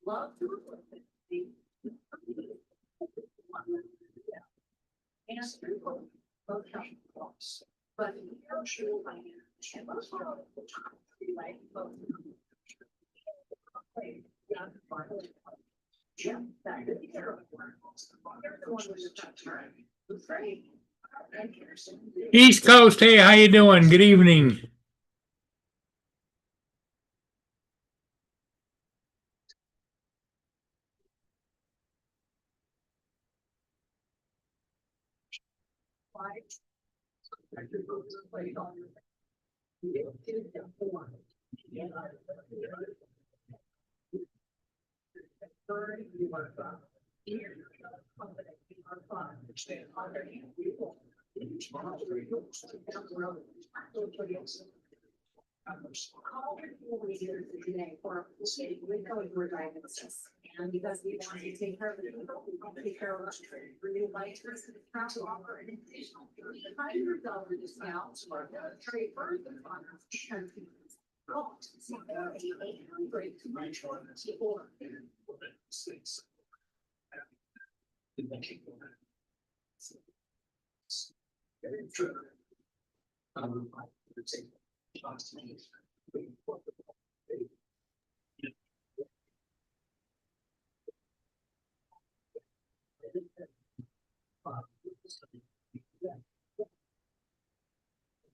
Love to but East Coast, hey, how you doing? Good evening. and because we want to take care of it, we want to take care of us. We would like to offer an additional $500 discount to our trade first and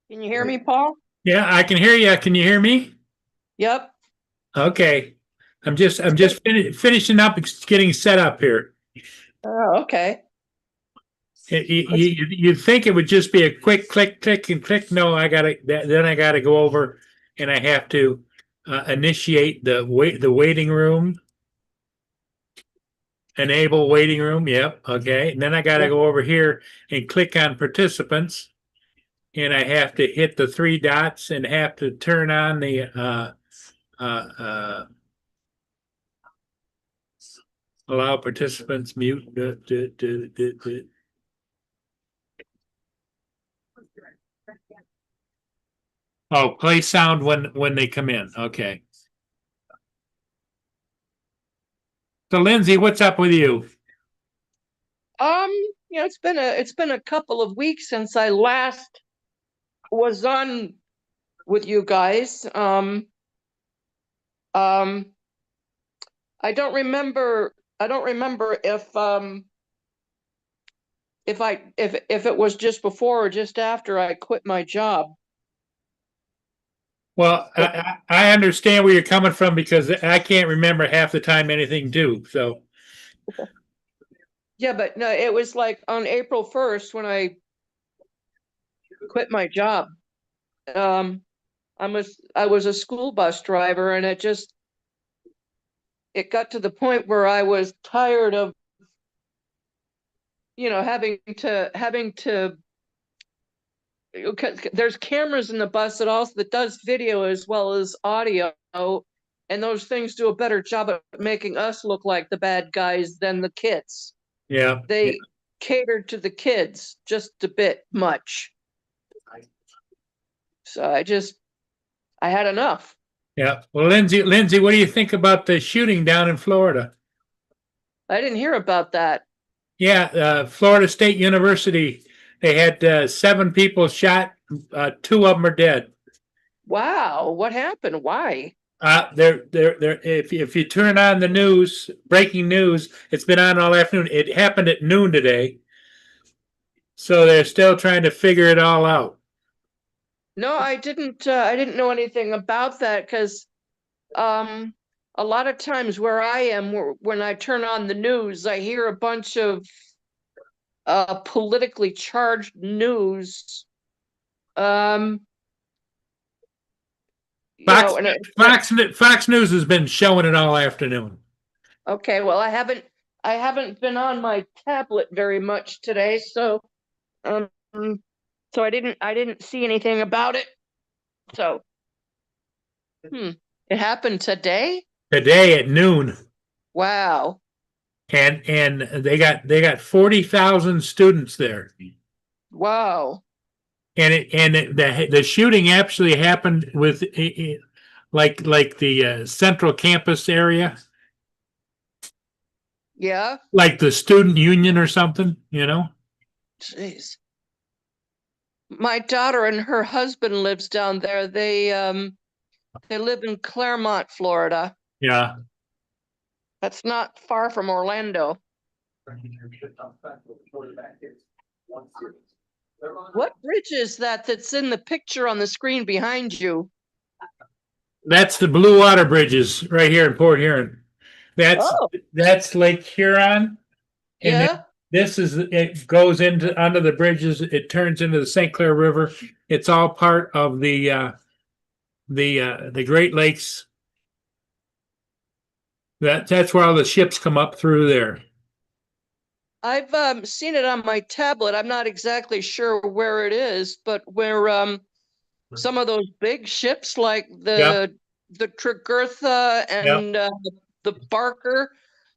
Can you hear me, Paul? Yeah, I can hear you. Can you hear me? Yep. Okay. I'm just finishing up, getting set up here. Oh, okay. You'd think it would just be a quick click, click, and click. No, then I gotta go over and I have to initiate the waiting room. Enable waiting room. Yep. Okay. And then I gotta go over here and click on participants. And I have to hit the three dots and have to turn on the allow participants mute. Oh, play sound when they come in. Okay. So Lindsay, what's up with you? It's been a couple of weeks since I last was on with you guys. I don't remember if it was just before or just after I quit my job. Well, I understand where you're coming from because I can't remember half the time anything due. So Yeah, but no, it was like on April 1st when I quit my job. I was a school bus driver, and it got to the point where I was tired of, having to there's cameras in the bus that does video as well as audio, and those things do a better job at making us look like the bad guys than the kids. yeah, They catered to the kids just a bit much. So I had enough. yeah. Well, Lindsay, what do you think about the shooting down in Florida? I didn't hear about that. Yeah, Florida State University. They had 7 people shot. 2 of them are dead. Wow, what happened? Why? They're if you turn on the news, breaking news, it's been on all afternoon. It happened at noon today, so they're still trying to figure it all out. No, I didn't know anything about that because a lot of times where I am, when I turn on the news, I hear a bunch of politically charged news. Fox News has been showing it all afternoon. Okay, well, I haven't been on my tablet very much today, so I didn't see anything about it. So, it happened today? Today at noon. Wow. And they got 40,000 students there. Wow. the shooting actually happened with like the central campus area, Yeah, like the student union or something, you know? jeez. My daughter and her husband lives down there. They live in Claremont, Florida. Yeah. That's not far from Orlando. What bridge is that's in the picture on the screen behind you? That's the Blue Water Bridges right here in Port Huron. That's Oh, that's Lake Huron, and then yeah. this is it goes into under the bridges. It turns into the St. Clair River. It's all part of the Great Lakes. That's where all the ships come up through there. I've seen it on my tablet. I'm not exactly sure where it is, but where some of those big ships like Yep. the Tregurtha Yep. and the Barker,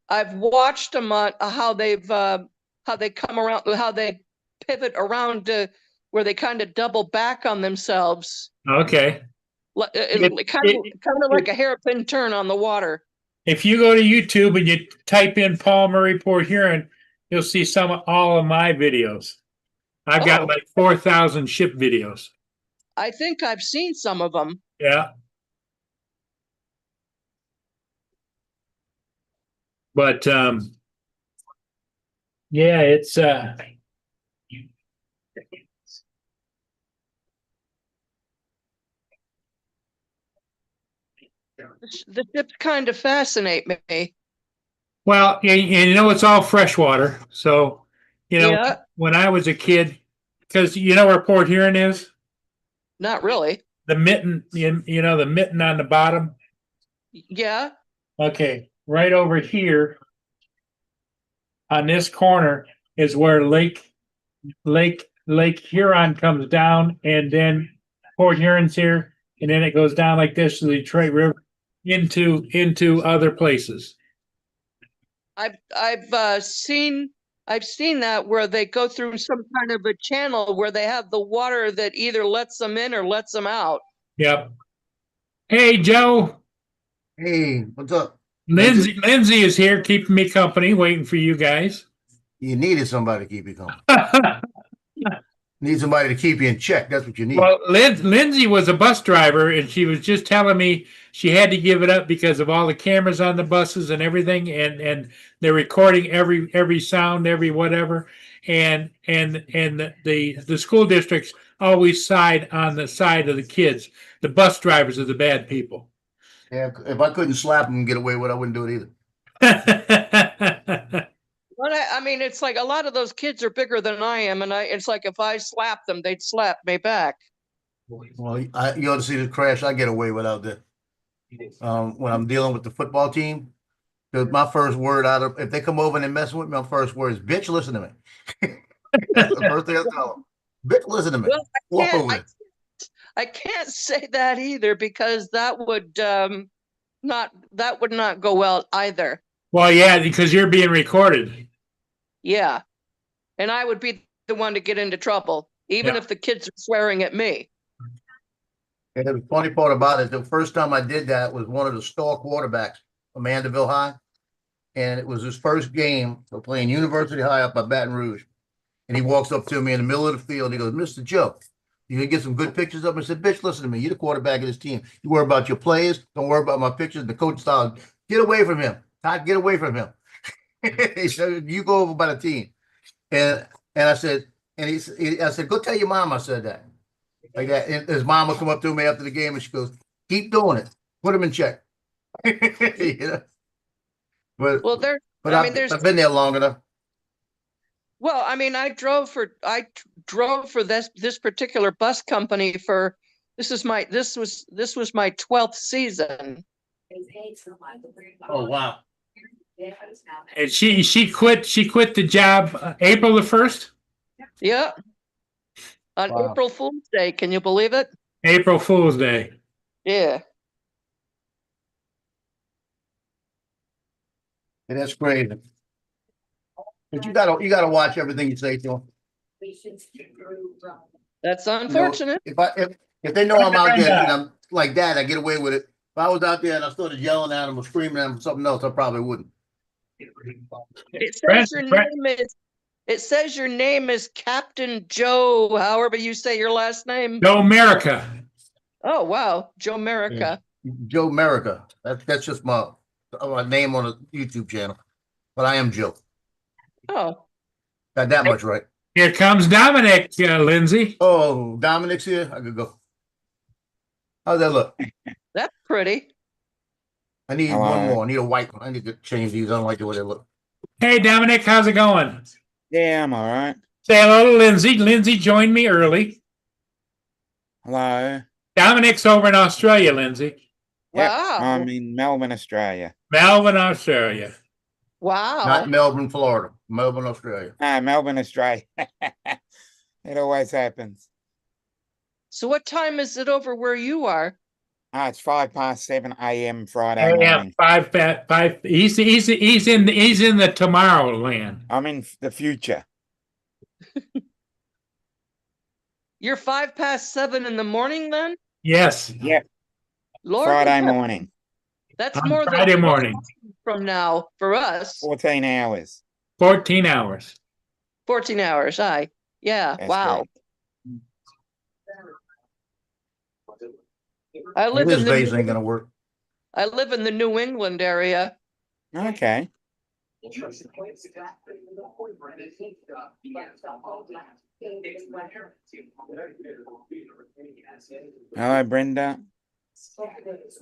I've watched them on how they come around, how they pivot around to where they kind of double back on themselves, Okay. kind of like a hairpin turn on the water. If you go to YouTube and you type in Paul Murray Port Huron, you'll see all of my videos. I've got Oh. like 4,000 ship videos. I think I've seen some of them. Yeah. But yeah, it's The ships kind of fascinate me. well, you know, it's all freshwater. So, you know, Yeah, when I was a kid, because you know where Port Huron is, not really. the mitten, you know, the mitten on the bottom. Yeah. Okay, right over here on this corner is where Lake Huron comes down, and then Port Huron's here, and then it goes down like this to the Detroit River into other places. I've seen that where they go through some kind of a channel where they have the water that either lets them in or lets them out. Yep. Hey, Joe. Hey, what's up? Lindsay is here keeping me company, waiting for you guys. You needed somebody to keep you going. Need somebody to keep you in check. That's what you need. Well, Lindsay was a bus driver, and she was just telling me she had to give it up because of all the cameras on the buses and everything, and they're recording every sound, every whatever, and the school districts always side on the side of the kids. The bus drivers are the bad people. Yeah, if I couldn't slap them and get away with it, I wouldn't do it either. But I mean, it's like a lot of those kids are bigger than I am, and it's like if I slapped them, they'd slap me back. Well, you ought to see the crash I get away with out there. When I'm dealing with the football team, because my first word if they come over and they're messing with me, my first word is, bitch, listen to me. That's the first thing I tell them. Bitch, listen to me. Well, Walk over there. I can't say that either because that would not go well either. Well, yeah, because you're being recorded. Yeah. And I would be the one to get into trouble, even Yeah. if the kids are swearing at me. And the funny part about it, the first time I did that was one of the star quarterbacks from Mandeville High. And it was his first game for playing University High up by Baton Rouge. And he walks up to me in the middle of the field. He goes, Mr. Joe, you gonna get some good pictures of me? I said, bitch, listen to me. You're the quarterback of this team. You worry about your players. Don't worry about my pictures. The coach style. Get away from him. Todd, get away from him. He said, you go over by the team. And I said, I said, go tell your mom I said that. Like that. And his mom will come up to me after the game and she goes, keep doing it. Put him in check. You know? Well, I've been there long enough. Well, I mean, I drove for this particular bus company for this was my 12th season. Oh wow. And she quit the job April the 1st. Yeah. On Wow. April Fool's Day, can you believe it? April Fool's Day. Yeah. And that's crazy. But you gotta watch everything you say to him. We should skip through That's You know, unfortunate. if they know I'm out there and I'm like that, I get away with it. If I was out there and I started yelling at them or screaming at them for something else, I probably wouldn't. It Brenda, says it says your name is Captain Joe, however you say your last name. Joe America. Oh, wow. Joe America. Joe America. That's just my name on a YouTube channel. But I am Joe. Oh, Got that much right. Here comes Dominic, Lindsay. Oh, Dominic's here. I could go. How's that look? that's pretty. I need Hello. one more. I need a white one. I need to change these. I don't like the way they look. Hey, Dominic, how's it going? Yeah, I'm all right. Say hello to Lindsay. Lindsay joined me early. Hello. Dominic's over in Australia, Lindsay. Yep, Wow. I'm in Melbourne, Australia. Melbourne, Australia. Wow. Not Melbourne, Florida. Melbourne, Australia. Ah, Melbourne, Australia. It always happens. So what time is it over where you are? Ah, it's 7:05 a.m. Friday Yeah, morning. five. He's in the tomorrow land. I'm in the future. You're 7:05 in the morning then? Yes, Yep, Lord, Friday morning. that's on more Friday than morning, from now for us. 14 hours. 14 hours. 14 hours. Aye. Yeah. That's Wow. correct. I live This in vase ain't the gonna work. I live in the New England area. Okay. Hello, Brenda.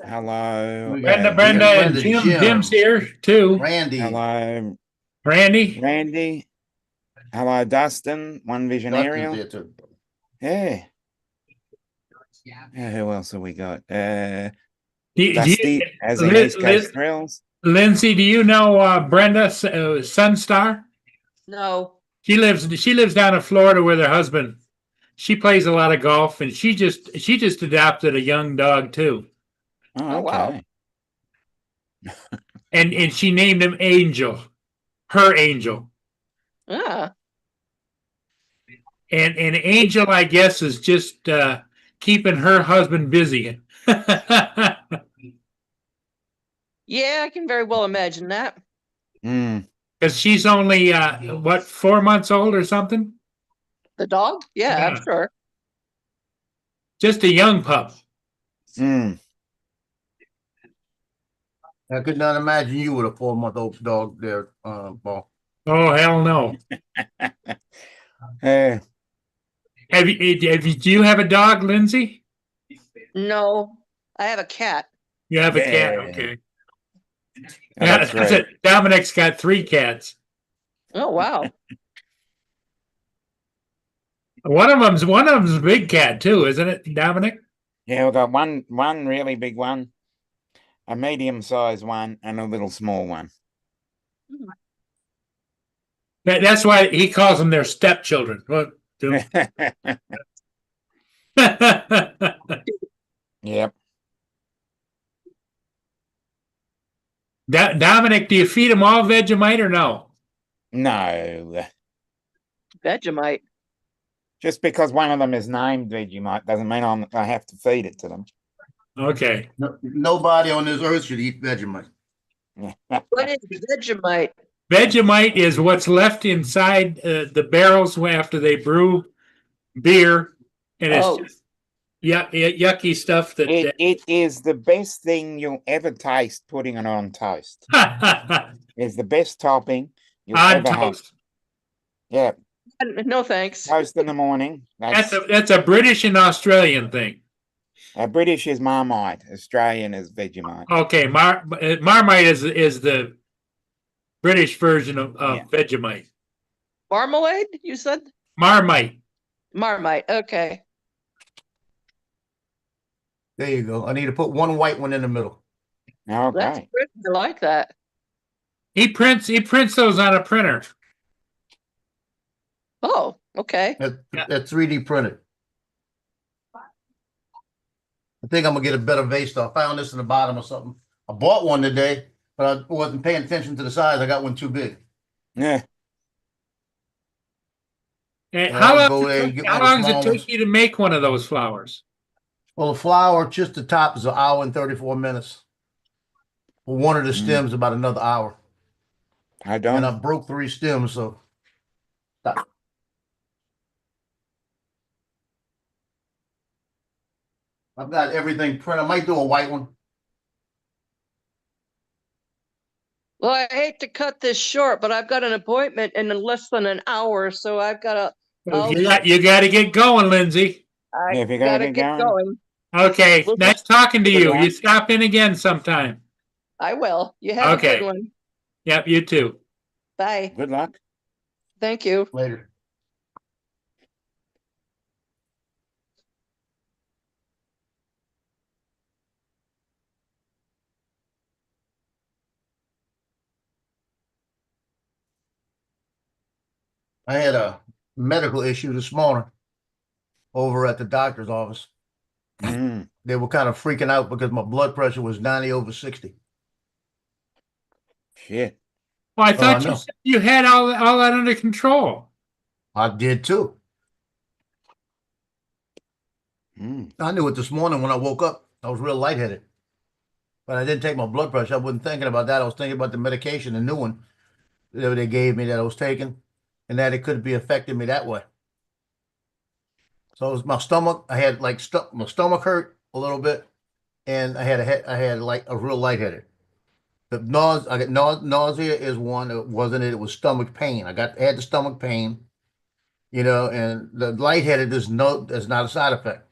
Hello. We got Brenda, and Brenda, Jim's here too. Randy. Hello, Randy, Randy. Hello, Dustin. One Vision Dustin's Aerial. here too. Yeah. Yeah, who else have we got? do Dusty, as in Liz- East Coast Liz- Thrills. Lindsay, do you know Brenda Sunstar? No. She lives down in Florida with her husband. She plays a lot of golf, and she just adopted a young dog too, Oh, Oh, wow. okay. and she named him Angel, her Angel. Ah. And Angel, I guess, is just keeping her husband busy. Yeah, I can very well imagine that. Mm. Because she's only 4 months old or something? The dog? Yeah, Yeah. I'm sure. Just a young pup. Mm. I could not imagine you with a 4-month-old dog there, Paul. Oh, hell no. Eh, Do you have a dog, Lindsay? No, I have a cat. You have a cat, Yeah. okay. oh, Yeah, that's that's right. it. Dominic's got 3 cats. Oh, wow. One of them's a big cat too, isn't it, Dominic? Yeah, we've got one really big one, a medium-sized one, and a little small one. That's why he calls them their stepchildren. What? Yep. Dominic, do you feed them all Vegemite or no? No. Vegemite. Just because one of them is named Vegemite doesn't mean I have to feed it to them. Okay. No, nobody on this earth should eat Vegemite. What is Vegemite? Vegemite is what's left inside the barrels after they brew beer, and it's Oh. just yucky stuff that. It is the best thing you'll ever taste putting it on toast. It's the best topping you'll on ever have. toast. Yeah, No, thanks. toast in the morning. That's a British and Australian thing. British is Marmite, Australian is Vegemite. Okay, Marmite is the British version of Yeah. Vegemite. Marmalade, you said? Marmite. Marmite. Okay. There you go. I need to put one white one in the middle. That's Okay. good. I like that. He prints those on a printer. Oh, okay. That's 3D printed. I think I'm gonna get a better vase though. I found this in the bottom or something. I bought one today, but I wasn't paying attention to the size. I got one too big. Yeah. And And how I'll long, go does there it and take- get how one of the long does it small take ones. you to make one of those flowers? Well, the flower, just the top is an hour and 34 minutes. Well, one of the Mm. stems about another hour. I And don't. I broke 3 stems, so. I've got everything printed. I might do a white one. Well, I hate to cut this short, but I've got an appointment in less than an hour, so I've got to, You got to get going, Lindsay. I If you're gonna gotta get get going. going. Okay, Well, nice talking to good you. luck. You stop in again sometime. I will. You have a Okay. good one. Yep, you too. Bye. Good luck. Thank you. Later. I had a medical issue this morning over at the doctor's office. Mm. They were kind of freaking out because my blood pressure was 90/60. Shit. Well, I Oh, I thought you know. said you had all that under control. I did too. Mm. I knew it this morning when I woke up. I was real lightheaded. But I didn't take my blood pressure. I wasn't thinking about that. I was thinking about the medication, the new one that they gave me that I was taking, and that it could be affecting me that way. So it was my stomach. I had like my stomach hurt a little bit, and I had like a real lightheaded. The nausea, I got nausea is one. It wasn't it. It was stomach pain. I had the stomach pain, and the lightheaded is not a side effect.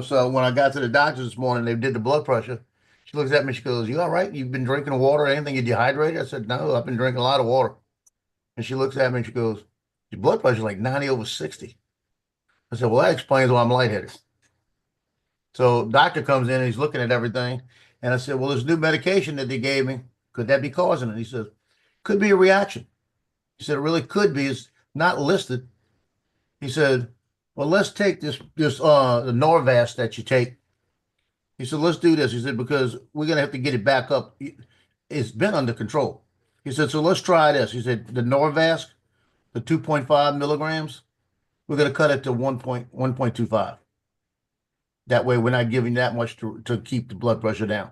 So when I got to the doctor this morning, they did the blood pressure. She looks at me, she goes, "You all right? You've been drinking water or anything? You dehydrated?" I said, "No, I've been drinking a lot of water." And she looks at me and she goes, "Your blood pressure's like 90/60." I said, "Well, that explains why I'm lightheaded." So doctor comes in and he's looking at everything. And I said, "Well, this new medication that they gave me, could that be causing it?" He says, "Could be a reaction." He said, "It really could be. It's not listed." He said, "Well, let's take the Norvasc that you take." He said, "Let's do this." He said, "Because we're gonna have to get it back up. It's been under control." He said, "So let's try this." He said, "The Norvasc, the 2.5 milligrams, we're gonna cut it to 1.25. That way, we're not giving that much to keep the blood pressure down."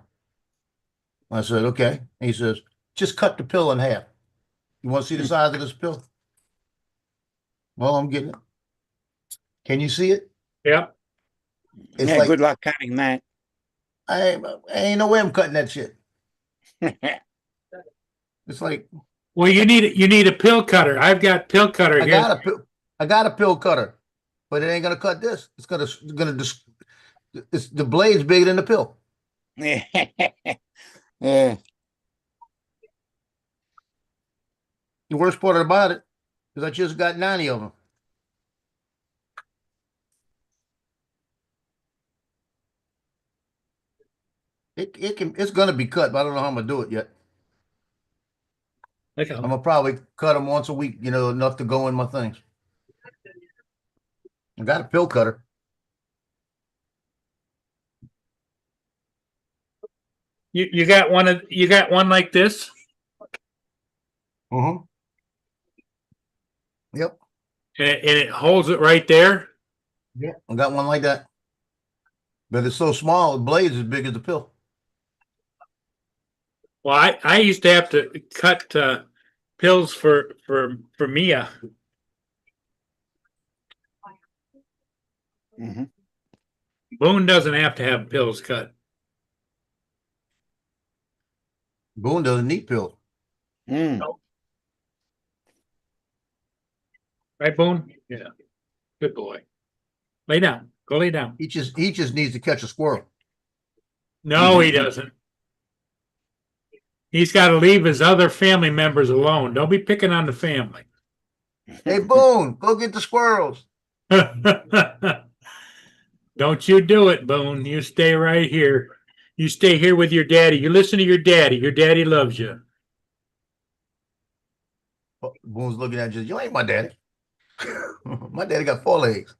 I said, "Okay." He says, "Just cut the pill in half. You want to see the size of this pill?" Well, I'm getting it. Can you see it? Yep. It's Yeah, like good luck cutting that. I ain't no way I'm cutting that shit. It's like Well, you need a pill cutter. I've got pill cutter I here. got a pill cutter, but it ain't gonna cut this. It's gonna just it's the blade's bigger than the pill. Yeah. The worst part about it is I just got 90 of them. It's gonna be cut, but I don't know how I'm gonna do it yet. Okay. I'm gonna probably cut them once a week, enough to go in my things. I got a pill cutter. You got one like this, Mm-hmm. Yep. and it holds it right there. Yeah. I got one like that. But it's so small, the blade's as big as the pill. Well, I used to have to cut pills for Mia. Mhm. Boone doesn't have to have pills cut. Boone doesn't need pills. Mm. Right, Boone? Yeah. Good boy. Lay down. Go lay down. He just needs to catch a squirrel. No, he doesn't. He's got to leave his other family members alone. Don't be picking on the family. Hey, Boone, go get the squirrels. Don't you do it, Boone. You stay right here. You stay here with your daddy. You listen to your daddy. Your daddy loves you. Boone's looking at you. You ain't my daddy. My daddy got 4 legs.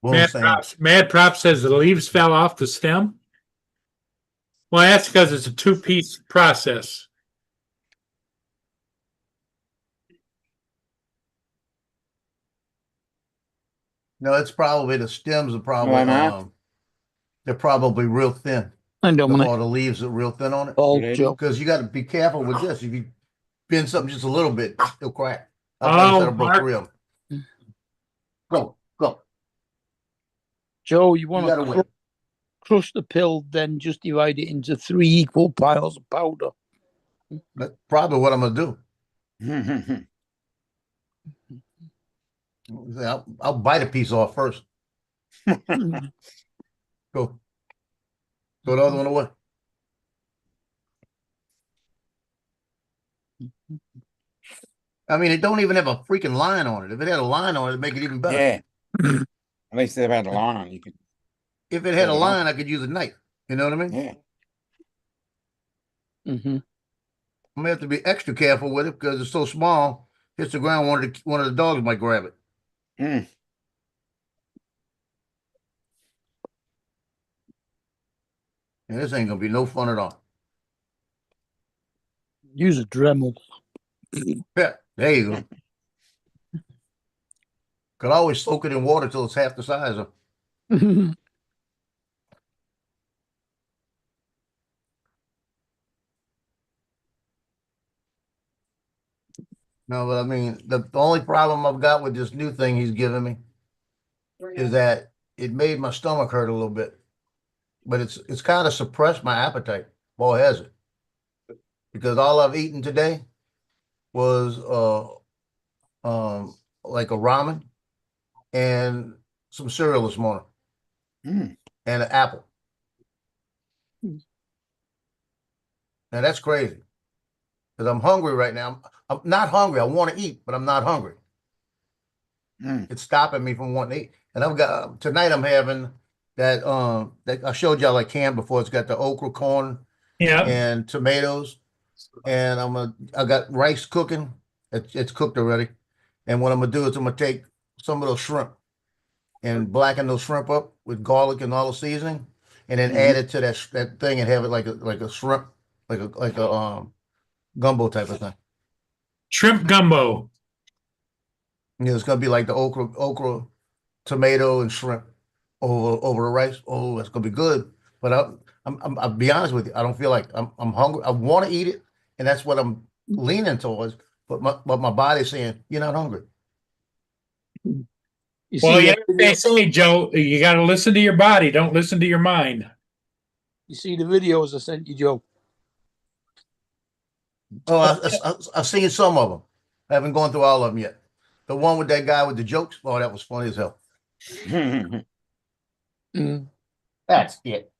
Boone's saying, Mad Prop says the leaves fell off the stem. Well, that's because it's a two-piece process. No, it's probably the stems are probably, Why not? they're probably real thin. And Dominic, All the leaves are real thin on it. Paul, Really? Joe. Because you got to be careful with this. If you bend something just a little bit, it'll crack. Oh, I broke Mark. 3 of them. Go. Joe, you You want gotta to wait. crush the pill, then just divide it into 3 equal piles of powder. That's probably what I'm gonna do. I'll bite a piece off first. Go. Throw the other one away. I mean, it don't even have a freaking line on it. If it had a line on it, it'd make it even better. Yeah. At least they've had a line on. You could. If it had a Fair enough. line, I could use a knife. You know what I mean? Yeah. Mm-hmm. I'm gonna have to be extra careful with it because it's so small. Hits the ground, one of the dogs might grab it. Mm. And this ain't gonna be no fun at all. Use a Dremel. Yeah, there you go. Could always soak it in water till it's half the size of. No, but I mean, the only problem I've got with this new thing he's giving me is that it made my stomach hurt a little bit. But it's kind of suppressed my appetite. Boy, has it. Because all I've eaten today was like a ramen and some cereal this morning Mm. and an apple. Now that's crazy. Because I'm hungry right now. I'm not hungry. I want to eat, but I'm not hungry. Mm. It's stopping me from wanting to eat. And I've got tonight I'm having that I showed y'all like can before. It's got the okra, corn, Yeah. and tomatoes. And I got rice cooking. It's cooked already. And what I'm gonna do is I'm gonna take some of those shrimp and blacken those shrimp up with garlic and all the seasoning, and then add it to that thing and have it like a shrimp, like a gumbo type of thing. Shrimp gumbo. You know, it's gonna be like the okra, tomato, and shrimp over the rice. Oh, that's gonna be good. But I'll be honest with you. I don't feel like I'm hungry. I want to eat it, and that's what I'm leaning towards. But my body's saying you're not hungry. You Well, see, yeah, they say, Joe, you got to listen to your body. Don't listen to your mind. you see the videos I sent you, Joe. Oh, I've seen some of them. I haven't gone through all of them yet. The one with that guy with the jokes. Oh, that was funny as hell. Mm. That's it.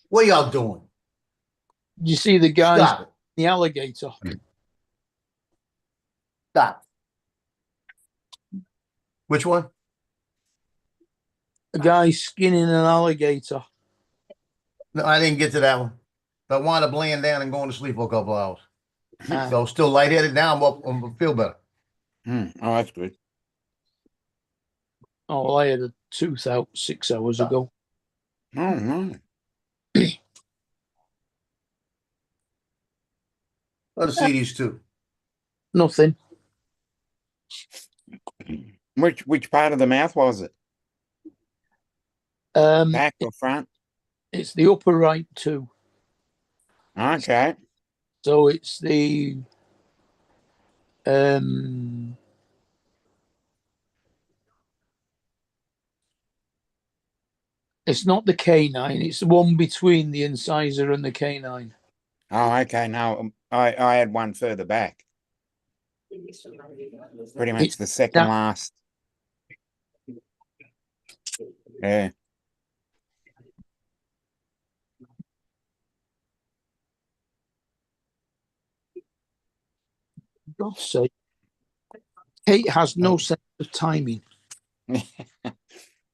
What y'all doing? You see the guys, Stop it. the alligator. Stop. Which one? A guy skinning an alligator. No, I didn't get to that one. I wound up laying down and going to sleep for a couple hours. Ah, So still lightheaded. Now I'm up. I feel better. Mm. Oh, that's good. oh, well, I had a tooth out 6 hours ago. Oh, no. Let's see these two. Nothing. Which part of the mouth was it? Back or front? It's the upper right too. Okay. So it's the it's not the canine, it's the one between the incisor and the canine. Oh, okay. No, I had one further back. Pretty much the second that- last. Yeah. God's sake. Kate has no sense of timing.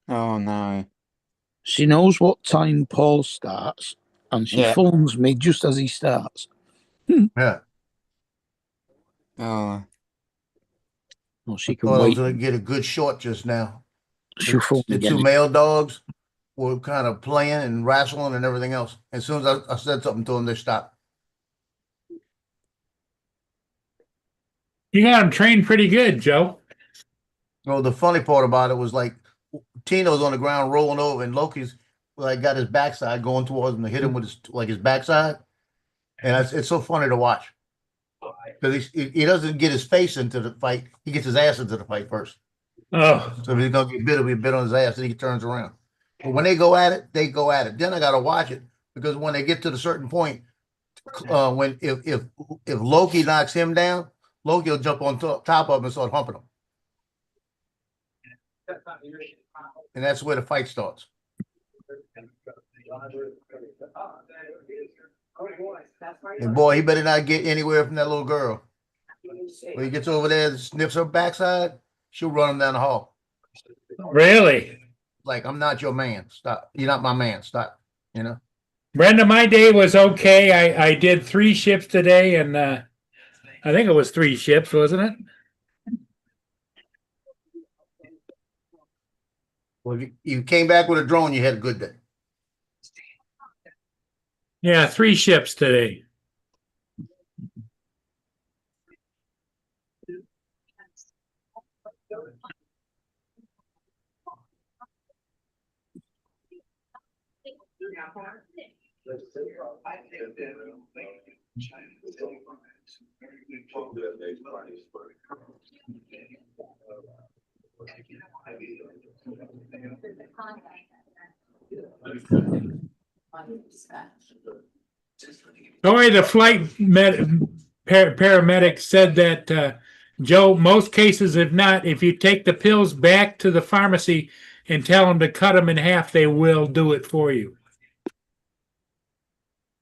Oh no. She knows what time Paul starts, and she Yeah. phones me just as he starts. Yeah. Oh. Well, she can Thought I was wait. gonna get a good shot just now. She'll phone The again. two male dogs were kind of playing and wrestling and everything else. As soon as I said something to them, they stopped. You got them trained pretty good, Joe. Well, the funny part about it was like Tino's on the ground rolling over, and Loki's like got his backside going towards him to hit him with his backside, and it's so funny to watch because he doesn't get his face into the fight; he gets his ass into the fight first. Oh, So if he's gonna get bit, it'll be a bit on his ass, and he turns around. But when they go at it, they go at it. Then I got to watch it because when they get to the certain point, when if Loki knocks him down, Loki will jump on top of him and start humping him. And that's where the fight starts. And boy, he better not get anywhere from that little girl. When he gets over there and sniffs her backside, she'll run him down the hall. really? Like, I'm not your man. Stop. You're not my man. Stop. You know? Brenda, my day was okay. I did 3 ships today, and I think it was 3 ships, wasn't it? Well, if you came back with a drone, you had a good day. Yeah, 3 ships today. Tori, the paramedic said that, Joe, most cases, if not, if you take the pills back to the pharmacy and tell them to cut them in half, they will do it for you.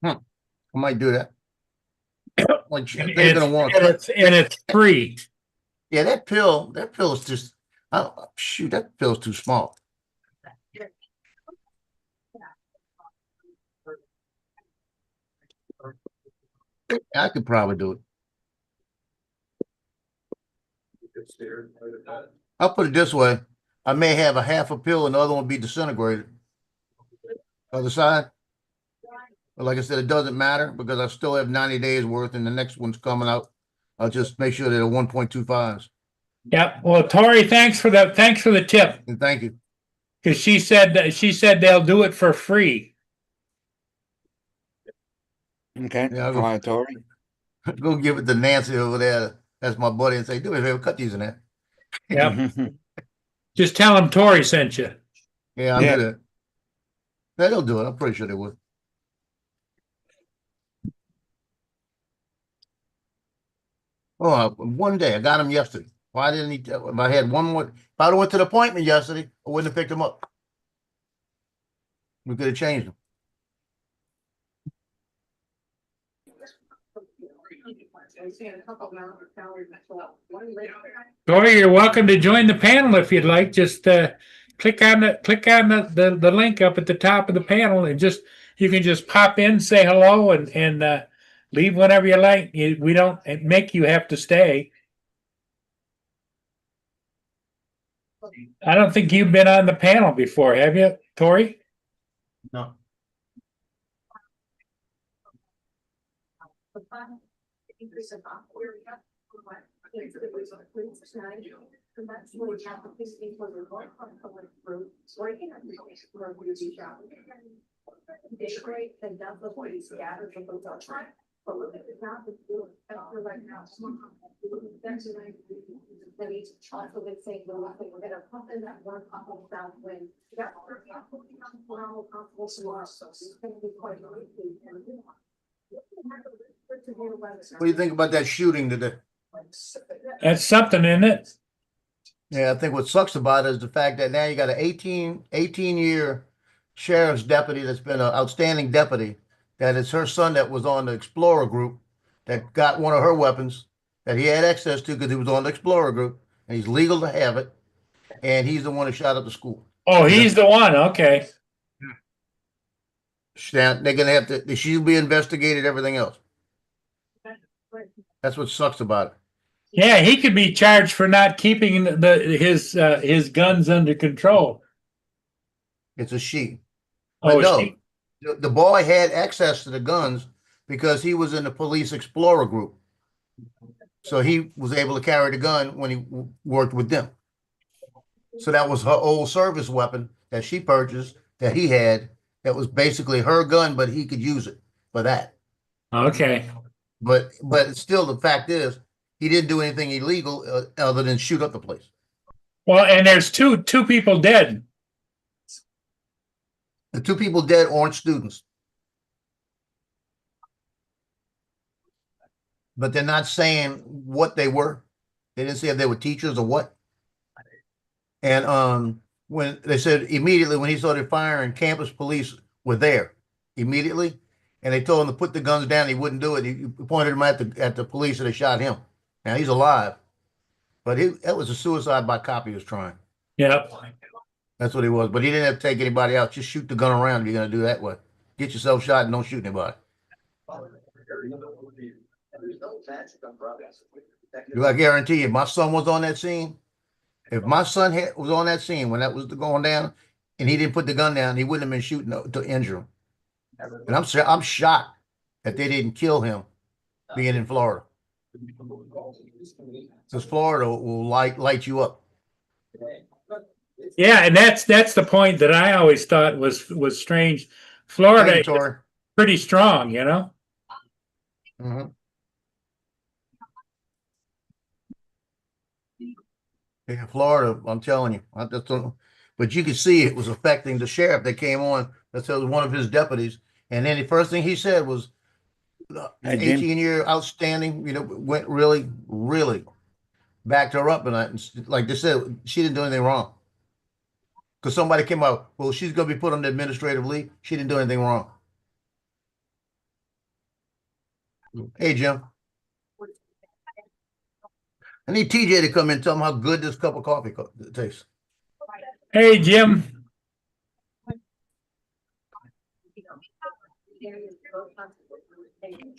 I might do that. Like, And they're gonna want. it's free. Yeah, that pill is just. Shoot, that pill's too small. I could probably do it. I'll put it this way. I may have a half a pill and the other one be disintegrated. Other side. But like I said, it doesn't matter because I still have 90 days worth and the next one's coming out. I'll just make sure they're 1.25s. Yeah. Well, Tori, thanks for the tip. And thank you. Because she said they'll do it for free. Okay, Yeah, I'll go. fine, Tori. Go give it to Nancy over there. That's my buddy and say, do me a favor, cut these in there. Yeah. Just tell them Tori sent you. Yeah, I'll Yeah. do that. Yeah, they'll do it. I'm pretty sure they would. Oh, one day I got him yesterday. Why didn't he? If I had one more, if I'd have went to the appointment yesterday, I wouldn't have picked him up. We could have changed him. Tori, you're welcome to join the panel if you'd like. Just click on the link up at the top of the panel and you can just pop in, say hello, and leave whenever you like. We don't make you have to stay. I don't think you've been on the panel before, have you, Tori? No. What do you think about that shooting today? That's something, isn't it? Yeah, I think what sucks about it is the fact that now you got an 18-year sheriff's deputy that's been an outstanding deputy. That it's her son that was on the Explorer group that got one of her weapons that he had access to because he was on the Explorer group and he's legal to have it. And he's the one who shot up the school. Oh, he's the one. Okay. They're going to have to, she'll be investigated, everything else. That's what sucks about it. Yeah, he could be charged for not keeping his guns under control. It's a she. But Oh, no, she, the boy had access to the guns because he was in the police explorer group. So he was able to carry the gun when he worked with them. So that was her old service weapon that she purchased that he had. That was basically her gun, but he could use it for that. okay. But still, the fact is, he didn't do anything illegal other than shoot up the place. Well, and there's two people dead. The two people dead aren't students, but they're not saying what they were. They didn't say if they were teachers or what. And when they said immediately when he started firing, campus police were there immediately, and they told him to put the guns down. He wouldn't do it. He pointed them at the police, and they shot him. Now he's alive, but that was a suicide by cop he was trying. Yep. That's what he was. But he didn't have to take anybody out. Just shoot the gun around if you're gonna do that way. Get yourself shot and don't shoot anybody. I guarantee you, if my son was on that scene, if my son was on that scene when that was going down, and he didn't put the gun down, he wouldn't have been shooting to injure him. And I'm shocked that they didn't kill him being in Florida, because Florida will light you up. Yeah, and that's the point that I always thought was strange. Florida is Tori. pretty strong, you know? Mhm. Yeah, Florida, I'm telling you. I just don't, but you could see it was affecting the sheriff that came on. That was one of his deputies. And then the first thing he said was, Hey, Jim. 18-year outstanding, went really, really backed her up. And like they said, she didn't do anything wrong. Because somebody came out, well, she's going to be put on the administrative leave. She didn't do anything wrong. Hey, Jim. I need TJ to come in and tell him how good this cup of coffee tastes. Hey, Jim.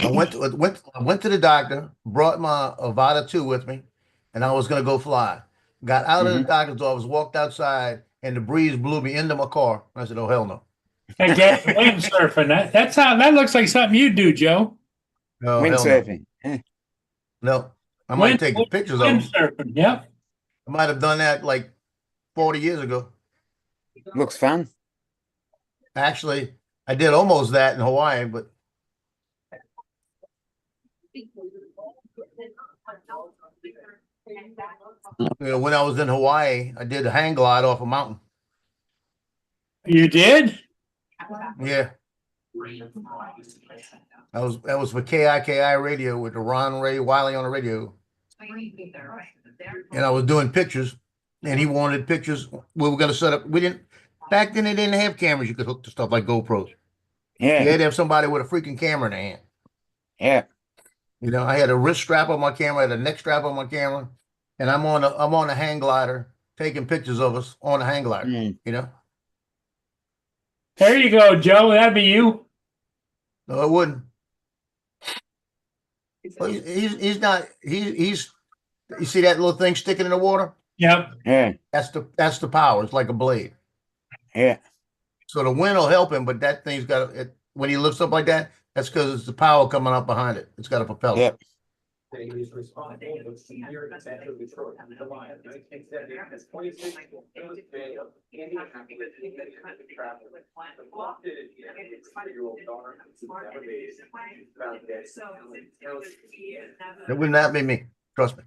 I went to the doctor, brought my Avada 2 with me, and I was going to go fly. Got out of the doctor's office, walked outside, and the breeze blew me into my car. I said, "Oh, hell no." I guess windsurfing. That looks like something you do, Joe. No, hell no. Windsurfing. No, I might take pictures of them. Windsurfing, yep. I might have done that like 40 years ago. Looks fun. Actually, I did almost that in Hawaii, but when I was in Hawaii, I did a hang glide off a mountain. You did? Yeah. That was for KIKI radio with the Ron Ray Wiley on the radio. And I was doing pictures, and he wanted pictures. We were going to set up. Back then they didn't have cameras you could hook to stuff like GoPros. Yeah. You had to have somebody with a freaking camera in their hand. Yeah. I had a wrist strap on my camera, I had a neck strap on my camera, and I'm on a hang glider taking pictures of us on a hang glider. There you go, Joe. That'd be you. No, it wouldn't. Well, he's not. He's. You see that little thing sticking in the water? Yep. Yeah. That's the power. It's like a blade. Yeah. So the wind will help him, but that thing's got it. When he lifts up like that, that's because it's the power coming up behind it. It's got a propeller. Yep. It would not be me. Trust me.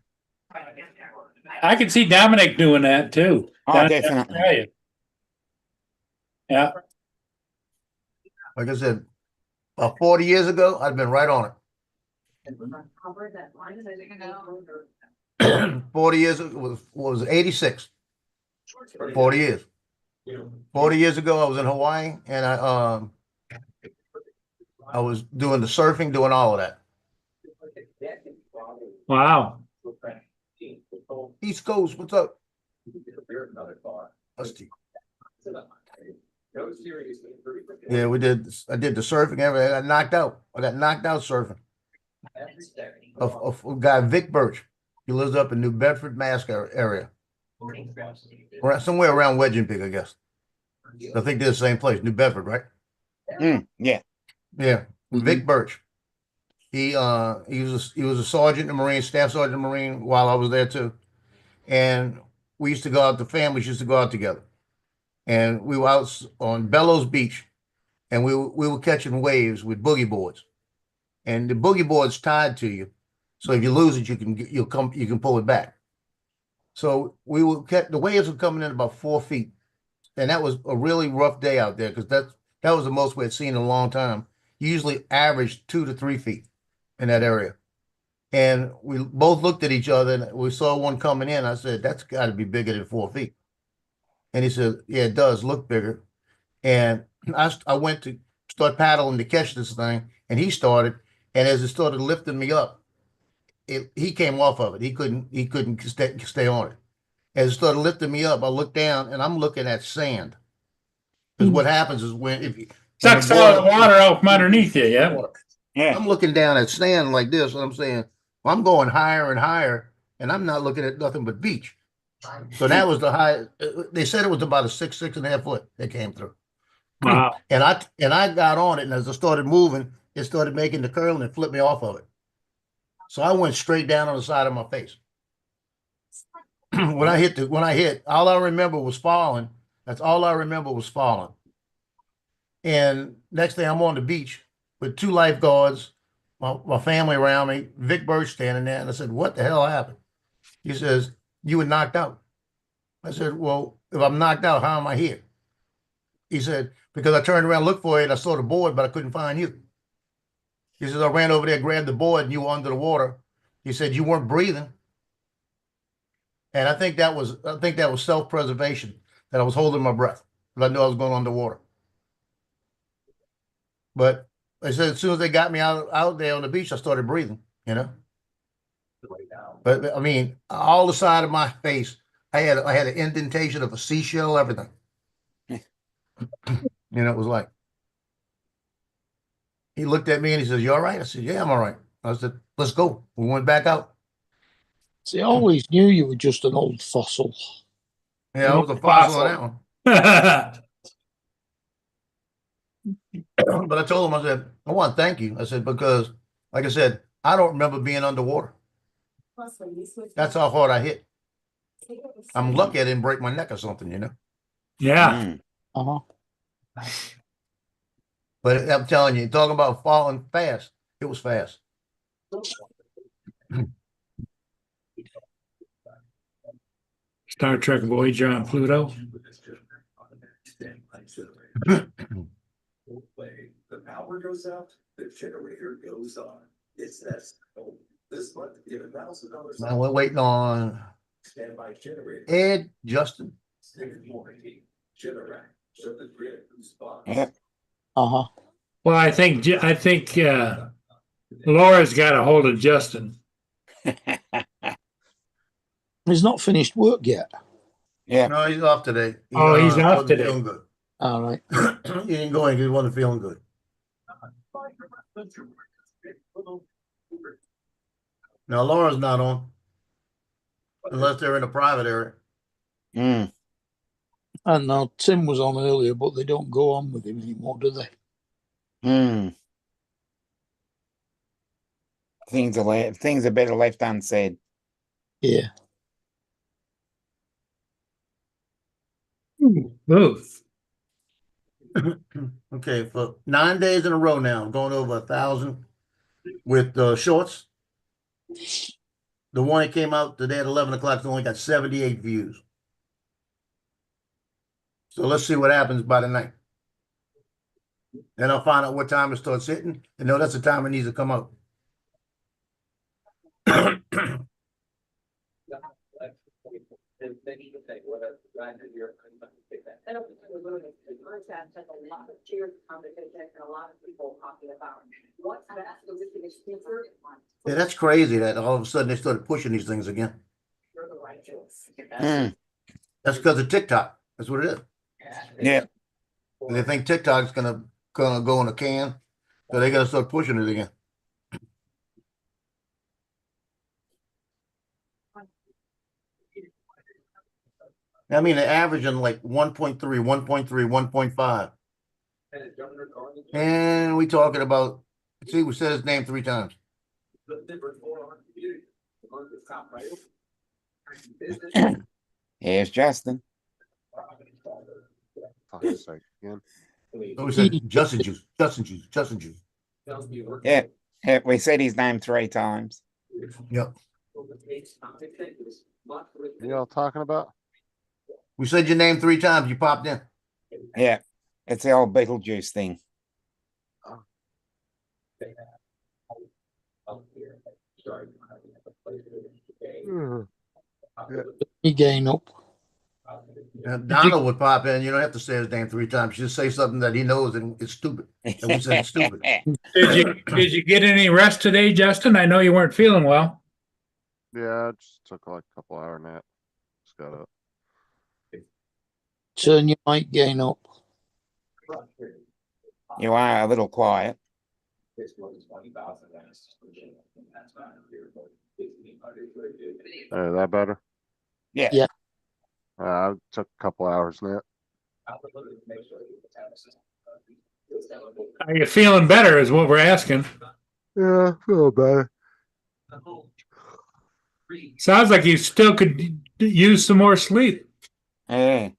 I could see Dominic doing that too. Oh, Down in definitely. Australia. Yeah. Like I said, about 40 years ago, I'd been right on it. 40 years was 86. 40 years. 40 years ago, I was in Hawaii, and I was doing the surfing, doing all of that. Wow. East Coast, what's up? Yeah, we did. I did the surfing. Everything. I got knocked out. I got knocked out surfing. A guy, Vic Birch. He lives up in New Bedford, Mass area, somewhere around Wedging Pig, I guess. I think they're the same place, New Bedford, right? Yeah. Yeah, Mhm. Vic Birch. He was a sergeant in the Marine, staff sergeant in the Marine while I was there too. And we used to go out. The families used to go out together, and we were out on Bellows Beach, and we were catching waves with boogie boards, and the boogie board's tied to you, so if you lose it, you can pull it back. So we were the waves were coming in about 4 feet, and that was a really rough day out there because that was the most we had seen in a long time. You usually average 2 to 3 feet in that area. And we both looked at each other and we saw one coming in. I said, that's got to be bigger than 4 feet. And he said, yeah, it does look bigger. And I went to start paddling to catch this thing, and he started. And as it started lifting me up, he came off of it. He couldn't stay on it. As it started lifting me up, I looked down and I'm looking at sand. Because what happens is Sucks all the water out from underneath you, yeah. Yeah. I'm looking down at sand like this, and I'm saying, well, I'm going higher and higher, and I'm not looking at nothing but beach. So that was the high. They said it was about a 6.5 foot that came through. Wow. And I got on it, and as I started moving, it started making the curl and it flipped me off of it. So I went straight down on the side of my face. When I hit, all I remember was falling. That's all I remember was falling. And next thing I'm on the beach with two lifeguards, my family around me, Vic Birch standing there, and I said, "What the hell happened?" He says, "You were knocked out." I said, "Well, if I'm knocked out, how am I here?" He said, "Because I turned around, looked for you, and I saw the board, but I couldn't find you." He says, "I ran over there, grabbed the board, and you were under the water." He said, "You weren't breathing." And I think that was self-preservation, that I was holding my breath, but I knew I was going underwater. But I said, as soon as they got me out there on the beach, I started breathing. But I mean, all the side of my face, I had an indentation of a seashell, everything. It was like, he looked at me and he says, "You all right?" I said, "Yeah, I'm all right." I said, "Let's go." We went back out. See, I always knew you were just an old fossil. Yeah, I was a fossil on that one. But I told him, I said, "I want to thank you." I said, because, like I said, I don't remember being underwater. That's how hard I hit. I'm lucky I didn't break my neck or something. Yeah. Uh-huh. But I'm telling you, talking about falling fast, it was fast. Star Trek Voyager on Pluto. The power goes out, the generator goes on. It's that simple. This month, get $1,000. Now we're waiting on Standby generator. Ed, Justin. Standard warranty. Generac. So the grid responds. Yeah. Uh-huh. Well, I think Laura's got a hold of Justin. He's not finished work yet. Yeah. No, he's off today. He, Oh, he's off wasn't today. feeling good. All right. He didn't go in because he wasn't feeling good. Now Laura's not on unless they're in a private area. Mm. And now Tim was on earlier, but they don't go on with him anymore, do they? Mm. Things are better left unsaid. Yeah. Ooh. Okay, for 9 days in a row now, I'm going over 1,000 with shorts. The one that came out today at 11 o'clock only got 78 views. So let's see what happens by the night. Then I'll find out what time it starts hitting, and know that's the time it needs to come out. Yeah, that's crazy that all of a sudden they started pushing these things again. Mm. That's because of TikTok. That's what it is. Yeah. They think TikTok's gonna go in a can, so they gotta start pushing it again. I mean, they're averaging like 1.3, 1.3, 1.5. And Governor Carney. And we talking about, see, we said his name 3 times. The different for our community. Among the top priorities. Business. Here's Justin. Fuck's sake, again. Oh, we said Justin Juice, Justin Juice, Justin Juice. Tells me we're- Yeah, yeah, we said his name 3 times. Yep. What y'all talking about? We said your name 3 times, you popped in. Yeah, it's the old Beetlejuice thing. You gain up. And Donald would pop in, you don't have to say his name 3 times, just say something that he knows and it's stupid. And we said it's stupid. Did you get any rest today, Justin? I know you weren't feeling well. Yeah, I just took like a couple hour nap. Just got up. Turn your mic gain up. You are a little quiet. That better? Yeah. Yeah. I took a couple hours nap. Are you feeling better is what we're asking. Yeah, I feel better. Sounds like you still could use some more sleep. Yeah.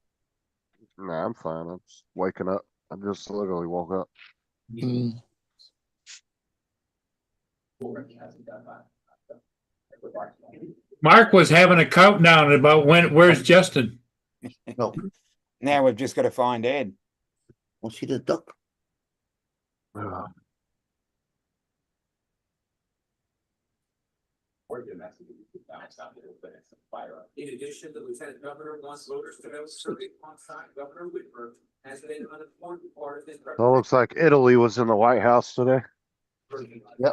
Nah, I'm fine. I'm just waking up. I just literally woke up. Mm. Mark was having a countdown about where's Justin? No, Now we've just got to find Ed. well, see the duck. In addition, the lieutenant governor wants voters to know certain on-site Governor Whitmer has been an important part of his. Well, looks like Italy was in the White House today.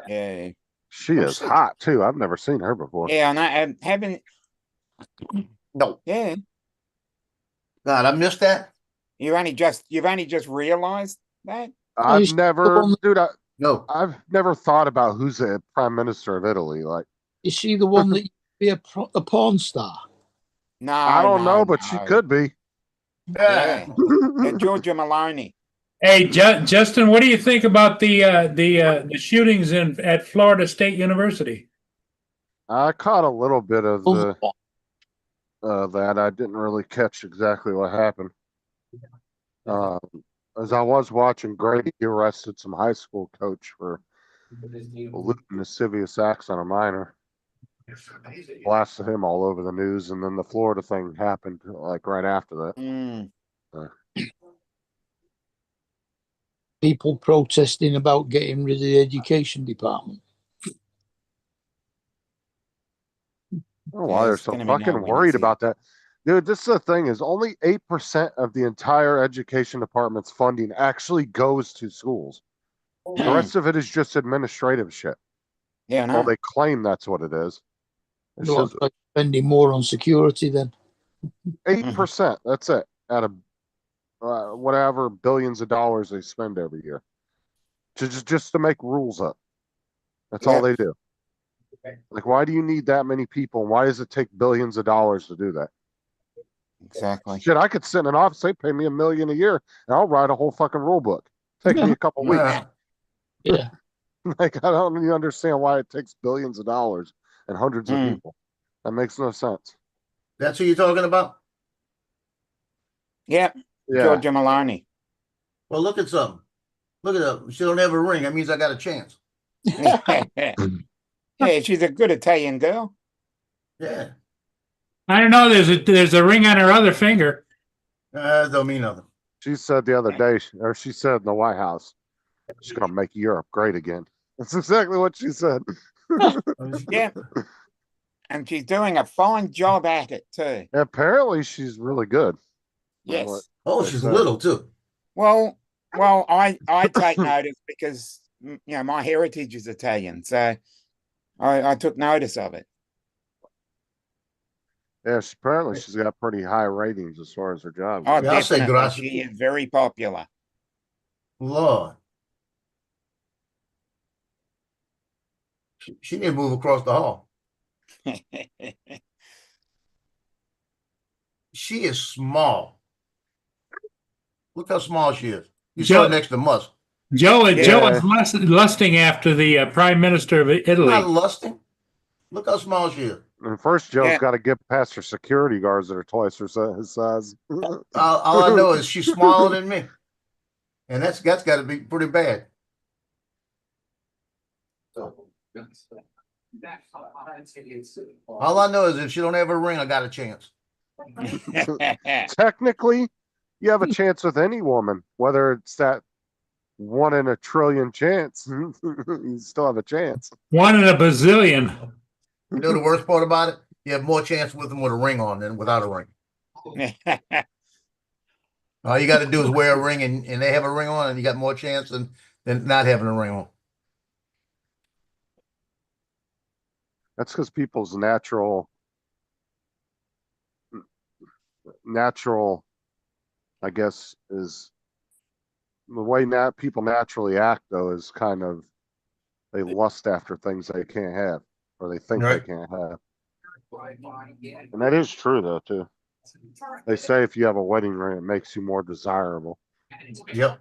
Yeah. She is hot too. I've never seen her before. Yeah, and I haven't. No, Yeah. God, I missed that. You've only just realized that? I've she's never, on- dude. No, I've never thought about who's the prime minister of Italy. Like, Is she the one that used to be a porn star? No, I don't no, know, but she no. could be. Yeah. Georgia Maloney. Hey, Justin, what do you think about the shootings at Florida State University? I caught a little bit of Oh, that. I didn't really catch exactly what happened. As I was watching, Grady arrested some high school coach for polluting lascivious acts on a minor. Blasted him all over the news, and then the Florida thing happened like right after that. Mm. people protesting about getting rid of the education department. Oh, why Yeah, they're it's so gonna be fucking no when worried you see it. about that. Dude, this is the thing is only 8% of the entire education department's funding actually goes to schools. The Mm. rest of it is just administrative shit. Yeah, Well, no. they claim that's what it is. It's They're just like spending more on security then. 8%. That's it. Out of whatever billions of dollars they spend every year. Just to make rules up. That's all Yep. they do. Like, why do you need that many people? And why does it take billions of dollars to do that? Exactly. Shit, I could sit in an office, they pay me $1 million a year, and I'll write a whole fucking rule book. Take me a couple weeks. yeah. Yeah. Like, I don't even understand why it takes billions of dollars and hundreds of Mm. people. That makes no sense. That's who you're talking about? Yep. Yeah. Georgia Maloney. Well, look at something. Look at that. She don't have a ring. That means I got a chance. Yeah, she's a good Italian girl. Yeah. I don't know. There's a ring on her other finger. Don't mean nothing. She said the other day, or she said in the White House, she's going to make Europe great again. That's exactly what she said. Yeah. And she's doing a fine job at it too. Apparently, she's really good. Yes. Oh, she's little too. Well, I take notice because my heritage is Italian, so I took notice of it. Yeah, apparently she's got pretty high ratings as far as her job. Oh, goes. Yeah, I'll say definitely. grazie. She is very popular. Lord. She need to move across the hall. she is small. Look how small she is. You Joe- saw her next to Musk. Joe is Yeah. lusting after the Prime Minister of Not Italy. lusting. Look how small she is. And first, Joe's Yeah. got to get past her security guards that are twice his size. All I know is she's smaller than me, and that's got to be pretty bad. All I know is if she don't have a ring, I got a chance. Technically, you have a chance with any woman, whether it's that 1 in a trillion chance. You still have a chance. 1 in a bazillion. You know the worst part about it? You have more chance with them with a ring on than without a ring. All you got to do is wear a ring, and they have a ring on, and you got more chance than not having a ring on. That's because people's natural, I guess, is the way people naturally act, though, is kind of they lust after things they can't have or they think Right. they can't have. And that is true, though, too. They say if you have a wedding ring, it makes you more desirable. Yep.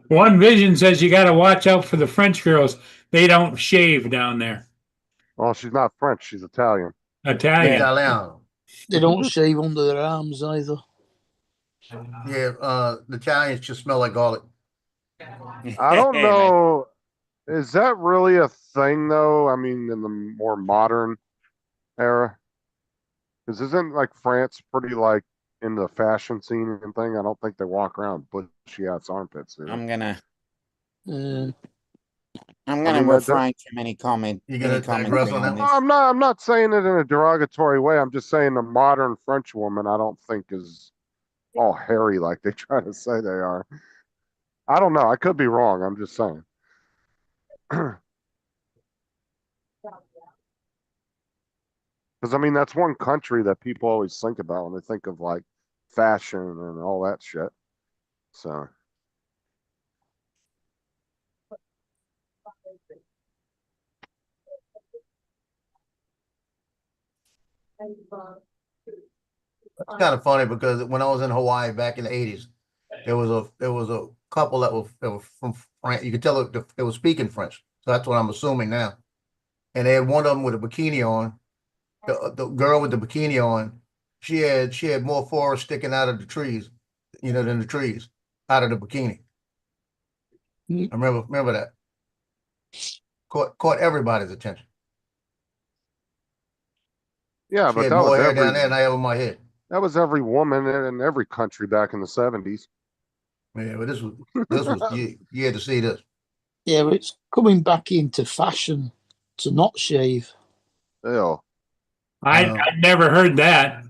One Vision says you got to watch out for the French girls. They don't shave down there. Well, she's not French, she's Italian. Italian. Italian. They don't shave under their arms either. Yeah, the Italians just smell like garlic. I don't know. Is that really a thing, though? I mean, in the more modern era? Because isn't like France pretty like in the fashion scene and thing? I don't think they walk around bushy ass armpits. Do they? I'm gonna Uh, mean, refrain from any comment. You gonna any digress commentary on that on one? this. I'm not saying it in a derogatory way. I'm just saying the modern French woman, I don't think is all hairy like they try to say they are. I don't know. I could be wrong. I'm just saying. Because I mean, that's one country that people always think about when they think of like fashion and all that shit. So It's kind of funny because when I was in Hawaii back in the 80s, there was a couple that were from France. You could tell they were speaking French. So that's what I'm assuming now. And they had one of them with a bikini on. The girl with the bikini on, she had more forest sticking out of the trees, than the trees out of the bikini. I remember that. Caught everybody's attention. yeah, She but had that more was hair every down there than I have on my head. that was every woman in every country back in the 70s. Yeah, but this was you had to see this. yeah, but it's coming back into fashion to not shave. Ew. I never heard that.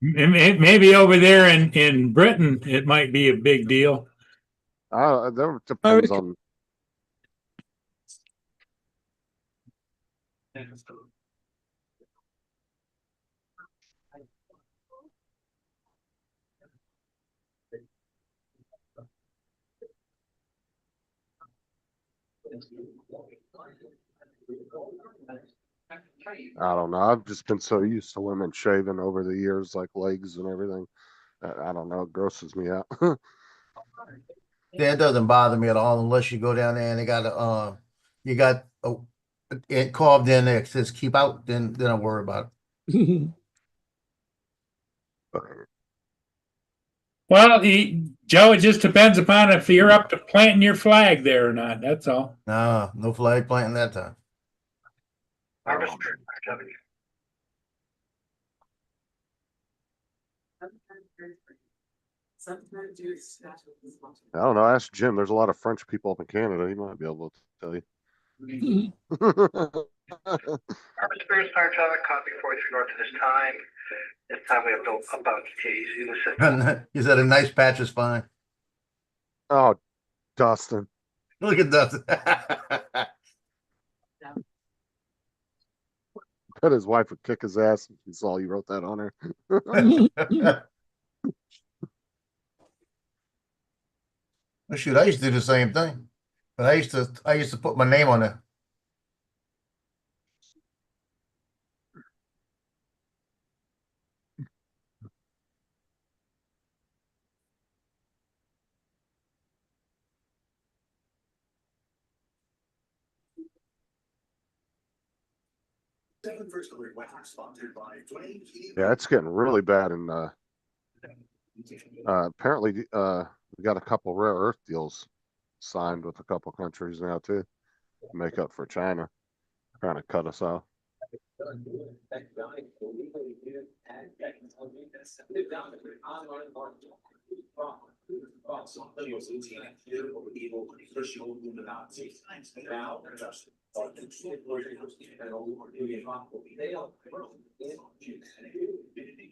Maybe over there in Britain, it might be a big deal. That depends on. I don't know. I've just been so used to women shaving over the years, like legs and everything. I don't know. It grosses me out. Yeah, it doesn't bother me at all unless you go down there and they got it carved in there. It says keep out. Then I worry about it. Well, Joe, it just depends upon if you're up to planting your flag there or not. That's all. Nah, no flag planting that time. I don't know. Ask Jim. There's a lot of French people up in Canada. He might be able to tell you. Our Spears Fire traffic copy 43 north at this time. This time we have built about KZ the system. Is that a nice patch of spine? Oh, Dustin. Look at that. Bet his wife would kick his ass if she saw you wrote that on her. Well, shoot, I used to do the same thing, but I used to put my name on it. Seven first alert weather sponsored by Dwayne Key. Yeah, it's getting really bad. And apparently, we got a couple rare earth deals signed with a couple countries now too, to make up for China trying to cut us off.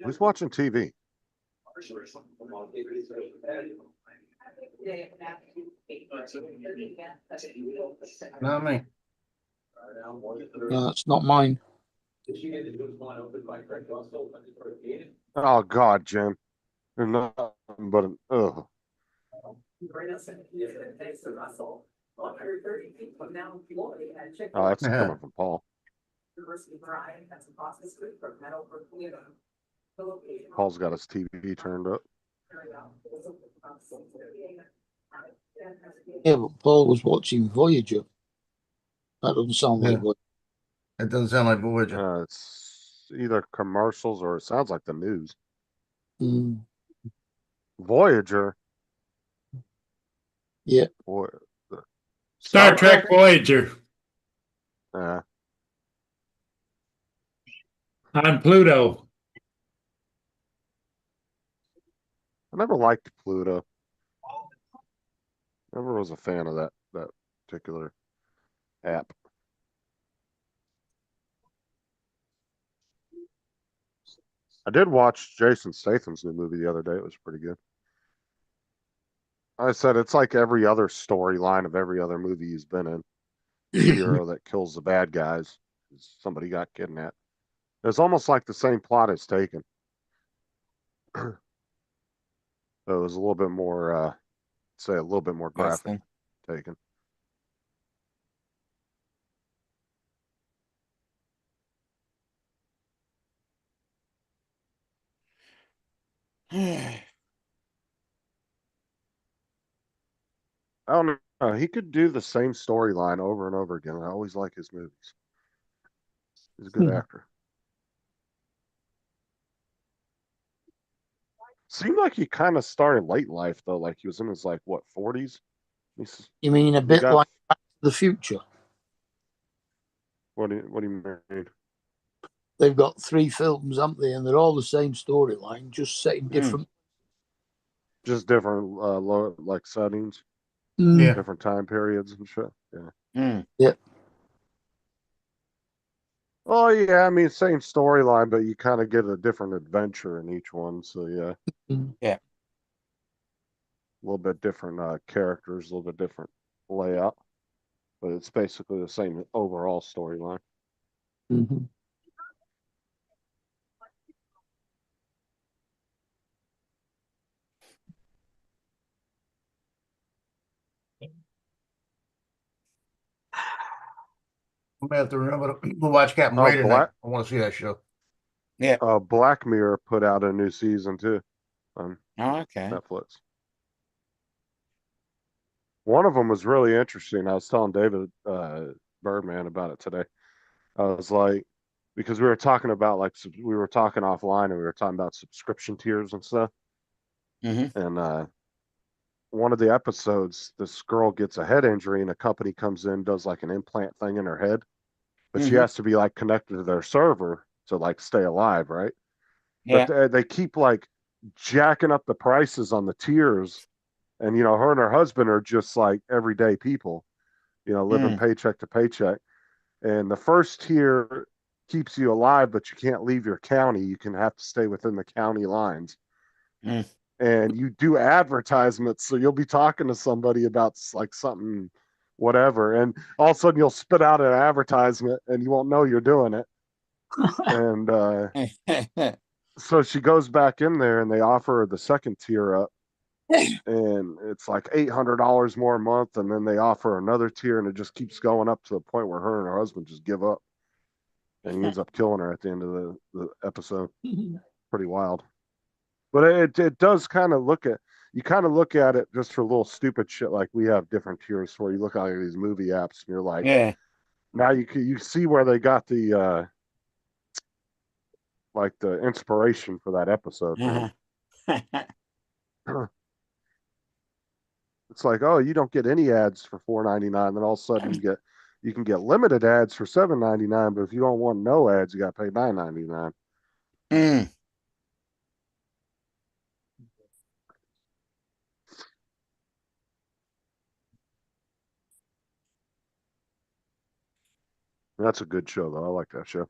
Who's watching TV? Not me. No, it's not mine. Oh God, Jim. They're nothing but an ugh. Oh, that's Yeah. coming from Paul. Paul's got his TV turned up. Yeah, but Paul was watching Voyager. That doesn't sound like Yeah. Voyager. It doesn't sound like Voyager. It's either commercials or it sounds like the news. Mm, Voyager. yeah. Boy, Star Trek Voyager Yeah. on Pluto. I never liked Pluto. Never was a fan of that particular app. I did watch Jason Statham's new movie the other day. It was pretty good. I said it's like every other storyline of every other movie he's been in. The hero that kills the bad guys. Somebody got kidnapped. It's almost like the same plot as Taken. So it was a little bit more, say a little bit more graphic. Taken. I don't know. He could do the same storyline over and over again. I always like his movies. He's a good actor. Seemed like he kind of started late life though. Like he was in his 40s. You mean a bit got- like Back to the Future? What do you mean? They've got 3 films, haven't they? And they're all the same storyline, just set in different. Just different settings, Yeah. different time periods and shit. Yeah. Yeah. Oh yeah, I mean same storyline, but you kind of get a different adventure in each one. So yeah. Yeah. A little bit different characters, a little bit different layout, but it's basically the same overall storyline. Mhm. I'm gonna have to remember to watch Captain Oh, Ray tonight. Black- I want to see that show. Black Mirror put out a new season too on Oh, okay. Netflix. One of them was really interesting. I was telling David Birdman about it today. I was like, because we were talking about we were talking offline and we were talking about subscription tiers and stuff. Mm-hmm. And one of the episodes, this girl gets a head injury and a company comes in, does like an implant thing in her head, but she Mhm. has to be connected to their server to stay alive, right? Yeah. But they keep jacking up the prices on the tiers, and her and her husband are just everyday people, living paycheck to paycheck, And the first tier keeps you alive, but you can't leave your county. You can have to stay within the county lines. Mm. And you do advertisements, so you'll be talking to somebody about like something, whatever, and all of a sudden you'll spit out an advertisement and you won't know you're doing it. And so she goes back in there and they offer her the second tier up, and it's like $800 more a month, and then they offer another tier, and it just keeps going up to the point where her and her husband just give up, and he ends up killing her at the end of the episode. Pretty wild. But it does kind of look at it just for little stupid shit, like we have different tiers for. You look at these movie apps and you're like, Yeah. now you see where they got the like the inspiration for that episode from. It's like, oh, you don't get any ads for $4.99, then all of a sudden you can get limited ads for $7.99, but if you don't want no ads, you got to pay $9.99. Mm. That's a good show, though. I like that show.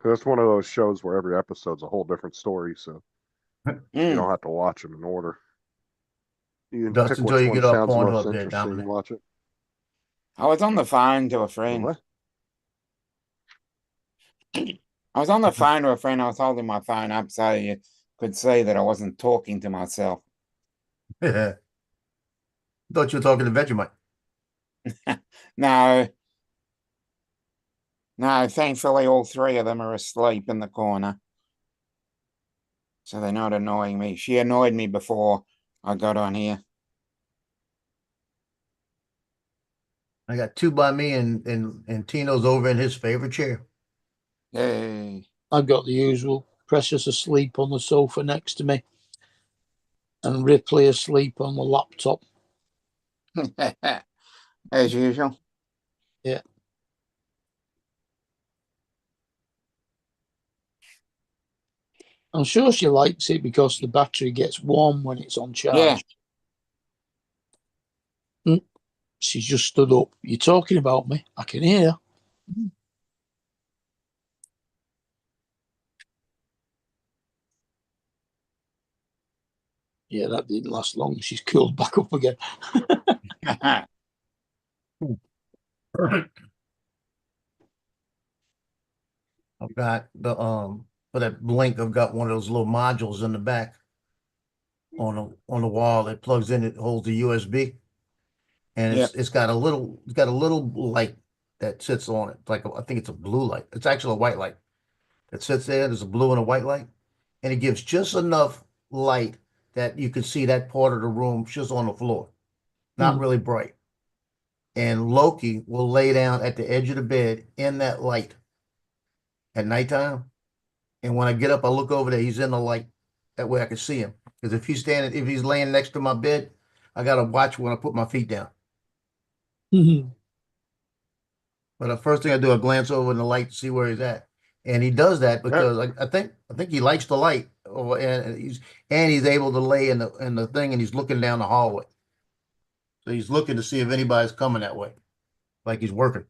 'Cause it's one of those shows where every episode's a whole different story, so you Mm. don't have to watch them in order. You can Just pick until which you one get off sounds Pornhub most there, interesting Dominic. and watch it. I was on the phone to a friend. What? I was on the phone to a friend. I was holding my phone up so you could see that I wasn't talking to myself. Thought you were talking to Vegemite. No. No, thankfully all three of them are asleep in the corner. So they're not annoying me. She annoyed me before I got on here. I got two by me, and Tino's over in his favorite chair. Yay. I've got the usual. Precious asleep on the sofa next to me, and Ripley asleep on the laptop. As usual. Yeah. I'm sure she likes it because the battery gets warm when it's on charge. Yeah. She's just stood up. You're talking about me. I can hear. Yeah, that didn't last long. She's curled back up again. I've got the for that blink, I've got one of those little modules in the back on the wall that plugs in. It holds the USB, and it's got a little light that sits on it. Like I think it's a blue light. It's actually a white light that sits there. There's a blue and a white light, and it gives just enough light that you can see that part of the room just on the floor, not really bright. And Loki will lay down at the edge of the bed in that light at nighttime. And when I get up, I look over there, he's in the light. That way I can see him. Because if he's laying next to my bed, I got to watch when I put my feet down. But the first thing I do, I glance over in the light to see where he's at. And he does that because I think he likes the light. And he's able to lay in the thing, and he's looking down the hallway. So he's looking to see if anybody's coming that way, like he's working.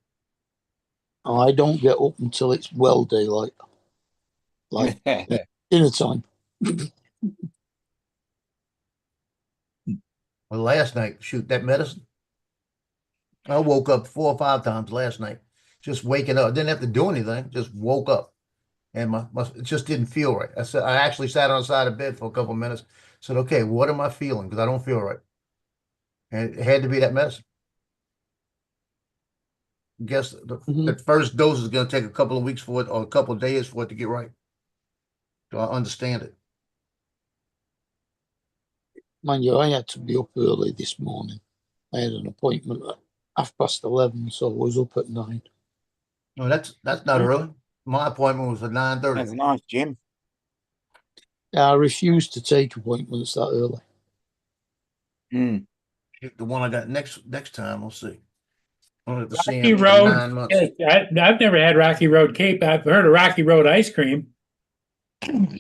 I don't get up until it's well daylight, like dinner time. Well, last night, shoot, that medicine, I woke up 4 or 5 times last night, just waking up. I didn't have to do anything, just woke up, and it just didn't feel right. I actually sat on the side of bed for a couple of minutes, said, okay, what am I feeling? Because I don't feel right. And it had to be that medicine. Guess the first dose is going to take a couple of weeks for it, or a couple of days for it to get right. So I understand it. Mind you, I had to be up early this morning. I had an appointment at 11:30, so I was up at 9. No, that's not early. My appointment was at 9:30. That's nice, Jim. I refuse to take appointments that early. The one I got next time, we'll see. I'll have to see Rocky him in Road. 9 months. I've never had Rocky Road cake. I've heard of Rocky Road ice cream.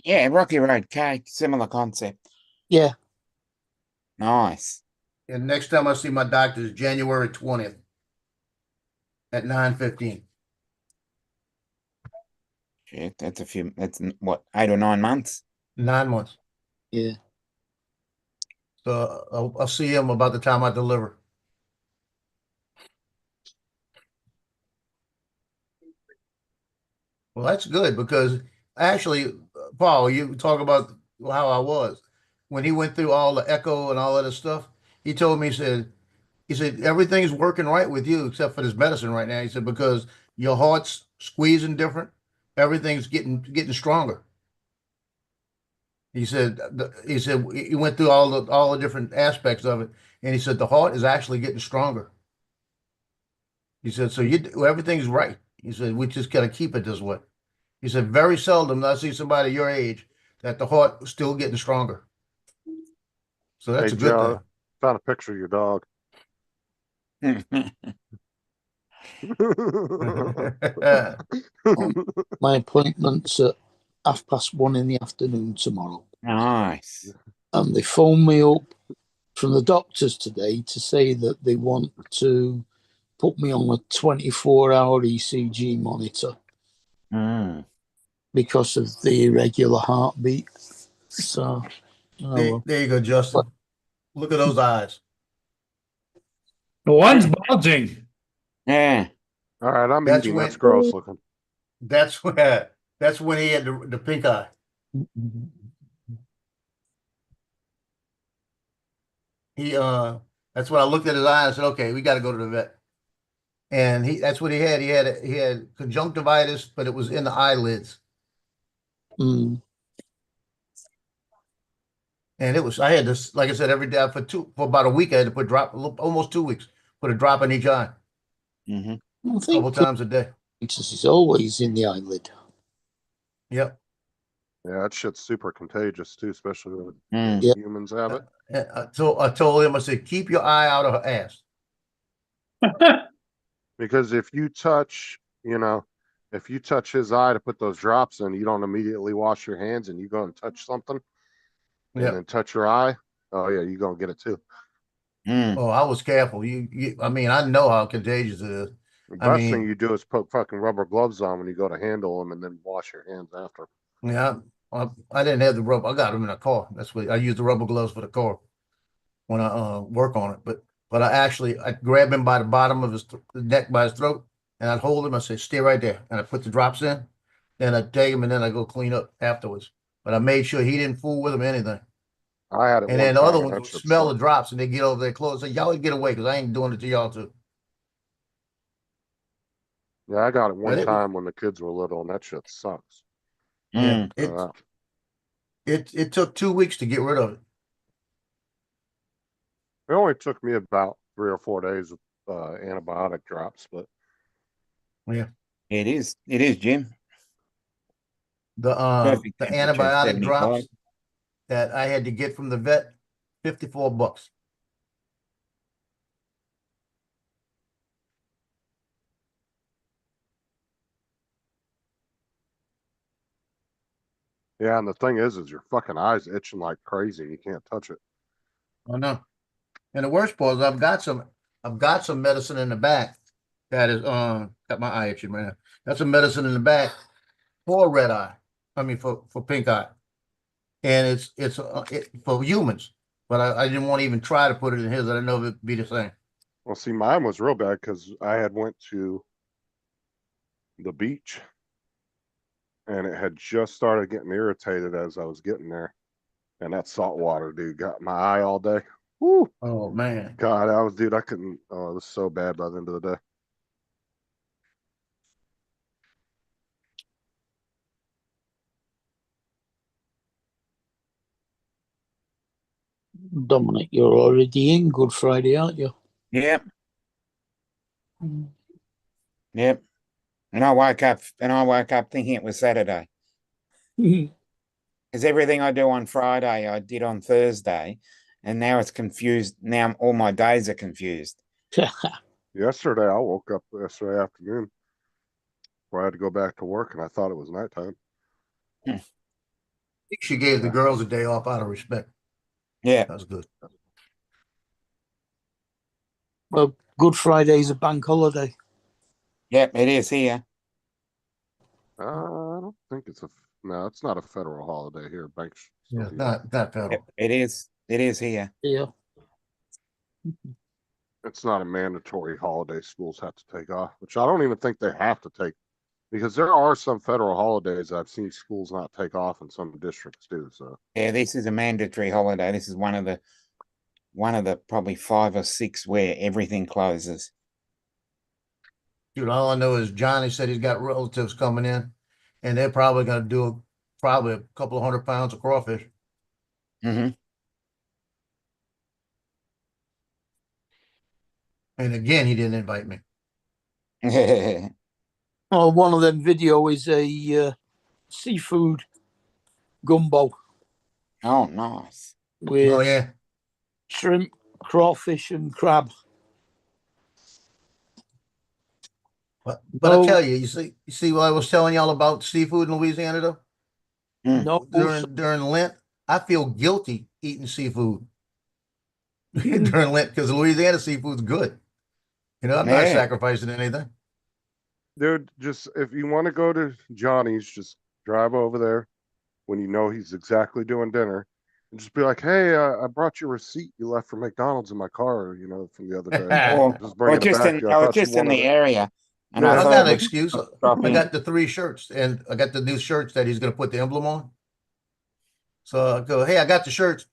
Yeah, Rocky Road cake, similar concept. Yeah. Nice. And next time I see my doctor is January 20th. at 9:15. Shit, that's what, 8 or 9 months? 9 months. Yeah. So I'll see him about the time I deliver. Well, that's good because actually, Paul, you talk about how I was when he went through all the echo and all of this stuff. He told me, he said everything's working right with you except for this medicine right now. He said because your heart's squeezing different, everything's getting stronger. He said he went through all the different aspects of it, and he said the heart is actually getting stronger. He said so everything's right. He said we just gotta keep it this way. He said very seldom I see somebody your age that the heart is still getting stronger. So that's Hey, a good Joe, found a picture of your dog. thing. My appointment's at 1:30 in the afternoon tomorrow. Nice. And they phoned me up from the doctors today to say that they want to put me on a 24-hour ECG monitor Mm. because of the irregular heartbeat. So, well, There you go, Justin. Look at those eyes. The one's bulging. Yeah. All right, I'm That's eating. when- That's gross looking. That's when he had the pink eye. That's when I looked at his eye and said, okay, we got to go to the vet. And that's what he had. He had conjunctivitis, but it was in the eyelids. mm, And I had this, like I said, every day for about a week, I had to put almost 2 weeks, put a drop in each eye, Mm-hmm. I a think couple times a day. it is always in the eyelid. Yep. Yeah, that shit's super contagious too, especially when Mm. Yeah. humans have it. And I told him, I said, keep your eye out of her ass. Because if you touch his eye to put those drops in, you don't immediately wash your hands and you go and touch something and Yeah. then touch your eye. Oh yeah, you gonna get it too. Mm. Oh, I was careful. I mean, I know how contagious it is. The I best mean- thing you do is put fucking rubber gloves on when you go to handle them and then wash your hands after. Yeah, I didn't have the rubber. I got them in a car. That's what I use the rubber gloves for the car when I work on it. But I grab him by the bottom of the neck by his throat, and I'd hold him. I say, stay right there, and I put the drops in. Then I take him, and then I go clean up afterwards. But I made sure he didn't fool with him or anything. I had it. And one then the time other and ones that will shit smell the sucked. drops, and they get over their clothes. Say, y'all get away, because I ain't doing it to y'all too. Yeah, I got it one But time when the kids were little, and that shit sucks. Yeah, Mm. it took 2 weeks to get rid of it. It only took me about 3 or 4 days of antibiotic drops, but It is, Jim. The Perfect the temperature, antibiotic 75. drops that I had to get from the vet, $54. yeah, and the thing is your fucking eyes itching like crazy. You can't touch it. I know. And the worst part is I've got some medicine in the back that is got my eye itching right now. Got some medicine in the back for red eye. I mean for pink eye. And it's for humans. But I didn't want to even try to put it in his. I didn't know if it'd be the same. Well, see, mine was real bad because I had went to the beach and it had just started getting irritated as I was getting there. And that salt water, dude, got my eye all day. Woo! Oh man. God, I couldn't. Oh, it was so bad by the end of the day. Dominic, you're already in Good Friday, aren't you? Yep. Yep. And I woke up thinking it was Saturday. Because everything I do on Friday, I did on Thursday. And now it's confused. Now all my days are confused. Yesterday, I woke up yesterday afternoon where I had to go back to work and I thought it was nighttime. She gave the girls a day off out of respect. Yeah. That was good. Well, Good Friday's a bank holiday. Yep, it is here. I don't think no, it's not a federal holiday here. Banks. Yeah, not Yep, federal. it is. It is here. Yeah. It's not a mandatory holiday schools have to take off, which I don't even think they have to take, because there are some federal holidays I've seen schools not take off and some districts do. So Yeah, this is a mandatory holiday. This is one of the probably 5 or 6 where everything closes. Dude, all I know is Johnny said he's got relatives coming in, and they're probably gonna do probably a couple of 100 pounds of crawfish. Hmm. And again, he didn't invite me. Oh, one of them video is a seafood gumbo Oh, nice. with Oh yeah, shrimp, crawfish, and crab. but I No, tell you, you see what I was telling y'all about seafood in Louisiana though. no, During Lent, I feel guilty eating seafood during Lent because Louisiana seafood's good. You know, I'm not Yeah. sacrificing anything. dude, just if you want to go to Johnny's, just drive over there when you know he's exactly doing dinner, and just be like, "Hey, I brought you a receipt you left for McDonald's in my car, you know, from the other day. Or, Just bringing it just back in, to you. I was thought you just in wanted the it." area, and Yeah. I I thought got it an would excuse. drop I in. got the 3 shirts, and I got the new shirts that he's gonna put the emblem on. So I go, hey, I got the shirts.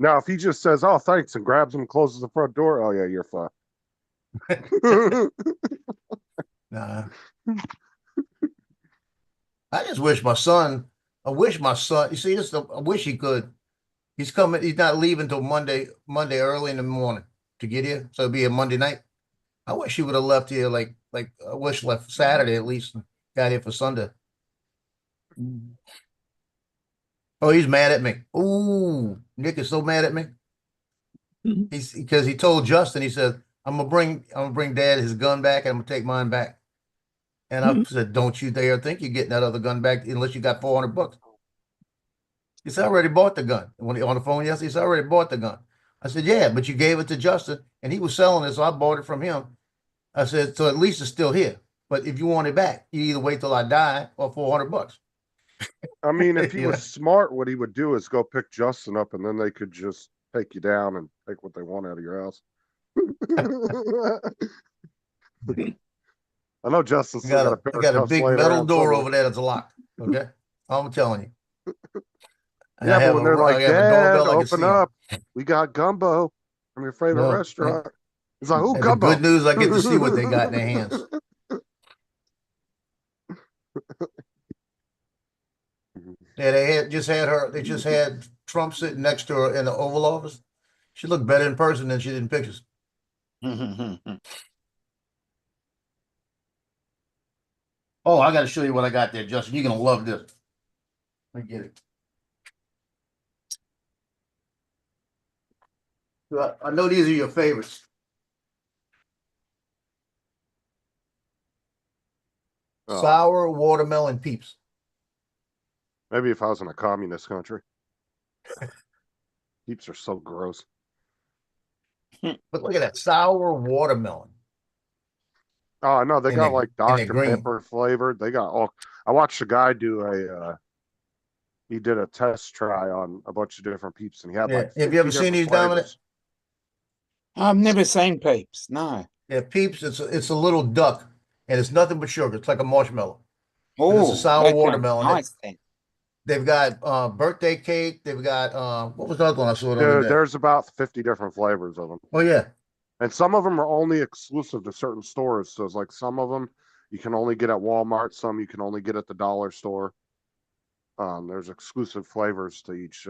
Now, if he just says, "Oh, thanks," and grabs him and closes the front door, oh yeah, you're fucked. Nah. I just wish my son. I wish my son. You see, this. I wish he could. He's coming. He's not leaving till Monday early in the morning to get here. So it'll be a Monday night. I wish he would have left here like I wish left Saturday at least. And got here for Sunday. Oh, he's mad at me. Ooh, Nick is so mad at me. He's because he told Justin. He said, I'm gonna bring Dad his gun back, and I'm gonna take mine back." And I said, "Don't you dare think you're getting that other gun back unless you got $400." He said, "I already bought the gun." When he on the phone yesterday, he said, "I already bought the gun." I said, "Yeah, but you gave it to Justin, and he was selling it, so I bought it from him." I said, "So at least it's still here. But if you want it back, you either wait till I die or $400." I mean, if he Yeah. was smart, what he would do is go pick Justin up, and then they could just take you down and take what they want out of your house. I know Justin's I still got a got pair I of got a cuffs big laying metal around door somewhere. over there that's locked. Okay, I'm telling you. And I Yeah, but have when they're like, I have a "Dad, doorbell, I can see open 'em. up, we got gumbo from your favorite No, restaurant." He's like, "Who and the gumbo?" good news, I get to see what they got in their hands. Yeah, they just had Trump sitting next to her in the Oval Office. She looked better in person than she did in pictures. Oh, I got to show you what I got there, Justin. You're gonna love this. Let me get it. I know these are your favorites. Oh, Sour watermelon peeps. maybe if I was in a communist country. Peeps are so gross. But look at that sour watermelon. Oh no, they And got they're- like and they're Dr. green. Pepper flavored. They got all. I watched a guy do he did a test try on a bunch of different peeps, and he had Yeah. like Have you ever 50 seen different these, Dominic? flavors. I've never seen Peeps. No. Yeah, peeps. It's a little duck, and it's nothing but sugar. It's like a marshmallow. Oh, sour that sounds watermelon. nice then. They've got birthday cake. They've got what was the other one I saw the other Dude, day? there's about 50 different flavors of them, Oh yeah, and some of them are only exclusive to certain stores. So it's like some of them you can only get at Walmart, some you can only get at the dollar store. There's exclusive flavors to each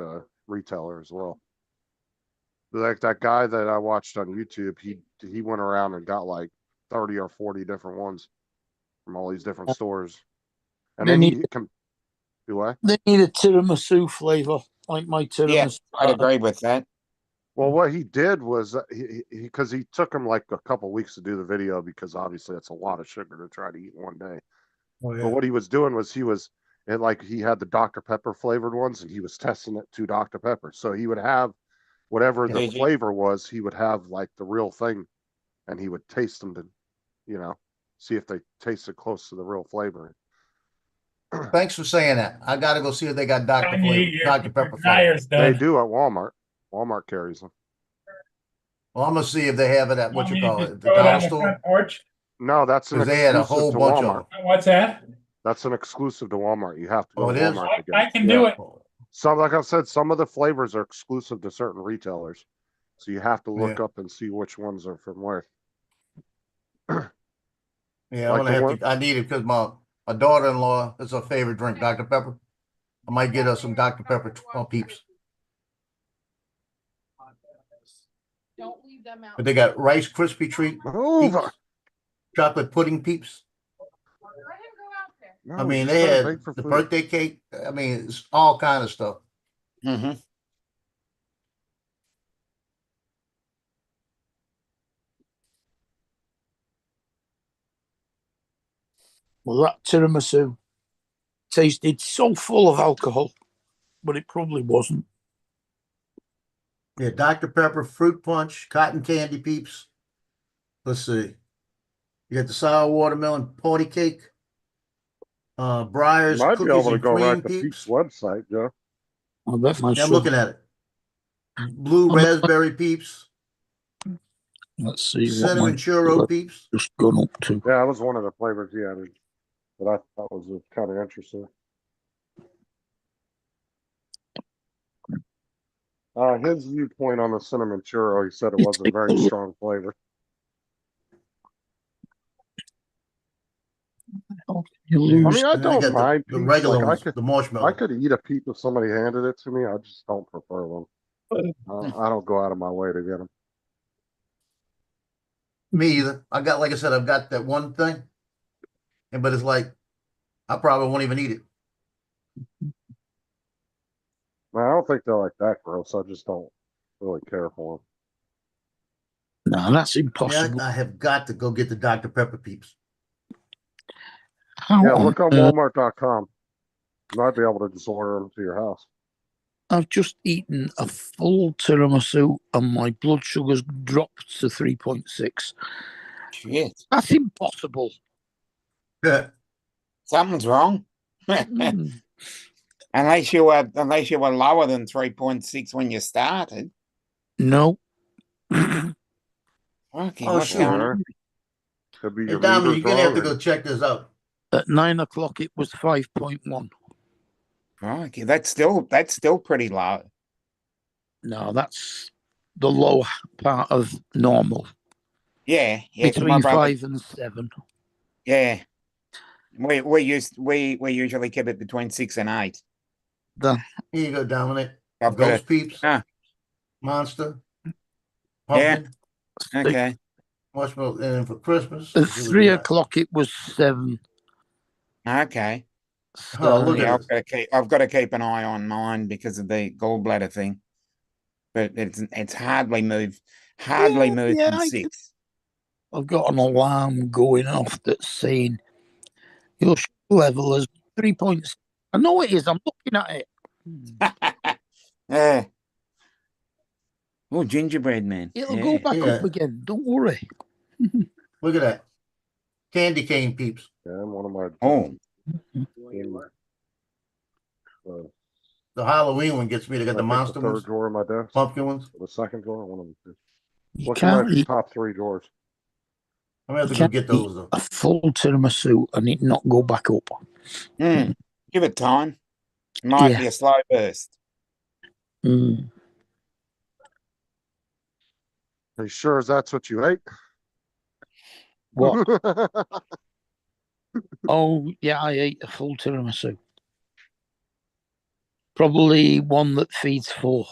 retailer as well. Like that guy that I watched on YouTube, he went around and got like 30 or 40 different ones from all these different stores, and They then need- he can do what? They need a tiramisu flavor, like my Yeah, tiramisu. I'd agree with that. Well, what he did was because he took him like a couple weeks to do the video because obviously that's a lot of sugar to try to eat in one day. oh But what he was doing was he had the Dr. Pepper flavored ones, and he was testing it to Dr. Pepper. So he would have whatever the Did you? flavor was, he would have like the real thing, and he would taste them you know, see if they taste it close to the real flavor. Thanks for saying that. I gotta go see if they got Dr. Tanya, flavor, your Dr. Pepper flavor. dryer's They done. do at Walmart. Walmart carries them. Well, I'm gonna see if they have it at, what Want you me to call just it, the throw it dollar on the store, front porch? No, that's an because they had a whole exclusive to bunch of Walmart. them. What's that? That's an exclusive to Walmart. You have to Oh, go to it is? Walmart to get I it. can do Yeah. it. Some, like I said, some of the flavors are exclusive to certain retailers. So you have to look Yeah. up and see which ones are from where. Yeah, Like I'm the gonna one- have to, I need it because my daughter-in-law, it's her favorite drink, Dr. Pepper. I might get her some Dr. Pepper peeps. Don't leave them out. But they got Rice Krispie treat Over. peeps, chocolate pudding peeps. Let him go out there. No, I mean, just they gotta had bake for the food. birthday cake. I mean, it's all kind of stuff. Mm-hmm. Well, that tiramisu tasted so full of alcohol, but it probably wasn't. Yeah, Dr. Pepper, fruit punch, cotton candy peeps. Let's see. You got the sour watermelon party cake. You Briar's might be cookies able to and go right cream to Pete's peeps. website, Joe. I bet my Yeah, I'm son. looking at it. Blue I'm- raspberry peeps, Let's see what cinnamon my churro peeps. just gone up to. Yeah, that was one of the flavors he added that I thought was kind of interesting. His viewpoint on the cinnamon churro, he said it wasn't a very strong flavor. You I lose. mean, I And then they don't got mind the peeps. regular Like ones, the I marshmallow. could eat a peep if somebody handed it to me. I just don't prefer them. I don't go out of my way to get them. Me either. I got, like I said, I've got that one thing, but it's like I probably won't even eat it. I don't think they're like that gross. I just don't really care for them. No, that's Yeah, impossible. I have got to go get the Dr. Pepper peeps. How Yeah, on look on earth- Walmart.com. You might be able to just order them to your house. I've just eaten a full tiramisu and my blood sugar's dropped to 3.6. Shit. That's impossible. Yeah. Something's wrong. Mm. Unless you were lower than 3.6 when you started. No. Okay, Oh, what's shoot. going on? Could be Hey, your Diamond, meter's you're gonna have to wrong, go check this out. At 9 o'clock, it was 5.1. Okay, that's still pretty low. No, that's the low part of normal. Yeah, yeah. 'cause my Between brother, 5 and 7. yeah. We usually keep it between 6 and 8. Here you go, Dominic. I've got Ghost it. peeps, Ah, monster, Yeah. pumpkin, okay. marshmallow, and then for Christmas. At let's see what 3 we got. o'clock, it was 7. Okay. Oh, look Yeah, at this. I've got to keep an eye on mine because of the gallbladder thing. But it's hardly moved Yeah, in I 6. I've got an alarm going off that's saying your sugar level is 3.6. I know it is. I'm looking at it. Yeah. Oh, gingerbread man. It'll Yeah. go back Yeah. up again. Don't worry. Look at that. Candy cane peeps. Yeah, one of my. Oh, The Halloween one gets me. They got the I think monster the third ones, drawer of my desk. pumpkin ones. The second drawer, one of them. Two. You Look at my can't eat, top 3 drawers. I'm gonna have you to go can't get eat those though. a full tiramisu and it not go back up. give it time. Might Yeah. be a slow burst. Mm. Are you sure that's what you ate? What? Oh, yeah, I ate a full tiramisu. Probably one that feeds 4.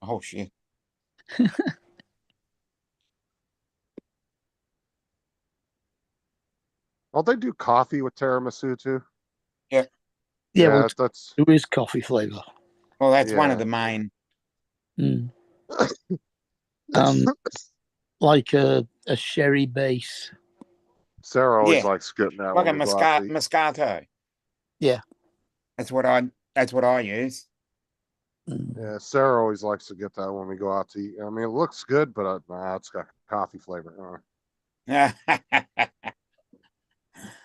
Oh shit. Don't they do coffee with tiramisu too? Yeah, Yeah, well, that's there is coffee flavour. Well, that's one of Yeah. the main. Mm. Like a sherry base. Sarah always Yeah. likes getting that Like a when we go out to eat. Moscato. Yeah. That's what I use. Mm. Yeah, Sarah always likes to get that when we go out to eat. I mean, it looks good, but nah, it's got coffee flavor.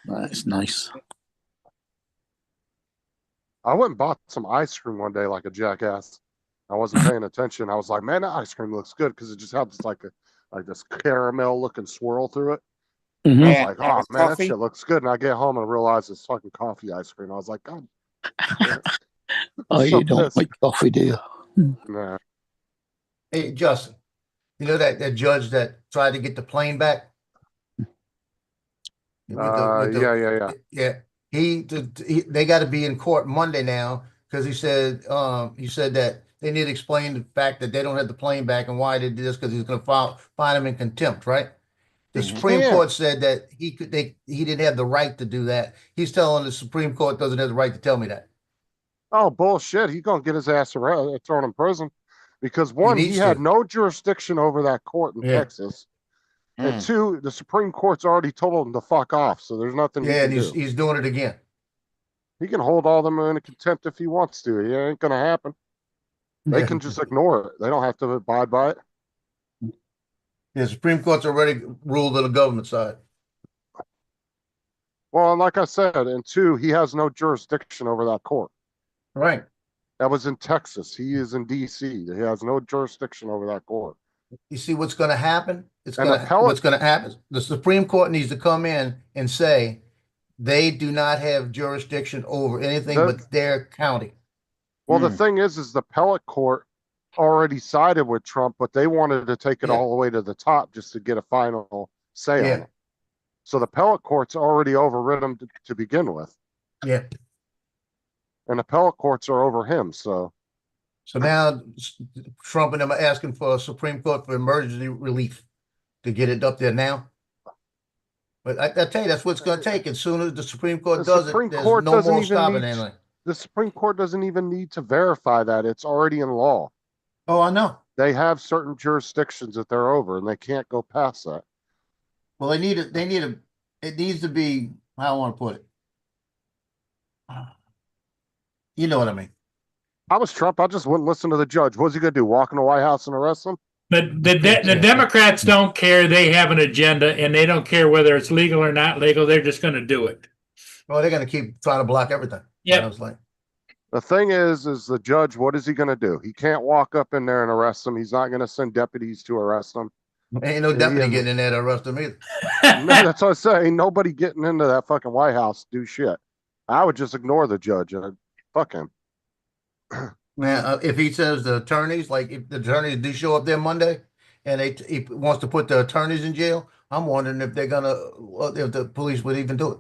That's nice. I went and bought some ice cream one day like a jackass. I wasn't paying attention. I was like, man, that ice cream looks good because it just had this like this caramel looking swirl through it. Mhm. I was Yeah, like, that oh was man, that coffee. shit looks good. And I get home and realize it's fucking coffee ice cream. I was like, God. damn it. Oh, So you don't pissed. like coffee, do you? Nah. Hey, Justin, you know that judge that tried to get the plane back? Yeah. They got to be in court Monday now because he said that they need to explain the fact that they don't have the plane back and why they did this because he's going to find him in contempt, right? The Mhm. Supreme Yeah. Court said that he didn't have the right to do that. He's telling the Supreme Court doesn't have the right to tell me that. Oh, bullshit. He's going to get his ass thrown in prison because He one, he needs had to. no jurisdiction over that court in Yeah. Texas. And Mm. two, the Supreme Court's already told him to fuck off. So there's nothing he Yeah, can and do. he's doing it again. He can hold all them in contempt if he wants to. It ain't going to happen. They Yeah. can just ignore it. They don't have to abide by it. The Supreme Court's already ruled on the government side. Well, and like I said, and two, he has no jurisdiction over that court. Right. That was in Texas. He is in D.C. He has no jurisdiction over that court. You see what's going to happen? What's going to happen? The Supreme Court needs to come in and say they do not have jurisdiction over anything but their county. Well, the thing is the appellate court already sided with Trump, but they wanted to take it all the way to the top just to get a final say on it. So the appellate court's already overridden him to begin with. Yeah. And appellate courts are over him. So now Trump and them are asking for a Supreme Court for emergency relief to get it up there now. But I tell you, that's what it's going to take. As soon as the Supreme Court does it, there's no more stopping anything. The Supreme Court doesn't even need to verify that. It's already in law. Oh, I know. They have certain jurisdictions that they're over, and they can't go past that. Well, it needs to be, how I want to put it. You know what I mean? I was Trump. I just wouldn't listen to the judge. What's he going to do? Walk in the White House and arrest him? The Democrats don't care. They have an agenda, and they don't care whether it's legal or not legal. They're just going to do it. Well, they're going to keep trying to block everything. Yeah. I was like, the thing is the judge, what is he going to do? He can't walk up in there and arrest him. He's not going to send deputies to arrest him. Ain't no deputy getting in there to arrest him either. No, that's what I say. Ain't nobody getting into that fucking White House to do shit. I would just ignore the judge and fuck him. Man, if he says the attorneys, like if the attorneys do show up there Monday and he wants to put the attorneys in jail, I'm wondering if if the police would even do it.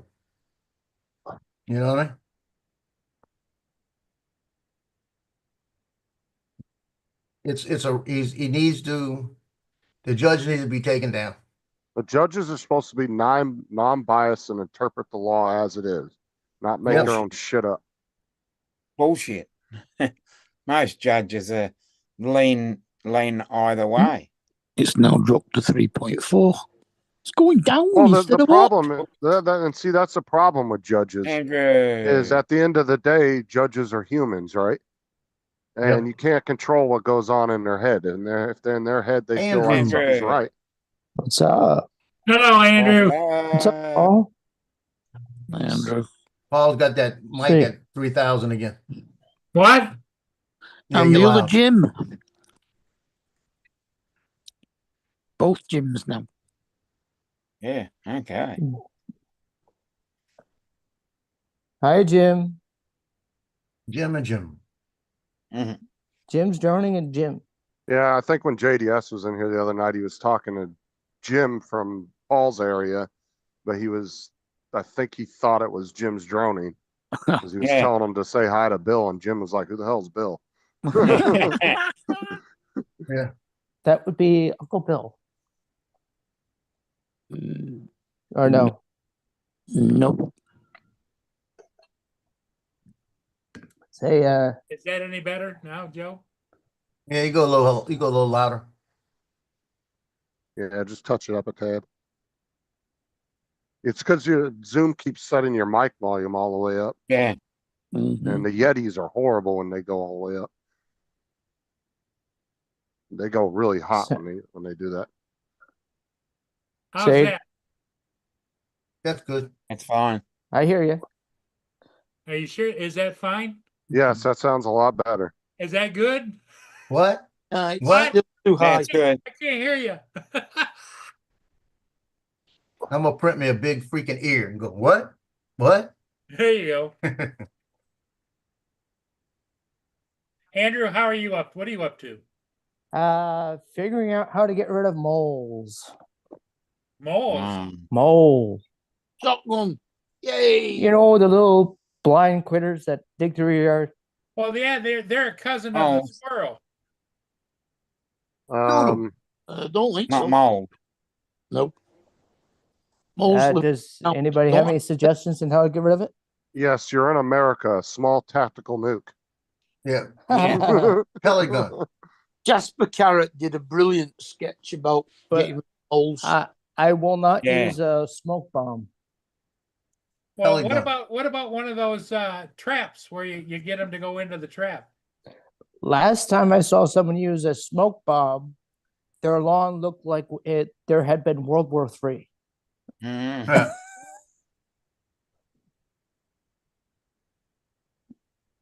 You know what I mean? The judge needs to be taken down. The judges are supposed to be non-biased and interpret the law as it is, not make their own shit up. Bullshit. Most judges are lean either way. It's now dropped to 3.4. It's going down. Well, instead the of problem, up. and see, that's the problem with judges. Is at the end of the day, judges are humans, right? And you can't control what goes on in their head. And if they're in their head, they feel like something's right. What's up? Hello, Andrew. What's up, Paul? Andrew. Paul's got that mic at 3,000 again. What? Yeah, I'm you're the other loud. Jim. Both Jims now. Yeah, okay. Hi, Jim. Jim and Jim. Jim's drowning and Jim. Yeah, I think when JDS was in here the other night, he was talking to Jim from Paul's area, but I think he thought it was Jim's droning because he was telling him to say hi to Bill, and Jim was like, "Who the hell's Bill?" Yeah, that would be Uncle Bill. Or no? Nope. Say, Is that any better now, Joe? Yeah, you go a little louder. Yeah, just touch it up a tad. It's because your Zoom keeps setting your mic volume all the way up. Yeah. And the Yetis are horrible when they go all the way up. They go really hot when they do that. How's Say- that? That's good. It's fine. I hear you. Are you sure? Is that fine? Yes, that sounds a lot better. Is that good? What? It's What? still too high. That's good. I can't hear you. I'm gonna print me a big freaking ear and go, what? What? There you go. Andrew, how are you up? What are you up to? Figuring out how to get rid of moles. Moles. Mole. Shotgun. Yay. You know, the little blind critters that dig through your yard. Well, yeah, they're a cousin of Oh. the squirrel. Don't think Not so. mold. Nope. Moles live- Does no, anybody have don't- any suggestions on how to get rid of it? Yes, you're in America. Small tactical nuke. Yeah. Yeah. Pellet gun. Jasper Carrot did a brilliant sketch about But- getting rid of moles. I will not Yeah. use a smoke bomb. Well, Pellet gun. what about one of those traps where you get them to go into the trap? Last time I saw someone use a smoke bomb, their lawn looked like there had been World War III. Mm. Yeah.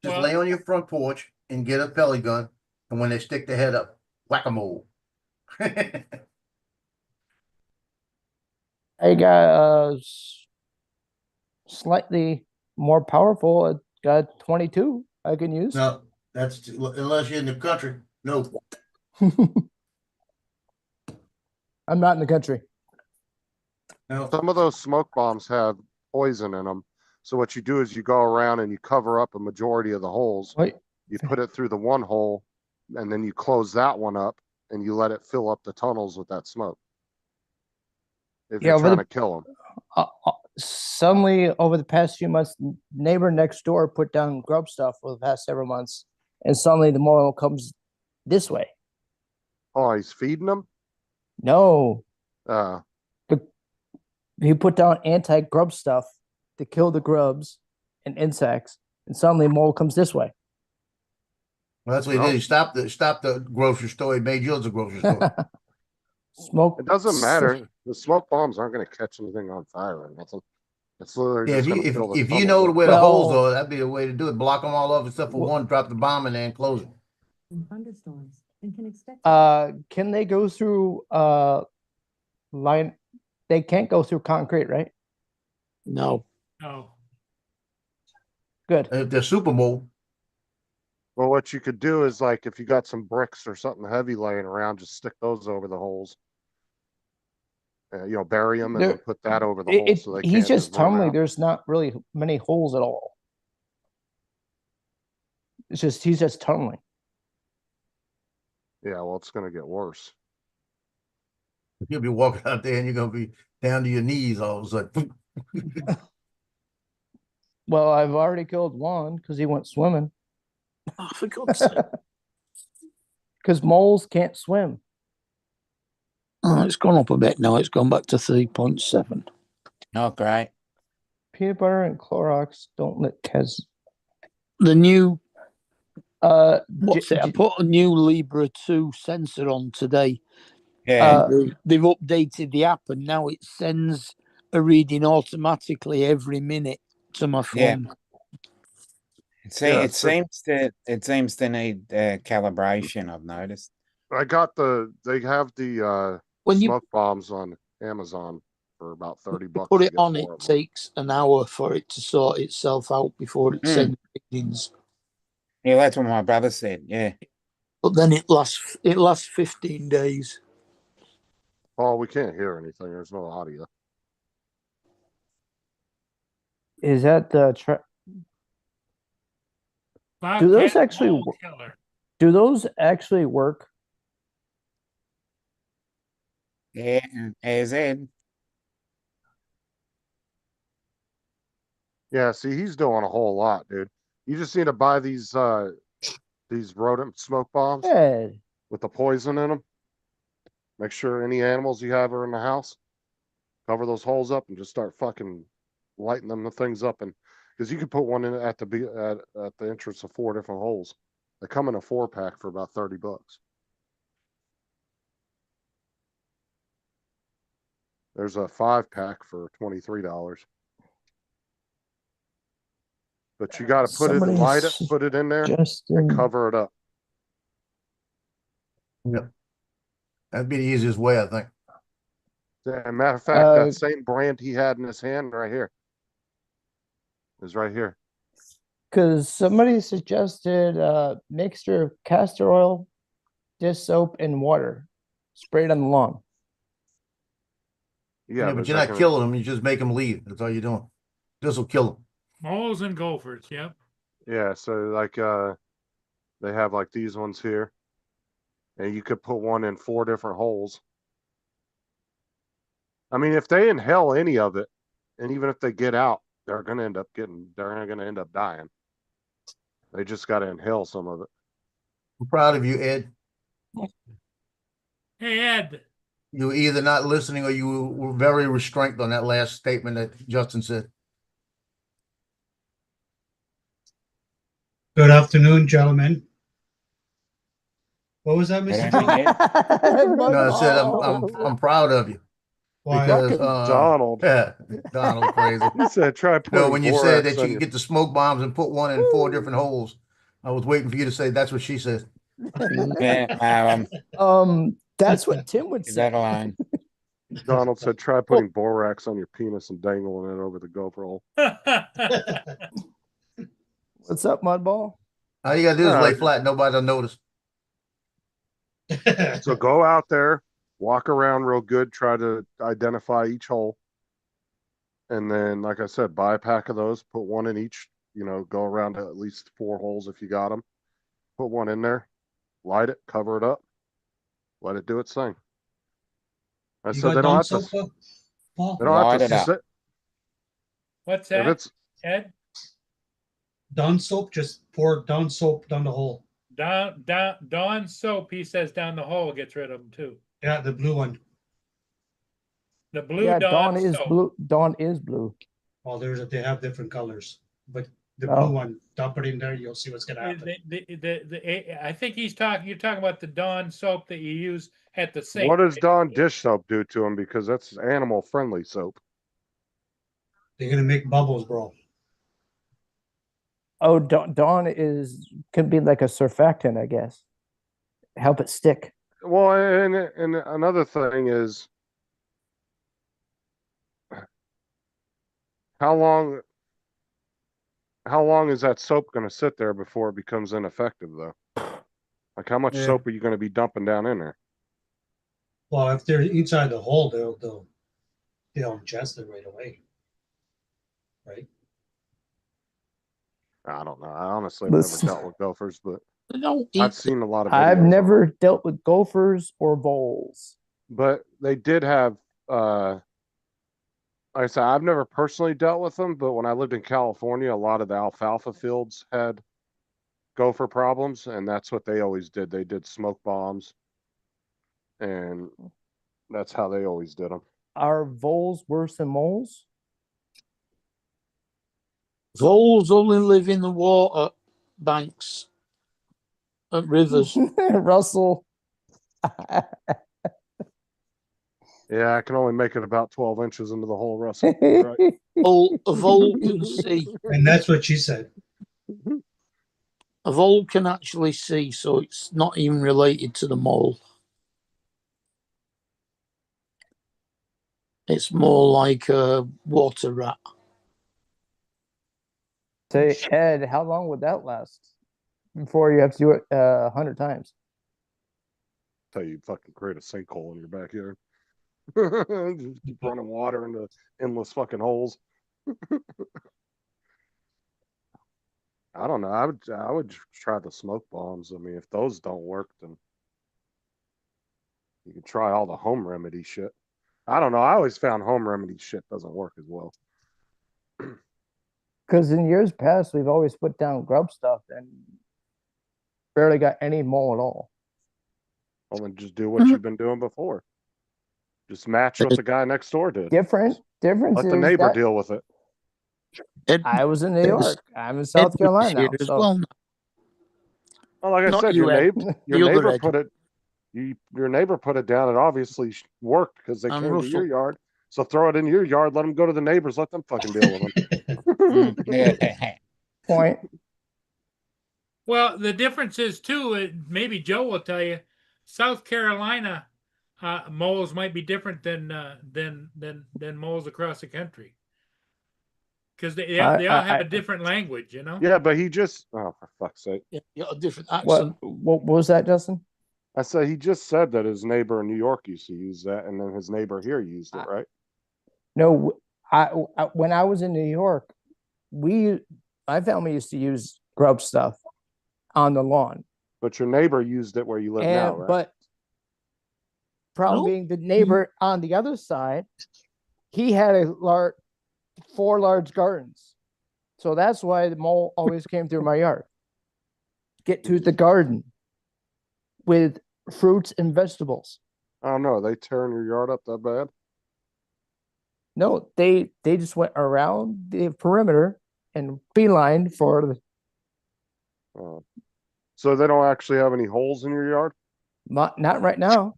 Just Well- lay on your front porch and get a pellet gun, and when they stick their head up, whack-a-mole. I got slightly more powerful. I got 22 I can use. No, that's unless you're in the country. No. I'm not in the country. No. Some of those smoke bombs have poison in them. So what you do is you go around and you cover up a majority of the holes. Wait. You put it through the one hole and then you close that one up and you let it fill up the tunnels with that smoke. If Yeah, you're over trying the- to kill them. Suddenly, over the past few months, neighbor next door put down grub stuff for the past several months, and suddenly the mole comes this way. Oh, he's feeding them? No, Uh, he put down anti-grub stuff to kill the grubs and insects, and suddenly mole comes this way. Well, that's what he did. He stopped the grocery store. He made yours a grocery store. Smoke. it doesn't matter. The smoke bombs aren't going to catch anything on fire or nothing. It's literally Yeah, just going to if fill the you tunnels know up. where the holes Well- are, that'd be a way to do it. Block them all off except for Well- one. Drop the bomb in there and close it. Thunderstorms and can expect. Can they go through line? They can't go through concrete, right? No. No. Good. If they're super mole, Well, what you could do is like if you got some bricks or something heavy laying around, just stick those over the holes. Bury them and then There- put that over the holes so they He's can't just telling run me out. there's not really many holes at all. He's just tunneling. Yeah, well, it's going to get worse. you'll be walking out there and you're gonna be down to your knees all of a sudden. Well, I've already killed one because he went swimming. Oh, for God's sake. Because moles can't swim. Oh, it's gone up a bit now. It's gone back to 3.7. Oh, great. Peanut butter and Clorox don't let Kez. The new, Uh, what's J- it? I J- put a new Libra 2 sensor on today. Yeah. They've updated the app and now it sends a reading automatically every minute to my Yeah. phone. Yeah, It so- seems to need calibration, I've noticed. they have the When you smoke bombs on Amazon for about $30. put to it get on, 4 it of 'em. takes an hour for it to sort itself out before it sends readings. Yeah, that's what my brother said. Yeah. But then it lasts 15 days. Oh, we can't hear anything. There's no audio. Is that the Bobcat those actually mole wo- killer. do those actually work? Yeah. As Ed. Yeah, see, he's doing a whole lot, dude. You just need to buy these rodent smoke bombs Yeah. with the poison in them. Make sure any animals you have are in the house. Cover those holes up and just start fucking lighting the things up. And because you could put one in at the entrance of 4 different holes. They come in a 4-pack for about $30. There's a 5-pack for $23. But you gotta put it, Somebody light it, put it in there and Justin, cover it up. Yep. That'd be the easiest way, I think. Yeah, matter of fact, that same brand he had in his hand right here is right here. because somebody suggested a mixture of castor oil, dish soap, and water sprayed on the lawn. Yeah, Yeah, but you're not killing them. You just make them leave. That's all you're doing. This will kill them. Moles and gophers, yep. Yeah, so like they have like these ones here. And you could put one in 4 different holes. I mean, if they inhale any of it, and even if they get out, they're gonna end up dying. They just gotta inhale some of it. I'm proud of you, Ed. Hey, Ed. You were either not listening or you were very restrained on that last statement that Justin said. Good afternoon, gentlemen. What was that, Mr. King? No, I said I'm proud of you. Why? Because Donald. Yeah, Donald crazy. He said try putting No, when you said borax that on you your- can get the smoke bombs and put one in 4 different holes, I was waiting for you to say that's what she said. Yeah, That's what Tim would is that say. a line? Donald said try putting borax on your penis and dangling it over the gopher hole. What's up, Mudball? All you gotta do is lay Alright. flat. Nobody'll notice. So go out there, walk around real good, try to identify each hole. And then, like I said, buy a pack of those, put one in each, go around to at least 4 holes if you got them. Put one in there, light it, cover it up, let it do its thing. And You so got they don't Dawn have to, soap, Paul? they don't have Light to it up. sit. What's If that, it's, Ed? Dawn soap, just pour Dawn soap down the hole. Dawn soap, he says down the hole gets rid of them too. Yeah, the blue one. The blue Yeah, Dawn Dawn is soap. blue. Dawn is blue. Well, they have different colors, but the Oh. blue one, dump it in there, you'll see what's gonna happen. I think you're talking about the Dawn soap that you use at the sink. what does right? Dawn dish soap do to them? Because that's animal friendly soap. They're gonna make bubbles, bro. Oh, Dawn could be like a surfactant, I guess. Help it stick. Well, and another thing is, how long is that soap going to sit there before it becomes ineffective, though? Like, how much Yeah. soap are you going to be dumping down in there? Well, if they're inside the hole, they'll ingest it right away. Right? I don't know. I honestly have never Listen. dealt with gophers, but They don't I've eat. seen a lot of. I've videos on never it. dealt with gophers or voles. But they did have. Like I said, I've never personally dealt with them, but when I lived in California, a lot of the alfalfa fields had gopher problems, and that's what they always did. They did smoke bombs, and that's how they always did them. Are voles worse than moles? Voles only live in the water banks and rivers. Russell. Yeah, I can only make it about 12 inches into the hole, Russell. You're right. A vole can see. And that's what she said. A vole can actually see, so it's not even related to the mole. It's more like a water rat. Say, Ed, how long would that last before you have to do it 100 times? Tell you, fucking create a sinkhole in your backyard. Just keep running water into endless fucking holes. I don't know. I would try the smoke bombs. I mean, if those don't work, then you can try all the home remedy shit. I don't know. I always found home remedy shit doesn't work as well. Because in years past, we've always put down grub stuff and barely got any mole at all. Well, then just do what you've been doing before. Just match what the guy next door did. Difference Let the is neighbor that deal with it. I was in New York. I'm in South Carolina now. As So well. Well, like I Not said, you, your Ed. your The other neighbor Ed. put it. Your neighbor put it down. It obviously worked because they And came to your Russell. yard, So throw it in your yard, let them go to the neighbors, let them fucking deal with them. Yeah. Point. Well, the difference is too, maybe Joe will tell you, South Carolina moles might be different than moles across the country. Because they all have a different language, you know? Yeah, but he just, oh, for fuck's sake. Yeah, you got a different What, accent. what was that, Justin? I said he just said that his neighbor in New York used to use that, and then his neighbor here used it, right? No, when I was in New York, my family used to use grub stuff on the lawn. But your neighbor used it where you live now, right? But problem No. being the neighbor on the other side, he had four large gardens. So that's why the mole always came through my yard. Get to the garden with fruits and vegetables. I don't know. They tearing your yard up that bad? No, they just went around the perimeter and beeline for the So they don't actually have any holes in your yard? not right now.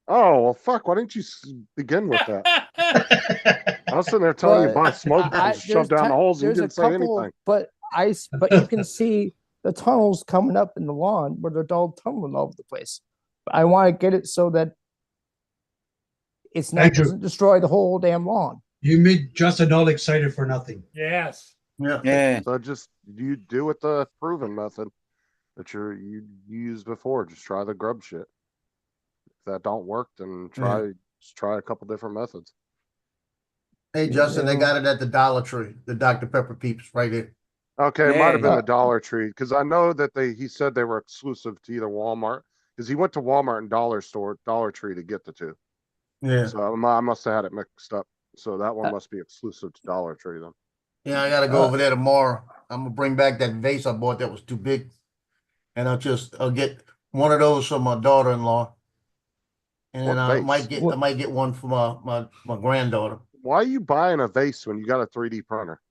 Oh, well, fuck. Why didn't you begin with that? I was sitting there telling you, buy smoke bombs, shove down the holes, and you didn't say anything. But you can see the tunnels coming up in the lawn where they're all tunneling all over the place. But I want to get it so that Andrew. doesn't destroy the whole damn lawn. You made Justin all excited for nothing. Yes. Yeah. Yeah. So just you do it the proven method that you used before. Just try the grub shit. If that don't work, then just try a couple different methods. Hey, Justin, they got it at the Dollar Tree, the Dr. Pepper Peeps right here. Okay, it might have been Yeah. the Dollar Tree because I know that he said they were exclusive to either Walmart because he went to Walmart and Dollar Tree to get the two. Yeah. So I must have had it mixed up. So that one must be exclusive to Dollar Tree then. Yeah, I gotta go over there tomorrow. I'm gonna bring back that vase I bought that was too big. And I'll get one of those for my daughter-in-law. And then What I vase? might get one for my granddaughter. Why are you buying a vase when you got a 3D printer?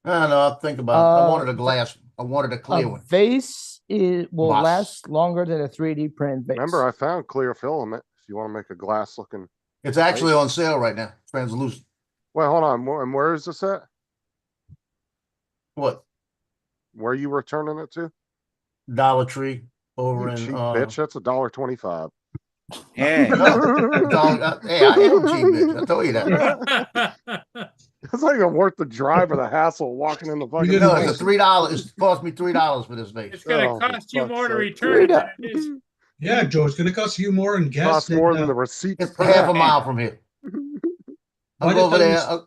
I don't know, I'll think about it. I wanted a glass. I wanted a clear A one. vase will Boss. last longer than a 3D print vase. Remember, I found clear filament if you want to make a glass looking. It's actually on sale right now, translucent. Well, hold on. And where is this at? What? Where are you returning it to? Dollar Tree over You in cheap bitch. That's $1.25. Yeah. Hey, I am a cheap bitch. I told you that. It's not even worth the drive or the hassle of walking in the fucking. You No, didn't it's $3. It cost me $3 for this vase. It's going Oh, to for cost you fuck's more to sake. return it than it is. Yeah, Joe, it's gonna cost you more in gas. Costs more than the receipt. It's half a mile from here. By I'll the go over time there.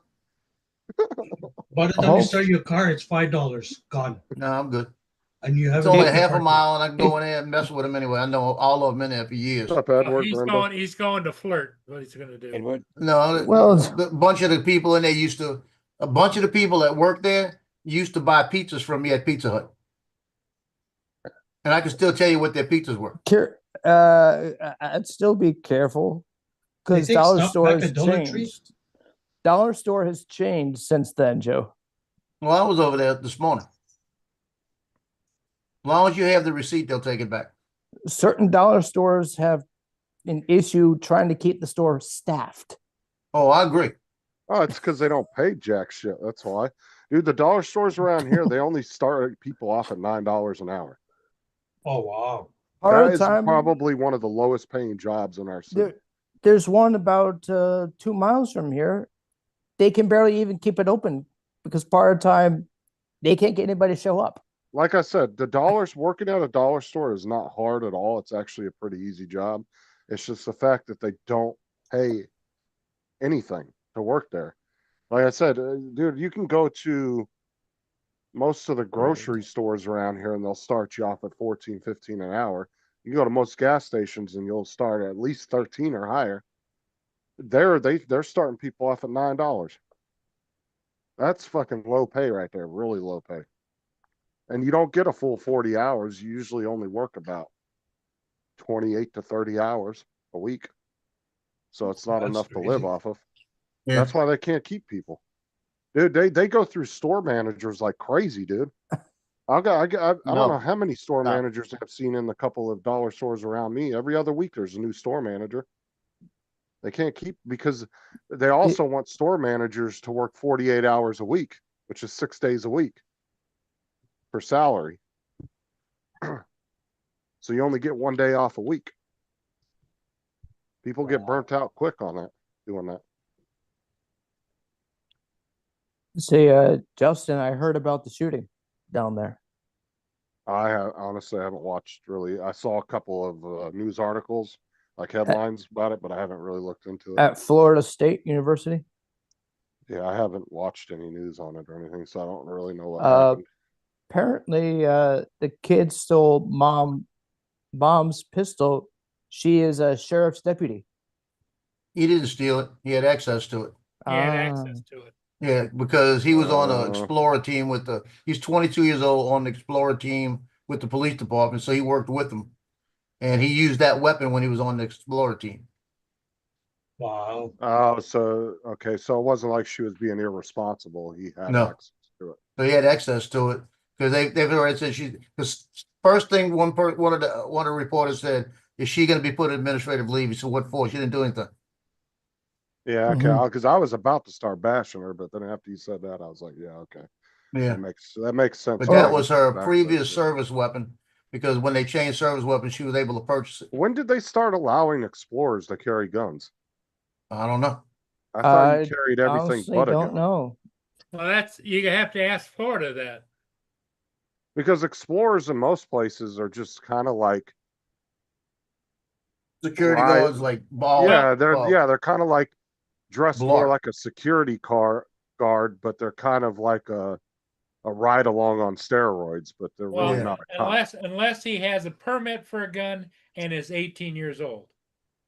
By the time you start your car, it's $5 gone, No, I'm good. and you have It's only half a mile, and I can go in there and mess with them anyway. I know all of them in there for years. What's up, Edward? He's Brenda? going to flirt. What he's going to do. Edward. No, Well- a bunch of the people in there a bunch of the people that work there used to buy pizzas from me at Pizza Hut. And I can still tell you what their pizzas were. I'd still be careful because take Dollar stuff Store back has at Dollar Tree? changed. Dollar Store has changed since then, Joe. Well, I was over there this morning. As long as you have the receipt, they'll take it back. Certain dollar stores have an issue trying to keep the store staffed. Oh, I agree. Oh, it's because they don't pay jack shit. That's why. Dude, the dollar stores around here, they only start people off at $9 an hour. Oh wow! Part That of the is time, probably one of the lowest paying jobs in our city. there's one about 2 miles from here. They can barely even keep it open because part of the time they can't get anybody to show up. Like I said, working at a dollar store is not hard at all. It's actually a pretty easy job. It's just the fact that they don't pay anything to work there. Like I said, dude, you can go to most of the grocery stores around here and they'll start you off at 14, 15 an hour. You go to most gas stations and you'll start at least 13 or higher. They're starting people off at $9. That's fucking low pay right there, really low pay. And you don't get a full 40 hours. You usually only work about 28 to 30 hours a week. So it's not That's enough to crazy. live off of. Yeah. That's why they can't keep people. Dude, they go through store managers like crazy, dude. I don't know how many store No. managers I've seen in the couple of dollar stores around me. Every other week there's a new store manager. They can't keep, because they also want store managers to work 48 hours a week, which is 6 days a week for salary. So you only get 1 day off a week. People get burnt out quick on that, doing that. Say, Justin, I heard about the shooting down there. Honestly, I haven't watched really. I saw a couple of news articles, like headlines about it, but I haven't really looked into it. At Florida State University. Yeah, I haven't watched any news on it or anything, so I don't really know what Uh, happened. Apparently, the kid stole mom's pistol. She is a sheriff's deputy. He didn't steal it. He had access to it. He had Ah. access to it. Yeah, because he was on an Uh. Explorer team he's 22 years old on the Explorer team with the police department, so he worked with them. And he used that weapon when he was on the Explorer team. Wow. Oh, so okay, so it wasn't like she was being irresponsible. He had No. access to it. So he had access to it because they've already said because first thing one of the reporters said, is she going to be put on administrative leave? He said, what for? She didn't do anything. Yeah, okay, Mhm. because I was about to start bashing her, but then after you said that, I was like, yeah, okay, Yeah. that makes sense. But why that he was had her access previous to it. service weapon, because when they changed service weapons, she was able to purchase it. When did they start allowing explorers to carry guns? I don't know. I thought you I carried everything honestly but a don't gun. know. Well, you have to ask Florida that. Because explorers in most places are just kind of like, Security Right. guards like ball. they're kind of like dressed more Blark. like a security guard, but they're kind of like a ride along on steroids, but they're Well, really not a cop. unless he has a permit for a gun and is 18 years old.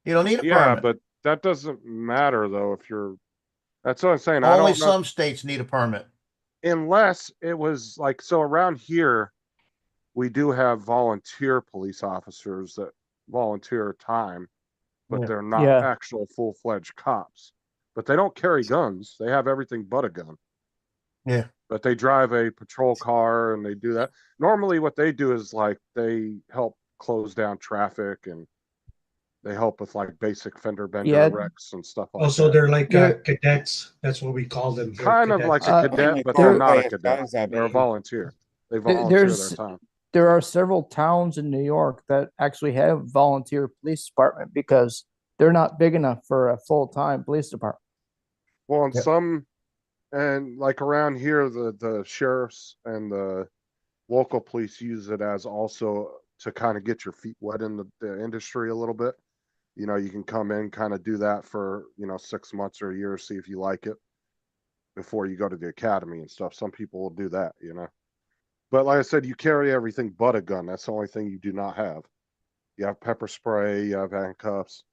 You don't need a Yeah, permit. but that doesn't matter though if you're. That's what I'm saying. I Only don't know some states need a permit. unless it was like so around here. We do have volunteer police officers that volunteer time, but Yeah. they're not Yeah. actual full-fledged cops. But they don't carry guns. They have everything but a gun. Yeah. But they drive a patrol car and they do that. Normally what they do is like they help close down traffic and they help with like basic fender bender Yeah. wrecks and stuff like Also, that. they're like They're- cadets. That's what we call them. They're Kind of cadets. like a Uh, cadet, but they're- they're not a They're cadet. guys, I They're a mean. volunteer. They volunteer their There's time. there are several towns in New York that actually have volunteer police department because they're not big enough for a full-time police department. Well, and Yep. some, and like around here, the sheriffs and the local police use it as also to kind of get your feet wet in the industry a little bit. You know, you can come in, kind of do that for, 6 months or a year, see if you like it before you go to the academy and stuff. Some people will do that, But like I said, you carry everything but a gun. That's the only thing you do not have. You have pepper spray, you have handcuffs,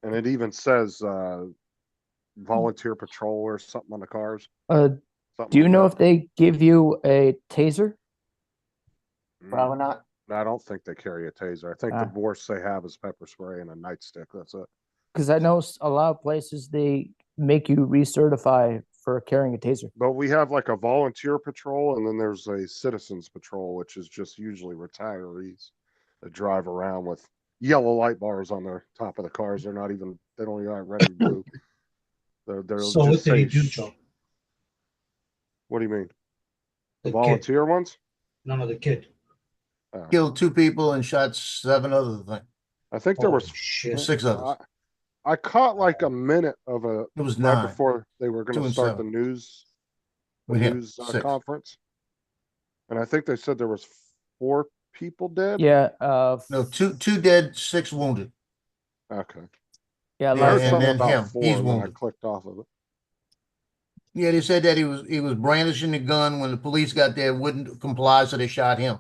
and it even says volunteer patrol or something on the cars. Do Something you like know that. if they give you a taser? Probably not. I don't think they carry a taser. I think the Ah. worst they have is pepper spray and a nightstick. That's it. Because I know a lot of places they make you recertify for carrying a taser. But we have like a volunteer patrol, and then there's a citizens patrol, which is just usually retirees that drive around with yellow light bars on the top of the cars. They don't even have red or blue. They'll So what just did he say, do, Joe? What do you mean? The The kid. volunteer ones? None of the kid. Killed 2 people and shot 7 others. I think there Oh, was shit. 6 others. I caught like a minute of a It was right 9. before they were going 2 to and start the 7. news With him, 6. conference, and I think they said there was 4 people dead. Yeah. No, two dead, 6 wounded. Okay. Yeah. I Yeah, heard Last and something then about him, 4, he's and then I wounded. clicked off of it. Yeah, they said that he was brandishing the gun when the police got there, wouldn't comply, so they shot him.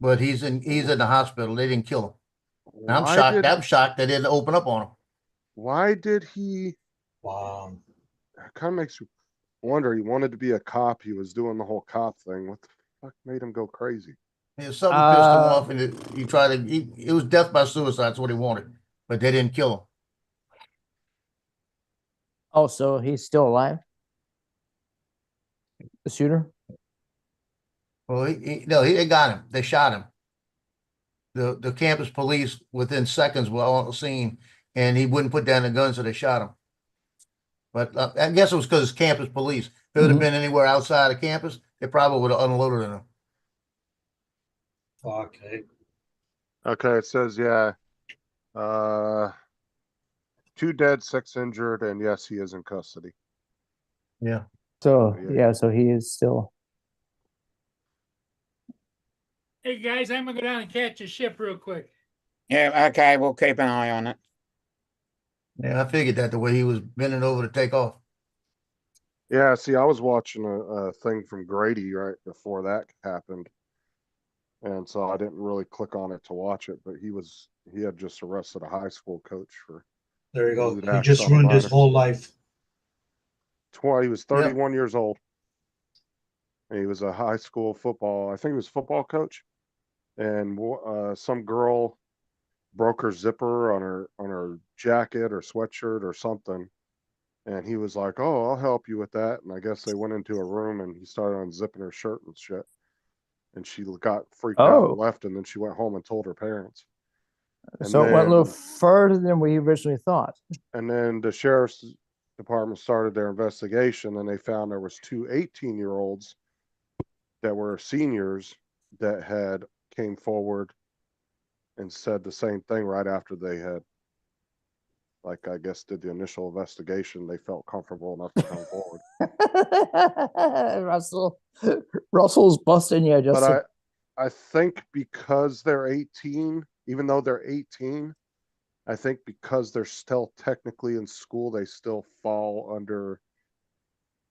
But he's in the hospital. They didn't kill him. And I'm shocked they didn't open up on him. Why did he? Wow. It kind of makes you wonder. He wanted to be a cop. He was doing the whole cop thing. What the fuck made him go crazy? Yeah, something pissed him off, and he tried to. It was death by suicide. That's what he wanted, but they didn't kill him. Oh, so he's still alive? The shooter? Well, they got him. They shot him. The campus police within seconds were on the scene, and he wouldn't put down the gun, so they shot him. But I guess it was because it's campus police. If it would have Mhm. been anywhere outside of campus, they probably would have unloaded on him. Okay. Okay, it says, yeah. 2 dead, 6 injured, and yes, he is in custody. Yeah. So Yeah. yeah, so he is still. Hey guys, I'm gonna go down and catch a ship real quick. Yeah, okay, we'll keep an eye on it. Yeah, I figured that the way he was bending over to take off. Yeah, see, I was watching a thing from Grady right before that happened. And so I didn't really click on it to watch it, but he had just arrested a high school coach for There you go. lewd He acts just on a ruined his minor. whole life. He was 31 years old. And he was a high school football, I think he was football coach. And some girl broke her zipper on her jacket or sweatshirt or something. And he was like, "Oh, I'll help you with that." And I guess they went into a room and he started unzipping her shirt and shit. And she got freaked out and Oh, left. And then she went home and told her parents. And so it went a little then, further than we originally thought. and then the sheriff's department started their investigation and they found there was 2 18-year-olds that were seniors that had came forward and said the same thing right after they had, like, I guess, did the initial investigation. They felt comfortable enough to come forward. Russell's busting you. Just But I think because they're 18, even though they're 18, I think because they're still technically in school, they still fall under,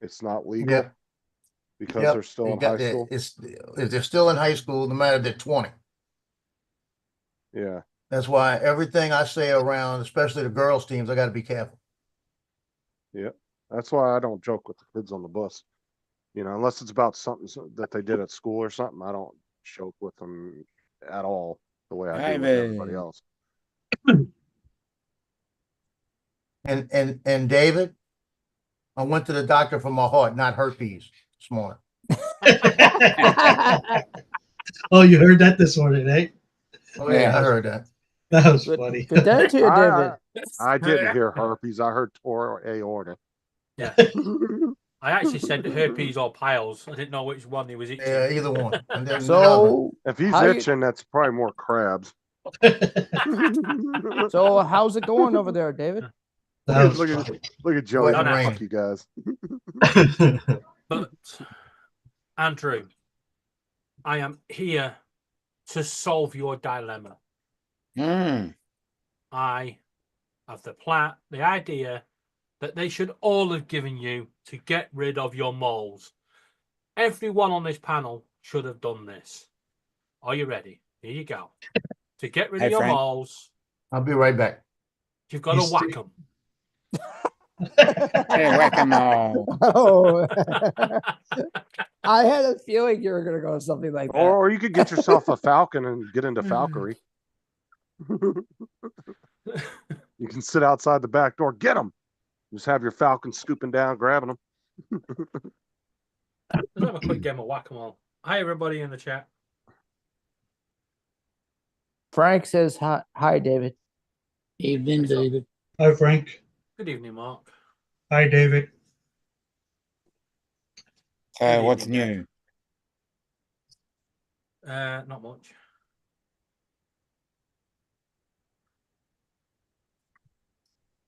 it's not legal. Yep. Because Yep. they're still You in got high the- school. if they're still in high school, no matter they're 20. Yeah. That's why everything I say around, especially the girls' teams, I got to be careful. Yeah. That's why I don't joke with the kids on the bus. You know, unless it's about something that they did at school or something, I don't joke with them at all the way I do with everybody else. And David, I went to the doctor for my heart, not herpes this morning. Oh, you heard that this morning, eh? Oh yeah, I heard that. That was funny. good day to you, David. I didn't hear herpes. I heard torn aorta. Yeah. I actually said herpes or piles. I didn't know which one he was itching. Yeah, either one. And then So if he's how you- itching, that's probably more crabs. So how's it going over there, David? Look at Joey. No, no. Fuck you guys. But Andrew, I am here to solve your dilemma. I have the idea that they should all have given you to get rid of your moles. Everyone on this panel should have done this. Are you ready? Here you go. To get rid of your Frank. moles, I'll be right back. you've got to whack them. Hey, whack-a-mole. Oh, I had a feeling you were going to go something like that. Or you could get yourself a falcon and get into falconry. You can sit outside the back door. Get them. Just have your falcon scooping down, grabbing them. Let's have a quick game of whack-a-mole. Hi, everybody in the chat. Frank says hi, David. Evening, David. Hi, Frank. Good evening, Mark. Hi, David. What's new? Not much.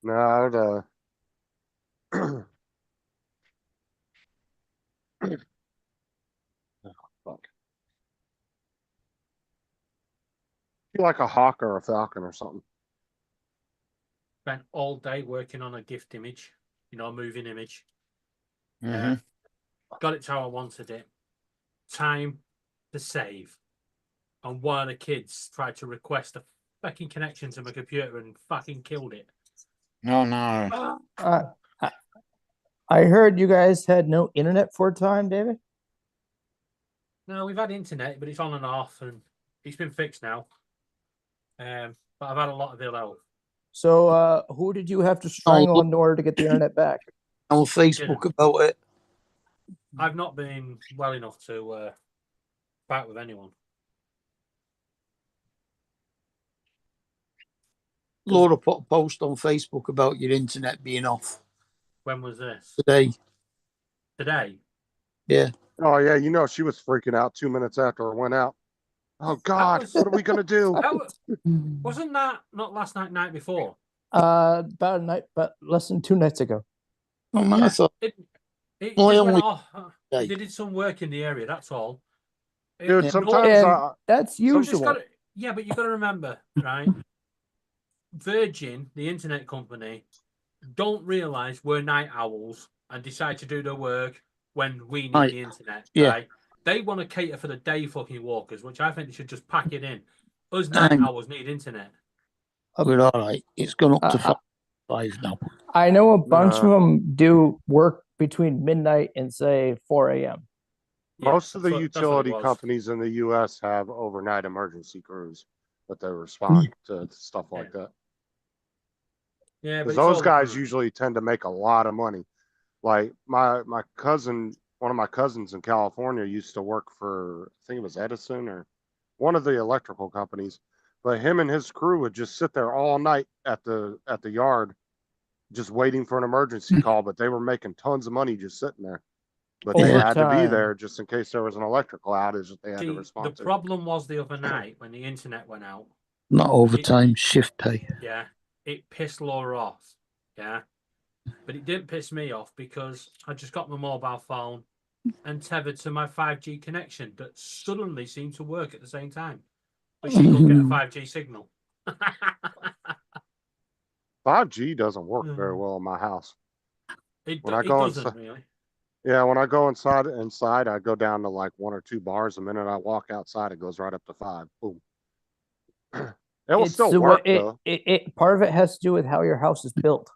No, fuck. You like a hawk or a falcon or something. Spent all day working on a gift image, a moving image. Mhm. Got it to how I wanted it. Time to save. And one of the kids tried to request a fucking connection to my computer and fucking killed it. No, no. I heard you guys had no internet for a time, David. No, we've had internet, but it's on and off, and it's been fixed now. But I've had a lot of ill health. So who did you have to strangle in order to get the internet back? On Facebook about it. I've not been well enough to fight with anyone. Laura put a post on Facebook about your internet being off When was this? today. Today? Yeah. Oh yeah, you know, she was freaking out 2 minutes after it went out. Oh God, was- what are we gonna do? Wasn't that not last night before? About a night, but less than 2 nights ago. Oh, man, I thought It Well, just went only off. day. They did some work in the area, that's all. Dude, It- sometimes And that's So just usual. yeah, but you got to remember, right? Virgin, the internet company, don't realize we're night owls and decide to do their work when we need Right. the internet. Yeah. Right? They want to cater for the day fucking walkers, which I think they should just pack it in. Us night owls need internet. I mean, all right, it's gone up to Uh, 5 now. I know a bunch of Nah. them do work between midnight and say 4 a.m. most of the that's what it utility was. companies in the US have overnight emergency crews that they respond to stuff like that. Yeah, but Because it's those all guys because- usually tend to make a lot of money. Like my cousin, one of my cousins in California used to work for, I think it was Edison or one of the electrical companies. But him and his crew would just sit there all night at the yard, just waiting for an emergency call. But they were making tons of money just sitting there. But they had to be Overtime. there just in case there was an electrical outage that they had to See, respond the to. problem was the other night when the internet went out. Not overtime, shift pay. Yeah, it pissed Laura off. Yeah, but it didn't piss me off because I just got my mobile phone and tethered to my 5G connection that suddenly seemed to work at the same time. But she couldn't get a 5G signal. 5G doesn't work very well in my house. It When I go doesn't inside, really. yeah, when I go inside, I go down to like 1 or 2 bars. The minute I walk outside, it goes right up to 5. Boom. It will It's still the way- work though. Part of it has to do with how your house is built.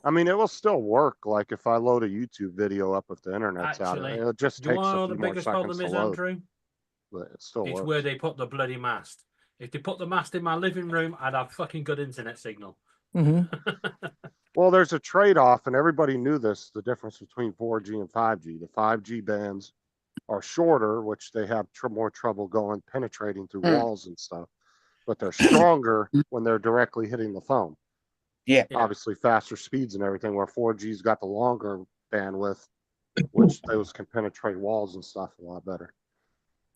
I mean, it will still work. Like if I load a YouTube video up if the internet's Actually, out, it just do you takes want to know a the few more biggest seconds problem to is, load. Andrew? But it still It's works. where they put the bloody mast. If they put the mast in my living room, I'd have fucking good internet signal. Well, there's a trade-off, and everybody knew this, the difference between 4G and 5G. The 5G bands are shorter, which they have more trouble penetrating through walls and stuff. But they're stronger when they're directly hitting the phone. Yeah. Obviously, faster speeds and everything, where 4G's got the longer bandwidth, which those can penetrate walls and stuff a lot better.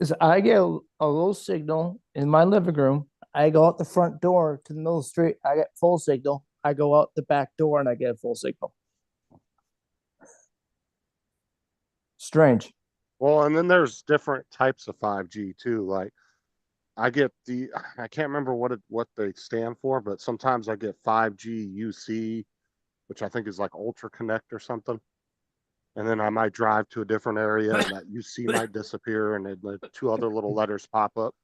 Is I get a low signal in my living room. I go out the front door to the middle of the street. I get full signal. I go out the back door and I get a full signal. Strange. Well, and then there's different types of 5G too. Like I can't remember what they stand for, but sometimes I get 5G UC, which I think is like Ultra Connect or something. And then I might drive to a different area and that UC might disappear and then the 2 other little letters pop up.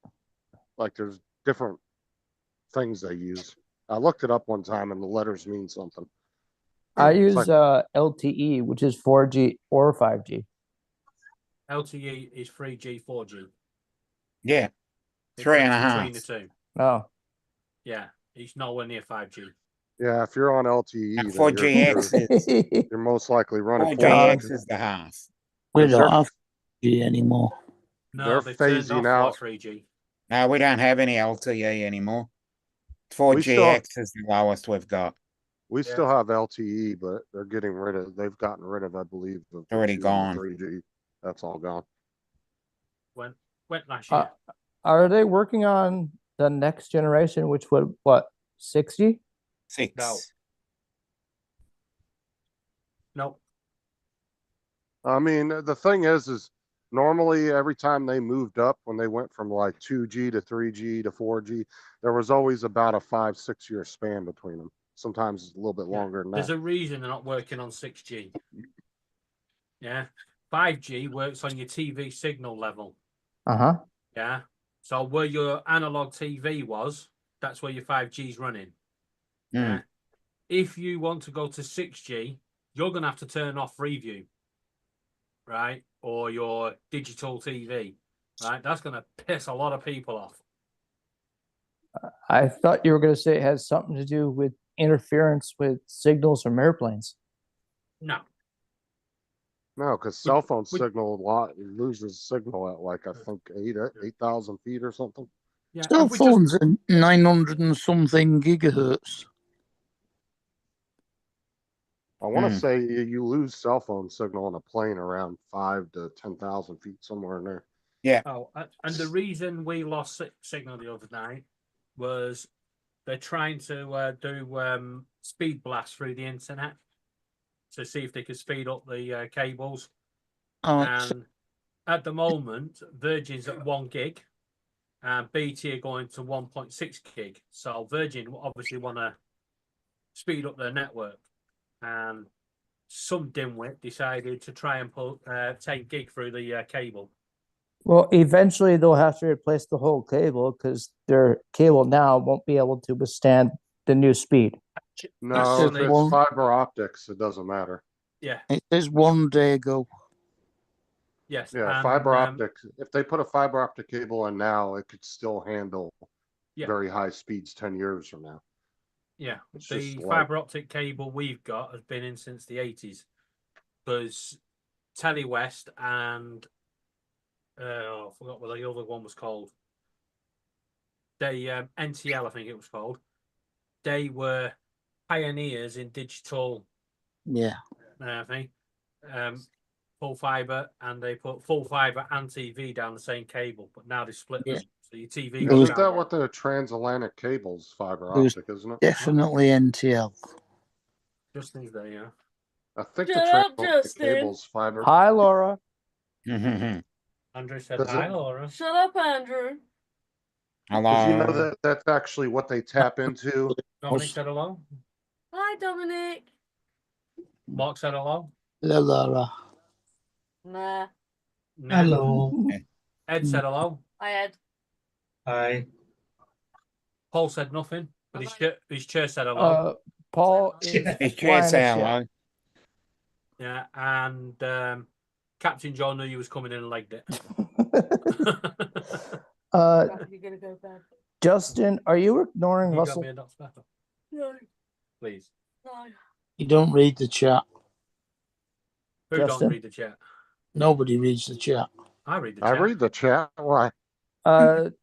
Like there's different things they use. I looked it up one time and the letters mean something. I It's use like- LTE, which is 4G or 5G. LTE is 3G, 4G. Yeah. It 3.5. goes between the two. Oh. Yeah, it's nowhere near 5G. Yeah, if you're on LTE, then 4GX you're most likely running 4GX 4G. is the half. We Because don't they're- have G anymore. No, They're they've turned phasing off out. 3G. No, we don't have any LTE anymore. We still- 4GX is the lowest we've got. We still have LTE, but they've gotten rid of, I believe, the Already 2G and gone. 3G. That's all gone. Went last year. Are they working on the next generation, which would, what, 6G? 6. No. Nope. I mean, the thing is normally every time they moved up, when they went from like 2G to 3G to 4G, there was always about a 5-6 year span between them. Sometimes it's a little bit longer than There's that. a reason they're not working on 6G. Yeah. 5G works on your TV signal level. Uh-huh. Yeah. So where your analog TV was, that's where your 5G is running. Yeah. If you want to go to 6G, you're going to have to turn off Freeview, right? Or your digital TV, right? That's going to piss a lot of people off. I thought you were going to say it has something to do with interference with signals from airplanes. No. No, because cell phone signal loses signal at like I think 8,000 feet or something. Yeah, Cell if we just- phones are 900 and something gigahertz. I want to Hmm. say you lose cell phone signal on a plane around 5 to 10,000 feet, somewhere in there. Yeah. Oh, and the reason we lost signal the other night was they're trying to do speed blasts through the internet to see if they could speed up the cables. And at the moment, Virgin's at 1 gig, and BT are going to 1.6 gig. So Virgin obviously want to speed up their network, and some dimwit decided to try and put 10 gig through the cable. Well, eventually they'll have to replace the whole cable because their cable now won't be able to withstand the new speed. No, if Actually- it's fiber optics, it doesn't matter. Yeah. It says 1 day ago. Yes. Yeah, and, fiber optics. If they put a fiber optic cable in now, it could still handle Yeah. very high speeds 10 years from now. Yeah, It's the just like- fiber optic cable we've got has been in since the 80s. Because Telewest and I forgot what the other one was called. They NTL, I think it was called. They were pioneers in digital Yeah. thing, full fiber, and they put full fiber and TV down the same cable. But now they split them, so your TV There goes was- Isn't down. that what the transatlantic cable's fiber There was optic, isn't it? definitely NTL. Justin's there, yeah. I think Shut the up, transatlantic Justin. cable's fiber. Hi, Laura. Andrew said Does hi, it- Laura. Shut up, Andrew. Did you know Hello. that that's actually what they tap into? Dominic said hello. Hi, Dominic. Mark said hello. Hello, Laura. Nah, No. Hello. Ed said hello. I had. Hi. Paul said nothing, but his chair said hello. Paul is He can't flying a say ship. hello. Yeah, and Captain John knew you was coming in and legged it. You're gonna go bed. Justin, are you ignoring You got Russell? me a Dr. Pepper, No, please. no. You don't read the chat. Who Justin? don't read the chat? Nobody reads the chat. I read the I chat. read the chat. Why?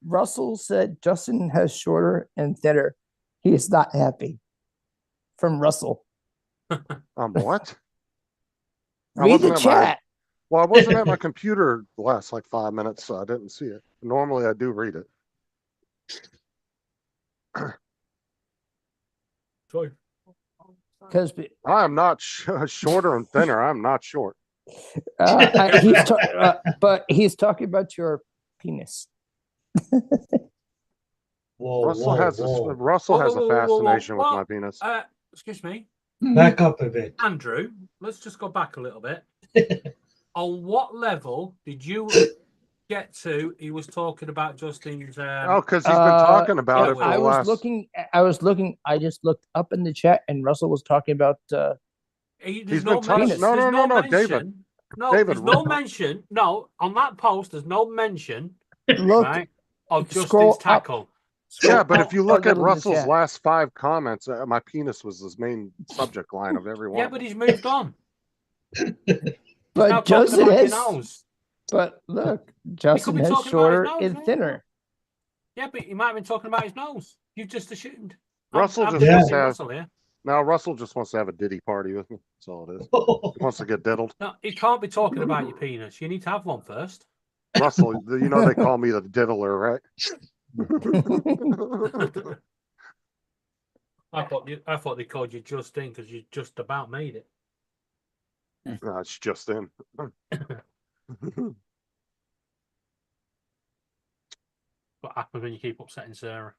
Russell said Justin has shorter and thinner. He is not happy. From Russell. What? I Read wasn't the at my- chat. Well, I wasn't at my computer the last like 5 minutes, so I didn't see it. Normally, I do read it. Sorry. Because I am not shorter and thinner. I'm not short. but he's talking about your penis. Whoa, Russell whoa, has whoa. Russell has a Whoa, whoa, whoa, whoa, fascination with what? my penis. Excuse me, Back up a bit. Andrew. Let's just go back a little bit. On what level did you get to? He was talking about Justin's. Oh, because he's been talking about yeah, it for I the was last. looking. I just looked up in the chat, and Russell was talking about. There's He's no been talking. mention. No, There's no, no, no, mention. David. No, David, there's no Ru- mention. No, on that post, there's no mention. Look, Right, of scroll Justin's tackle. Yeah, but if you look at little in the Russell's chat. last 5 comments, my penis was his main subject line of every one. Yeah, of but them. he's moved on. He's now But talking Justin about your has. nose. But look, He Justin could be has talking about his shorter nose, and right? thinner. Yeah, but he might have been talking about his nose. You just assumed. Russell I'm just Yeah. wants trusting to have. Russell here. No, Russell just wants to have a Diddy party with me. That's all it is. He wants to get diddled. No, he can't be talking about your penis. You need to have one first. Russell, you know they call me the diddler, right? I thought they called you Justin because you just about made it. No, it's just in. What happens when you keep upsetting Sarah?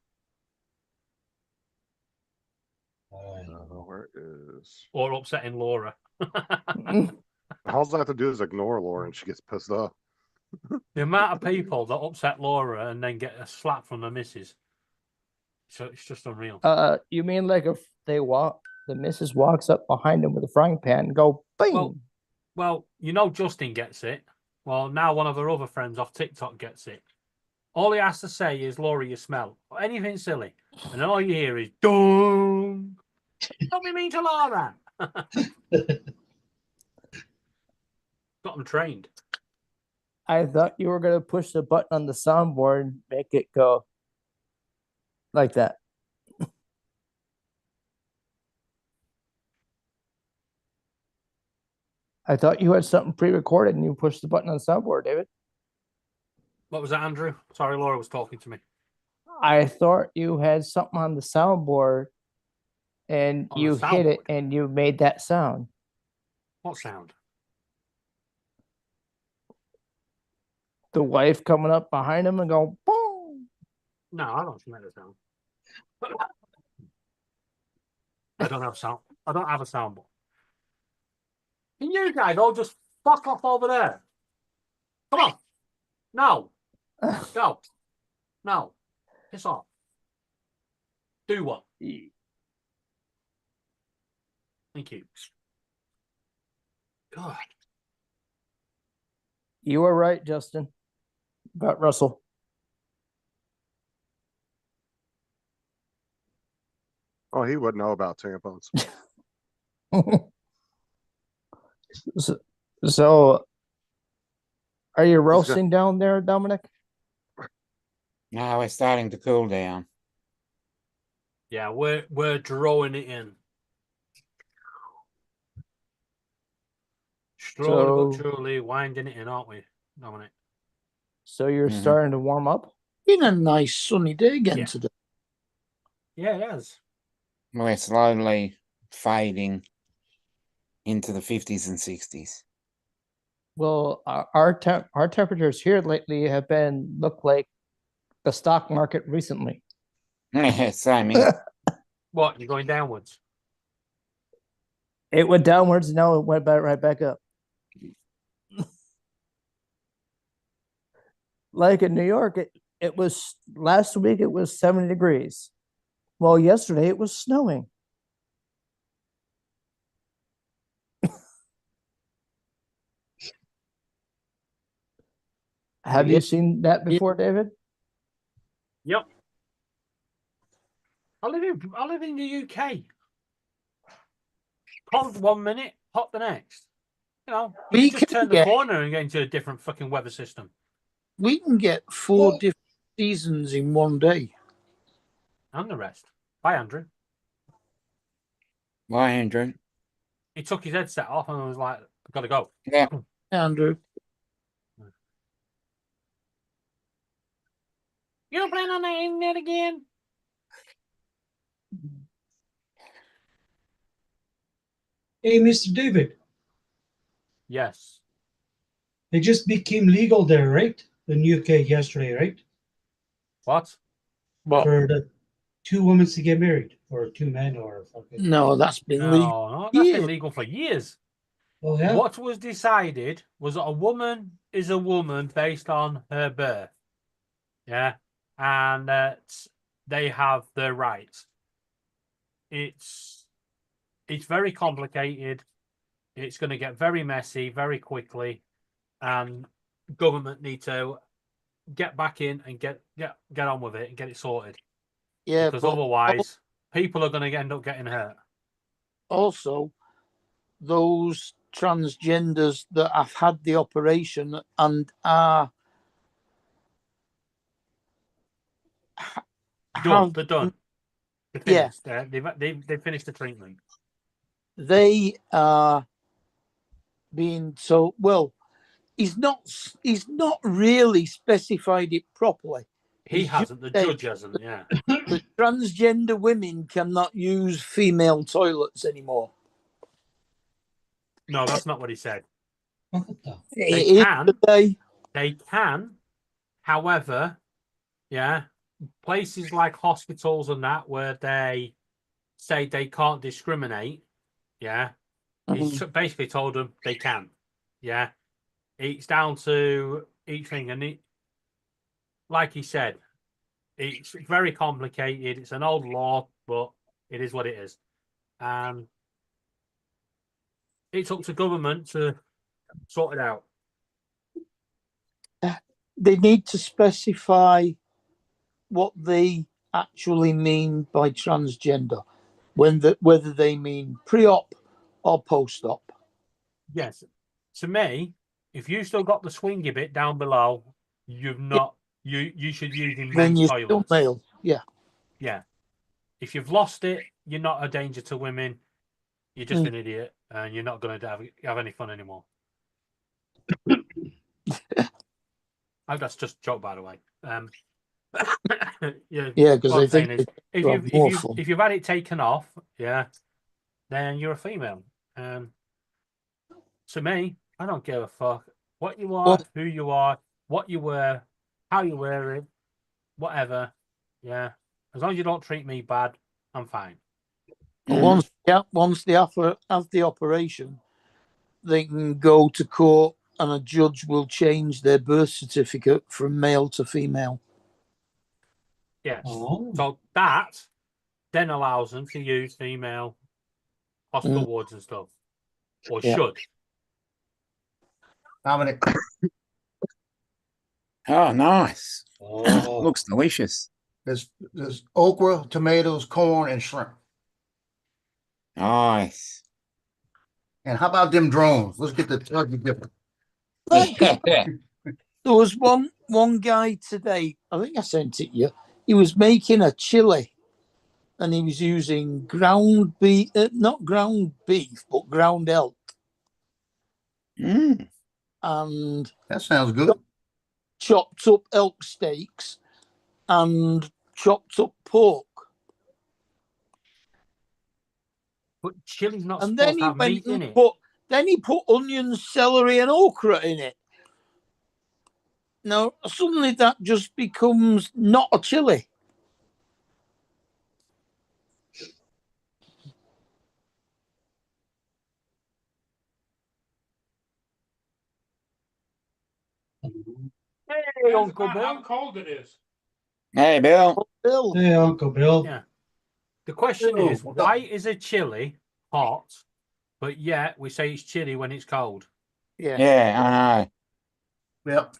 Where is? Or upsetting Laura? All I have to do is ignore Laura, and she gets pissed off. The amount of people that upset Laura and then get a slap from the missus. So it's just unreal. You mean like if they walk, the missus walks up behind him with a frying pan and go, bing. Well, you know Justin gets it. Well, now one of her other friends off TikTok gets it. All he has to say is, Laura, you smell. Or anything silly. And then all you hear is, dong. Don't be mean to Laura. Got them trained. I thought you were gonna push the button on the soundboard and make it go. like that. I thought you had something pre-recorded and you pushed the button on the soundboard, David. What was that, Andrew? Sorry, Laura was talking to me. I thought you had something on the soundboard and On the you hit it soundboard? and you made that sound. What sound? The wife coming up behind him and go, boom. No, I don't make the sound. I don't have sound. I don't have a soundboard. Can you guys all just fuck off over there? Come on. No. Go. No. Piss off. Do what? Thank you. God. You were right, Justin. About Russell. Oh, he wouldn't know about tampons. So, are you roasting down there, Dominic? No, we're starting to cool down. Yeah, we're drawing it in. Slowly but So- surely winding it in, aren't we, Dominic? So you're Mhm. starting to warm up? Been a nice sunny day again Yeah. today. Yeah, it has. We're slowly fading into the 50s and 60s. Well, our temperatures here lately have been look like the stock market recently. Same here. What, you're going downwards? It went downwards, now it went back right back up. Like in New York, it was last week it was 70 degrees. Well, yesterday it was snowing. Have you seen that before, David? Yep. I live in the UK. Cold 1 minute, hot the next. You know, We you just can turn the get- corner and get into a different fucking weather system. We can get 4 different seasons in one day. And the rest. Bye, Andrew. Why, Andrew? He took his headset off and was like, I've got to go. Yeah. Andrew. You plan on the internet again? Hey, Mr. David, Yes. it just became legal there, right? In UK yesterday, right? What? But For the 2 women to get married, or 2 men, or fucking. no, that's been legal. No, that's Yeah. been legal for years. Oh yeah. What was decided was that a woman is a woman based on her birth. Yeah. And that they have their rights. It's very complicated. It's going to get very messy very quickly. And government need to get back in and get on with it and get it sorted. Yeah, Because but otherwise, people are going to end up getting hurt. also those transgenders that have had the operation and are Done. They're done. They're Yeah. finished. They've finished the treatment. they are being so well. He's not really specified it properly. He He's hasn't. The just said judge hasn't. Yeah. that transgender women cannot use female toilets anymore. No, that's not what he said. What the? They It is can. today. They can. However, yeah, places like hospitals and that where they say they can't discriminate, yeah, he's basically told them they can. Yeah. It's down to each thing. And like he said, it's very complicated. It's an old law, but it is what it is. And it's up to government to sort it out. They need to specify what they actually mean by transgender, whether they mean pre-op or post-op. Yes. To me, if you still got the swingy bit down below, you've not. You should use in Then men's you're still toilets. male. Yeah. yeah. If you've lost it, you're not a danger to women. You're just Mm. an idiot, and you're not going to have any fun anymore. That's just a joke, by the way. Yeah, Yeah, because what I I'm saying think is, they have more fun. if you've had it taken off, yeah, then you're a female. To me, I don't give a fuck what you are, who you are, what you wear, how you wear it, whatever. Yeah, as long as you don't treat me bad, I'm fine. Once they have the operation, they can go to court and a judge will change their birth certificate from male to female. Yes. Oh. So that then allows them to use female hospital wards and stuff, or Yeah. should. Dominic, Oh, nice. Oh. Looks delicious. there's okra, tomatoes, corn, and shrimp. Nice. And how about them drones? Let's get the turkey different. There was one guy today, I think I sent it you. He was making a chili and he was using ground beef, not ground beef, but ground elk. Mm. And that sounds good. Chopped up elk steaks and chopped up pork. But chili's not And supposed then to he have went meat in and it. put onions, celery, and okra in it. Now suddenly that just becomes not a chili. Hey, Uncle Bill. How cold it is. Hey, Bill. Bill. Hey, Uncle Bill. Yeah. The question Bill, is, why is a chili hot, but yet we say it's chilly when it's cold? Yeah. Yeah, I know. Yep.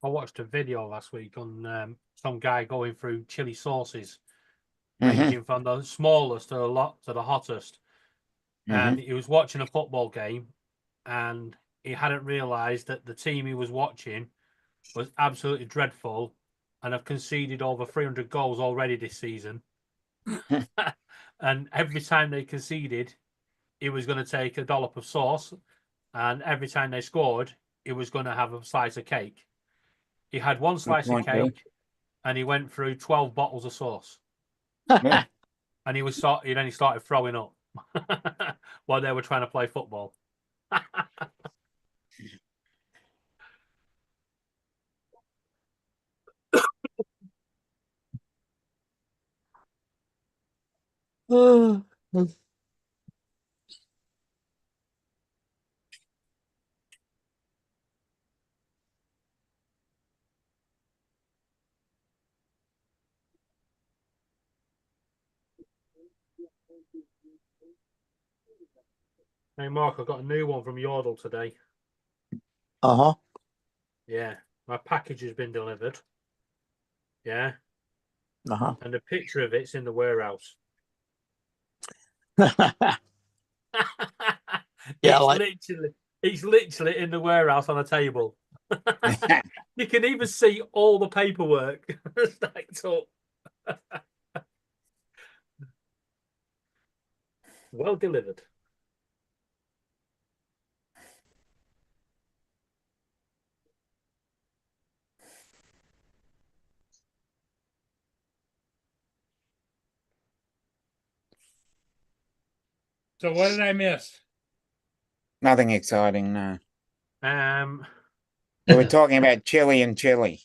I watched a video last week on some guy going through chili sauces, Mhm. ranging from the smallest to the hottest. And he was watching a football game, and he hadn't realised that the team he was watching was absolutely dreadful, and have conceded over 300 goals already this season. And every time they conceded, he was going to take a dollop of sauce, and every time they scored, he was going to have a slice of cake. He had one slice of point, Bill. cake, and he went through 12 bottles of sauce. Yeah. And he then he started throwing up while they were trying to play football. Hey, Mark, I got a new one from Yordle today. Uh-huh. Yeah, my package has been delivered. Yeah. Uh-huh. And the picture of it's in the warehouse. Yeah, it's literally in the warehouse on a table. You can even see all the paperwork stacked up. Well delivered. So what did I miss? Nothing exciting, no. We were talking about chili and chili.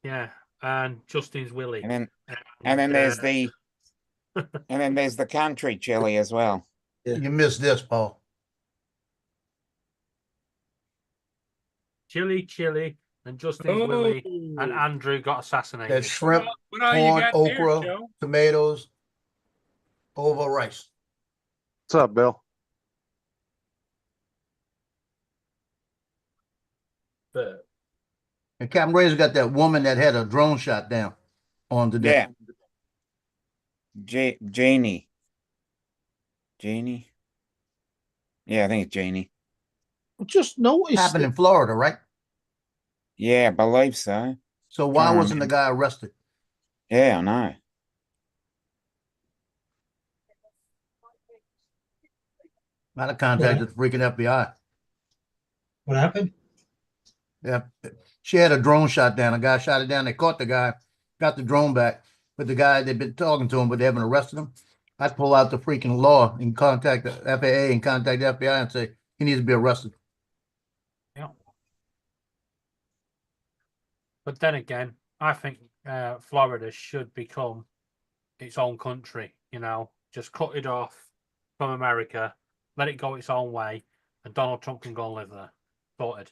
Yeah, and Justin's Willie. And then there's the and then there's the country chili as well. You missed this, Paul. Chili, and Justin's Willie, and Andrew got assassinated. That's shrimp, What all you corn, got there, okra, Joe? tomatoes, over rice. What's up, Bill? But And Captain Ray's got that woman that had a drone shot down on the Yeah. day. Janie. Janie? Yeah, I think it's Janie. I just noticed Happened that in Florida, right? Yeah, I believe so. So why Can't wasn't the remember. guy arrested? Yeah, I know. Might have contacted the freaking FBI. What happened? Yeah, she had a drone shot down. A guy shot it down. They caught the guy, got the drone back, but the guy they've been talking to him, but they haven't arrested him. I'd pull out the freaking law and contact the FAA and contact the FBI and say he needs to be arrested. Yeah. But then again, I think Florida should become its own country. You know, just cut it off from America, let it go its own way, and Donald Trump can go and live there. Sorted.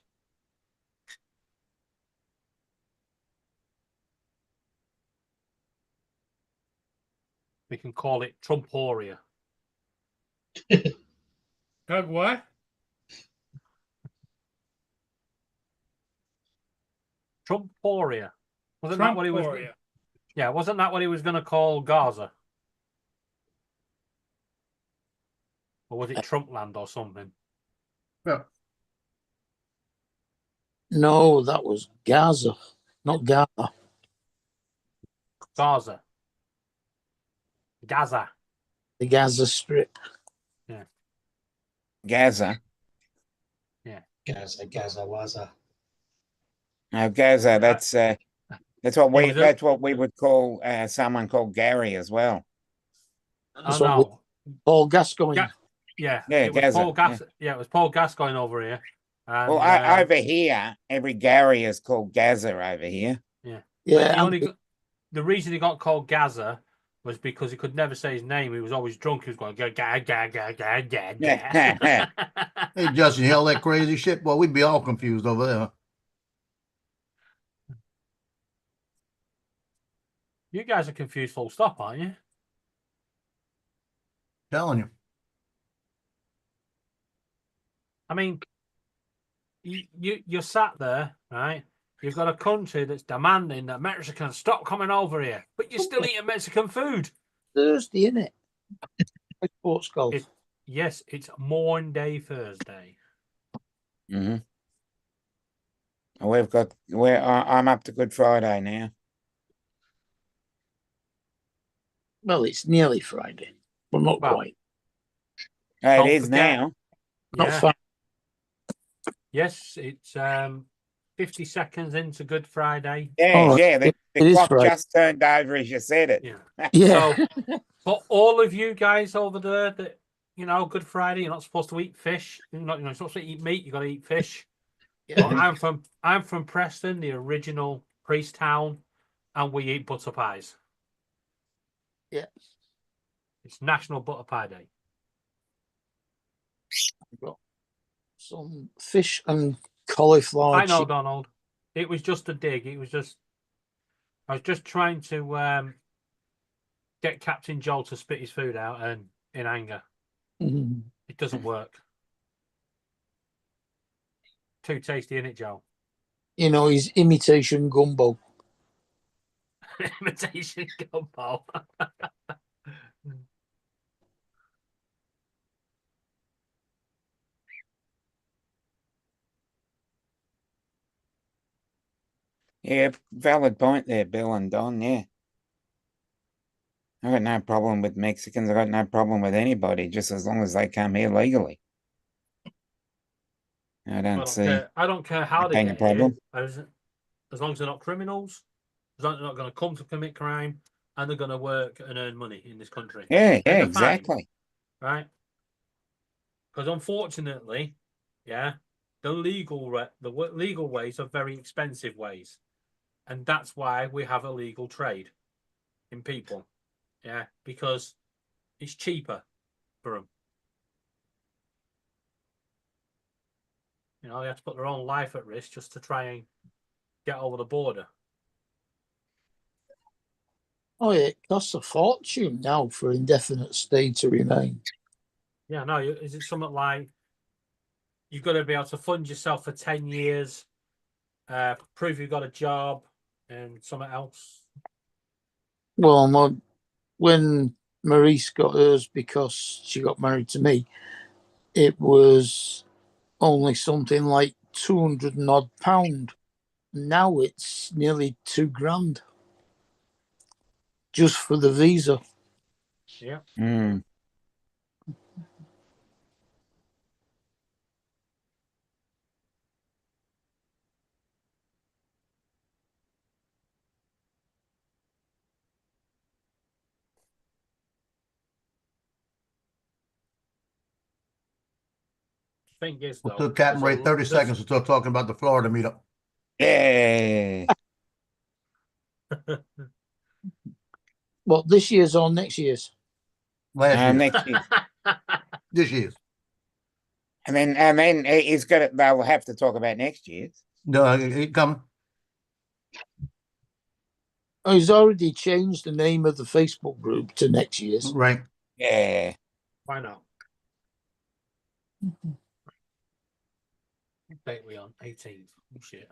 We can call it Trumporia. Doug, what? Trumporia. Wasn't that what he was? Trumporia. Yeah, wasn't that what he was going to call Gaza? Or was it Trumpland or something? Yeah. no, that was Gaza, not Gaza. Gaza. Gaza. The Gaza Strip. Gaza. Gaza, Waza. No, Gaza, that's what was a- that's what we would call someone called Gary as well. That's Oh, what no. Paul Gascoigne. Yeah, Yeah, it was Gaza, Paul Gas. Yeah, it was Paul Gascoigne over here. And, Well, over here, every Gary is called Gaza over here. yeah, Yeah, the reason he got called Gaza was because he could never say his name. He was always drunk. He was going ga ga ga ga ga ga ga. Hey, Justin, you hear all that crazy shit? Well, we'd be all confused over there. You guys are confused full stop, aren't you? Telling you. I mean, you're sat there, right? You've got a country that's demanding that Mexicans stop coming over here, but you're still eating Mexican food. Thursday, isn't it? Sports golf. Yes, it's Maundy Thursday. Mm-hmm. I'm up to Good Friday now. Well, it's nearly Friday, but not quite. It Don't is forget- now. Not Yeah. far. Yes, it's 50 seconds into Good Friday. Yeah, Oh, yeah. The it is clock Friday. just turned over as you said it. Yeah. Yeah. So, for all of you guys over there that, Good Friday, you're not supposed to eat fish. You're not supposed to eat meat. You got to eat fish. Yeah. Well, I'm from Preston, the original Priest town, and we eat butter pies. Yeah. It's National Butter Pie Day. Got some fish and cauliflower. I know, chicken. Donald. It was just a dig. I was just trying to get Captain Joel to spit his food out, and in anger, Mhm. it doesn't work. Too tasty, isn't it, Joel? You know, his imitation gumbo. Imitation gumbo. Yeah, valid point there, Bill and Don. Yeah. I got no problem with Mexicans. I got no problem with anybody, just as long as they come here legally. I don't see. I don't care how they being a get here, problem. as long as they're not criminals, as long as they're not going to come to commit crime, and they're going to work and earn money in this country. Yeah, Then yeah, they're fine, exactly. right? Because unfortunately, yeah, the legal ways are very expensive ways, and that's why we have illegal trade in people. Yeah, because it's cheaper for them. They have to put their own life at risk just to try and get over the border. Oh, yeah, it costs a fortune now for indefinite stay to remain. Yeah, no, is it something like you've got to be able to fund yourself for 10 years prove you've got a job and something else. Well, when Maurice got hers because she got married to me, it was only something like 200 and odd pound. Now it's nearly £2,000 just for the visa. Yeah. Mm. Thing is, It though, took Captain Ray 30 seconds to start talking about the Florida meetup. Yeah. Well, this year's or next year's? Last year. Next year. This year's. And then he's got it. They'll have to talk about next year's. No, it coming. Oh, he's already changed the name of the Facebook group to next year's. Right. Yeah. Why not? What date we on? 18th. Oh, shit.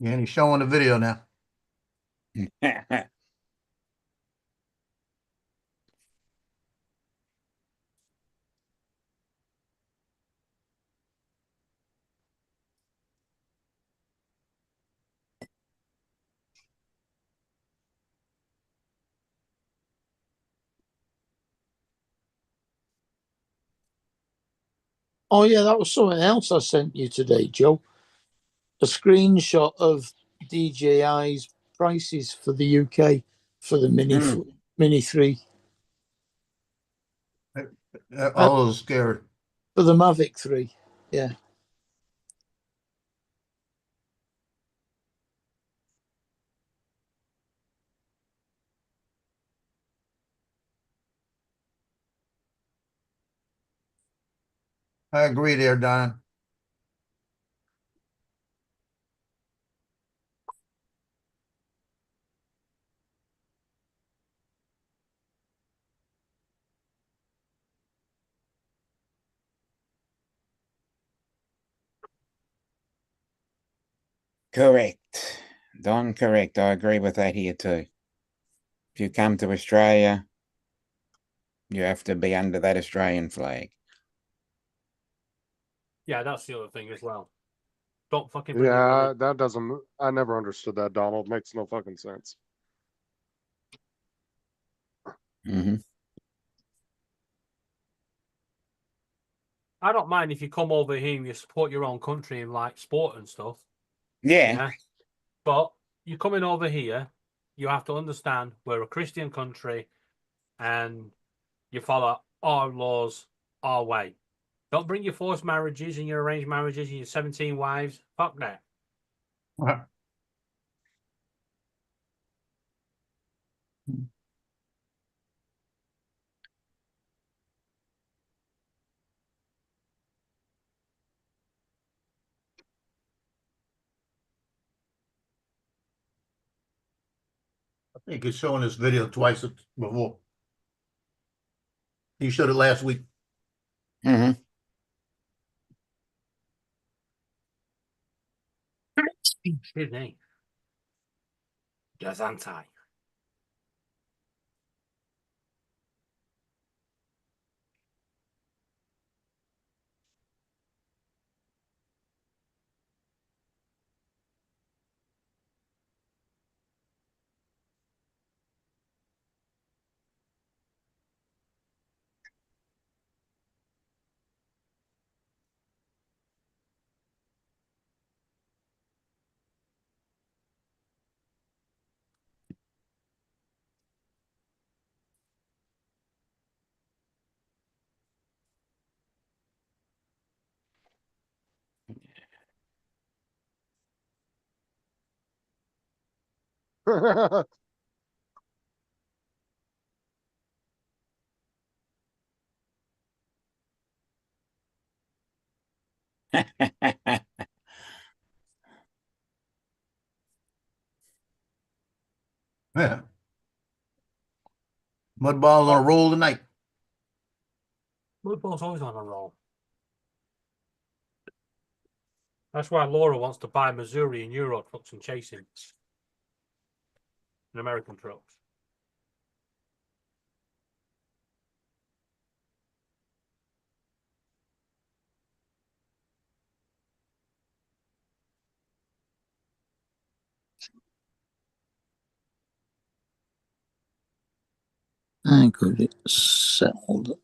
Yeah, and he's showing the video now. Oh, yeah, that was something else I sent you today, Joe. A screenshot of DJI's prices for the UK for the Mini 3. All those scary. For the Mavic 3, yeah. I agree there, Don. Correct. Don, correct. I agree with that here too. If you come to Australia, you have to be under that Australian flag. Yeah, that's the other thing as well. Don't fucking bring Yeah, that doesn't. I never understood that, Donald. Makes no fucking sense. Mm-hmm. I don't mind if you come over here and you support your own country in like sport and stuff. Yeah. But you're coming over here, you have to understand we're a Christian country and you follow our laws our way. Don't bring your forced marriages and your arranged marriages and your 17 wives. Fuck that. I think he's showing this video twice before. He showed it last week. Mm-hmm. His name. Gazantai. Yeah. Mud ball's on a roll tonight. Mudball's always on a roll. That's why Laura wants to buy Missouri and Euro trucks and chase him. And American trucks. I got it settled.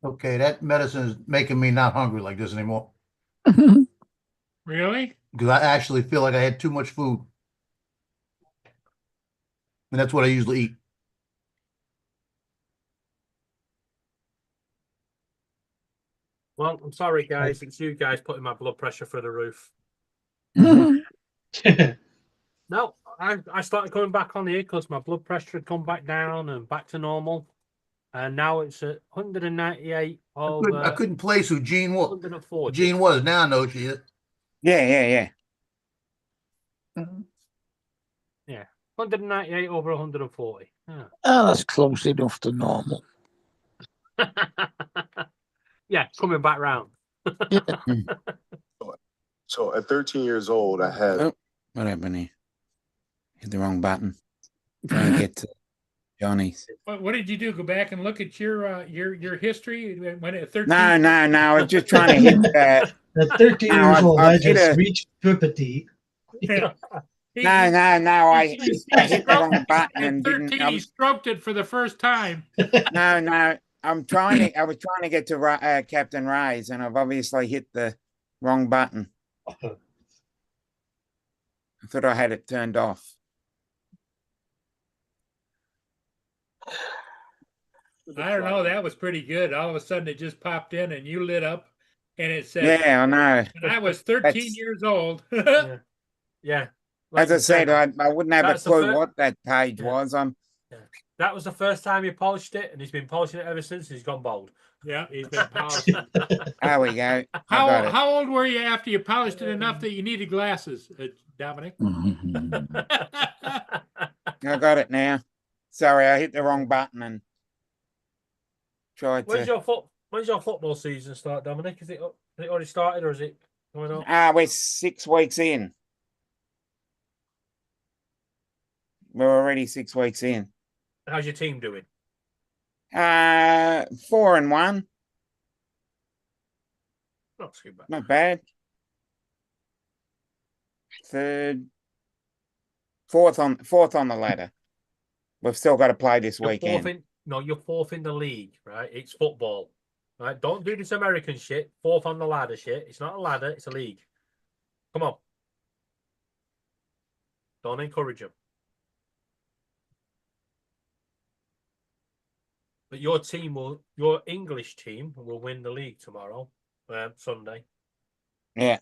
Okay, that medicine is making me not hungry like this anymore. Really? Because I actually feel like I had too much food. And that's what I usually eat. Well, I'm sorry, guys. It's you guys putting my blood pressure through the roof. No, I started coming back on here because my blood pressure had come back down and back to normal. And now it's at 198 over I couldn't place who Jean was. 140. Jean was. Now I know she is. Yeah. Yeah, 198 over 140. Yeah. Oh, that's close enough to normal. Yeah, coming back round. So at 13 years old, I had. Oh, what happened here? Hit the wrong button. Trying to get to Johnny's. What did you do? Go back and look at your history when at 13? No. I was just trying to hit that. At 13 No, years old, I hit just a- reached puberty. Yeah. No. I hit the wrong At button and 13, didn't. he stroked it for the first time. No. I was trying to get to Captain Ray's, and I've obviously hit the wrong button. I thought I had it turned off. I don't know. That was pretty good. All of a sudden, it just popped in, and you lit up, and it said, Yeah, I know. when I was 13 That's- years old. Yeah. As I said, I wouldn't have a That's the clue fir- what that page Yeah. was. That was the first time he polished it, and he's been polishing it ever since. He's gone bald. Yeah, he's been polishing. There we go. I got it. How old were you after you polished it enough that you needed glasses, Dominic? I got it now. Sorry, I hit the wrong button and tried When's to. your football season start, Dominic? Is it already started or is it coming up? We're 6 weeks in. We're already 6 weeks in. How's your team doing? 4-1. Not too bad. Not bad. Fourth on the ladder. We've still got to play this weekend. You're fourth in the league, right? It's football, right? Don't do this American shit. Fourth on the ladder shit. It's not a ladder. It's a league. Come on. Don't encourage them. But your English team will win the league tomorrow, Sunday. Yeah.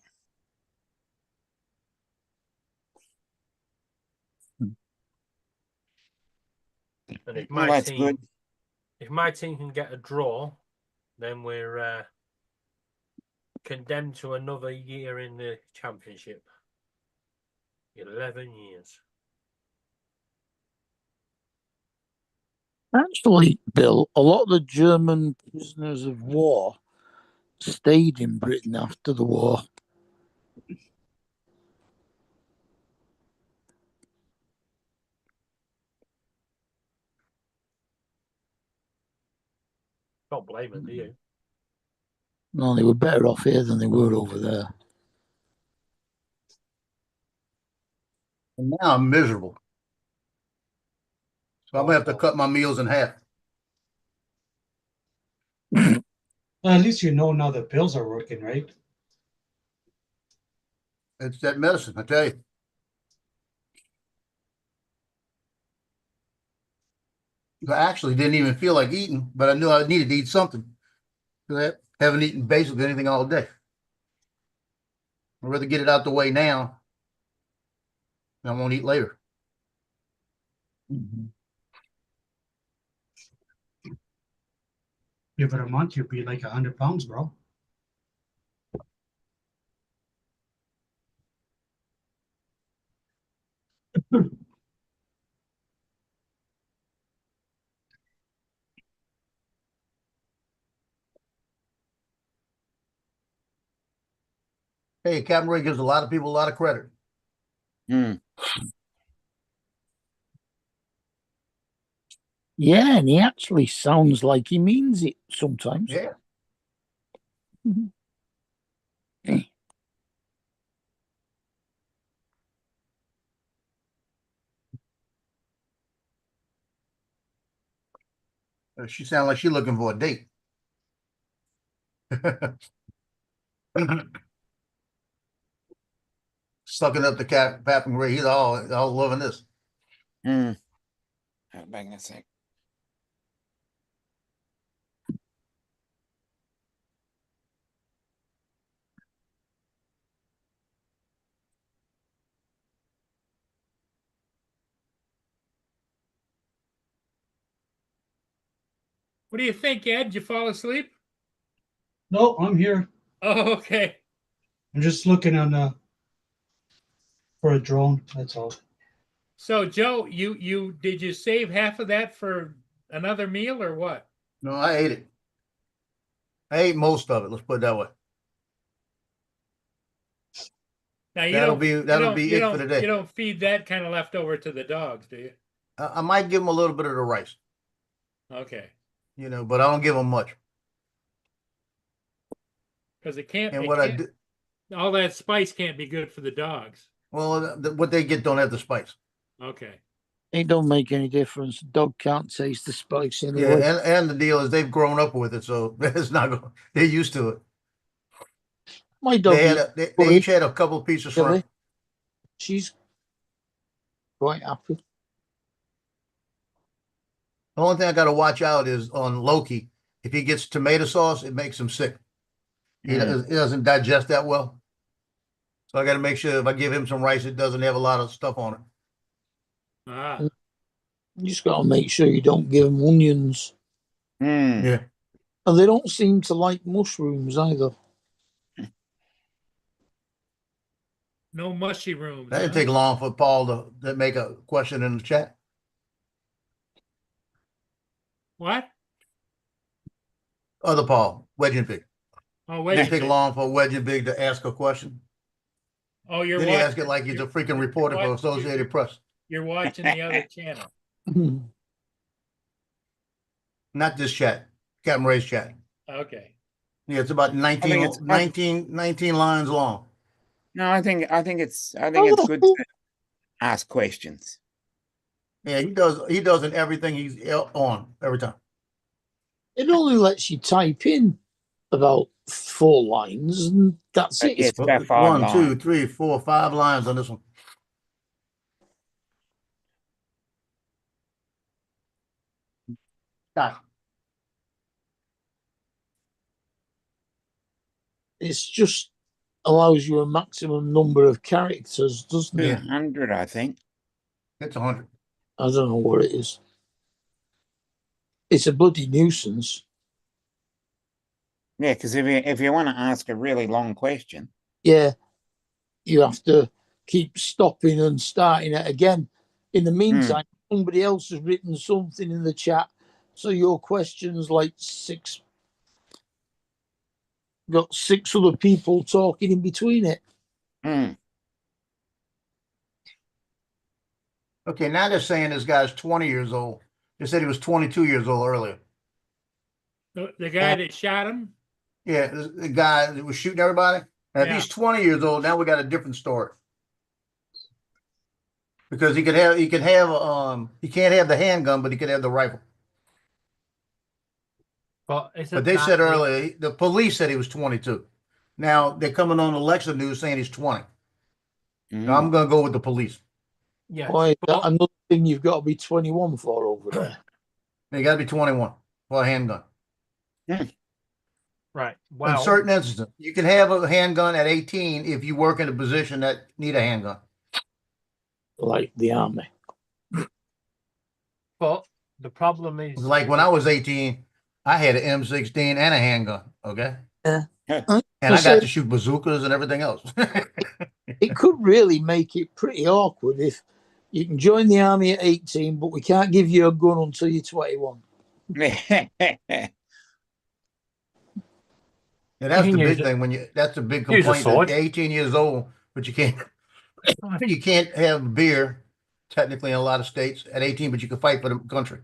And if Well, my that's team, good. if my team can get a draw, then we're condemned to another year in the championship. 11 years. Actually, Bill, a lot of the German prisoners of war stayed in Britain after the war. Don't blame them, do you? No, they were better off here than they were over there. And now I'm miserable. So I'm gonna have to cut my meals in half. Well, at least you know now the pills are working, right? It's that medicine, I tell you. I actually didn't even feel like eating, but I knew I needed to eat something. 'Cause I haven't eaten basically anything all day. I'd rather get it out the way now. And I won't eat later. Give it a month, you'll be like 100 pounds, bro. Hey, Captain Ray gives a lot of people a lot of credit. Hmm. Yeah, and he actually sounds like he means it sometimes. Yeah. She sounds like she's looking for a date. Sucking up the Captain Ray. He's all loving this. Hmm. Back in a sec. What do you think, Ed? Did you fall asleep? No, I'm here. Oh, okay. I'm just looking on for a drone. That's all. So, Joe, you did you save half of that for another meal or what? No, I ate it. I ate most of it. Let's put it that way. Now you That'll don't be you that'll don't be you it don't for today. you don't feed that kind of leftover to the dogs, do you? I might give them a little bit of the rice, Okay, but I don't give them much. because it can't. And It what I can't do, all that spice can't be good for the dogs. well, what they get don't have the spice. Okay. It don't make any difference. The dog can't taste the spice Yeah, anyway. and the deal is they've grown up with it, so it's not going. They're used to it. My dog They each had a couple of pieces of shrimp. She's quite happy. The only thing I got to watch out is on Loki. If he gets tomato sauce, it makes him sick. He doesn't digest that well. So I got to make sure if I give him some rice, it doesn't have a lot of stuff on it. Ah. You just got to make sure you don't give them onions. Yeah. And they don't seem to like mushrooms either. No mushy rooms. That didn't take long for Paul to make a question in the chat. What? Other Paul, Wedge and Big. Oh, It Wedge didn't and take Big. long for Wedge and Big to ask a question. Oh, you're Then he watching. asked it like he's a freaking reporter for Associated Press. You're watching the other channel. Not this chat, Captain Ray's chat. Okay. Yeah, it's about 19 lines long. No, I think it's good to ask questions. Yeah, he does in everything he's on every time. It only lets you type in about 4 lines, and that's it. It's about 5 1, lines. 2, 3, 4, 5 lines on this one. Stop. It's just allows you a maximum number of characters, doesn't it? 100, I think. It's 100. I don't know what it is. It's a bloody nuisance. Yeah, because if you want to ask a really long question, Yeah, you have to keep stopping and starting it again. In the meantime, somebody else has written something in the chat, so your question's like got 6 other people talking in between it. Okay, now they're saying this guy's 20 years old. They said he was 22 years old earlier. The guy that shot him? Yeah, the guy that was shooting everybody. Now, if he's 20 years old, now we got a different story. Because he can't have the handgun, but he could have the rifle. But isn't But they that said the- earlier, the police said he was 22. Now they're coming on Alexa News saying he's 20. Now I'm going to go with the police. Yeah. Why is that but- another thing you've got to be 21 for over there? You got to be 21 for a handgun. Right. In Well, certain instances, you can have a handgun at 18 if you work in a position that need a handgun. Like the army. but the problem is Like when I was 18, I had an M16 and a handgun. Okay. Yeah. And I got to shoot bazookas and everything else. It could really make it pretty awkward if you can join the army at 18, but we can't give you a gun until you're 21. Yeah, that's You the can big use thing when that's a big use a complaint. That sword. you're 18 years old, but you can't have beer technically in a lot of states at 18, but you can fight for the country.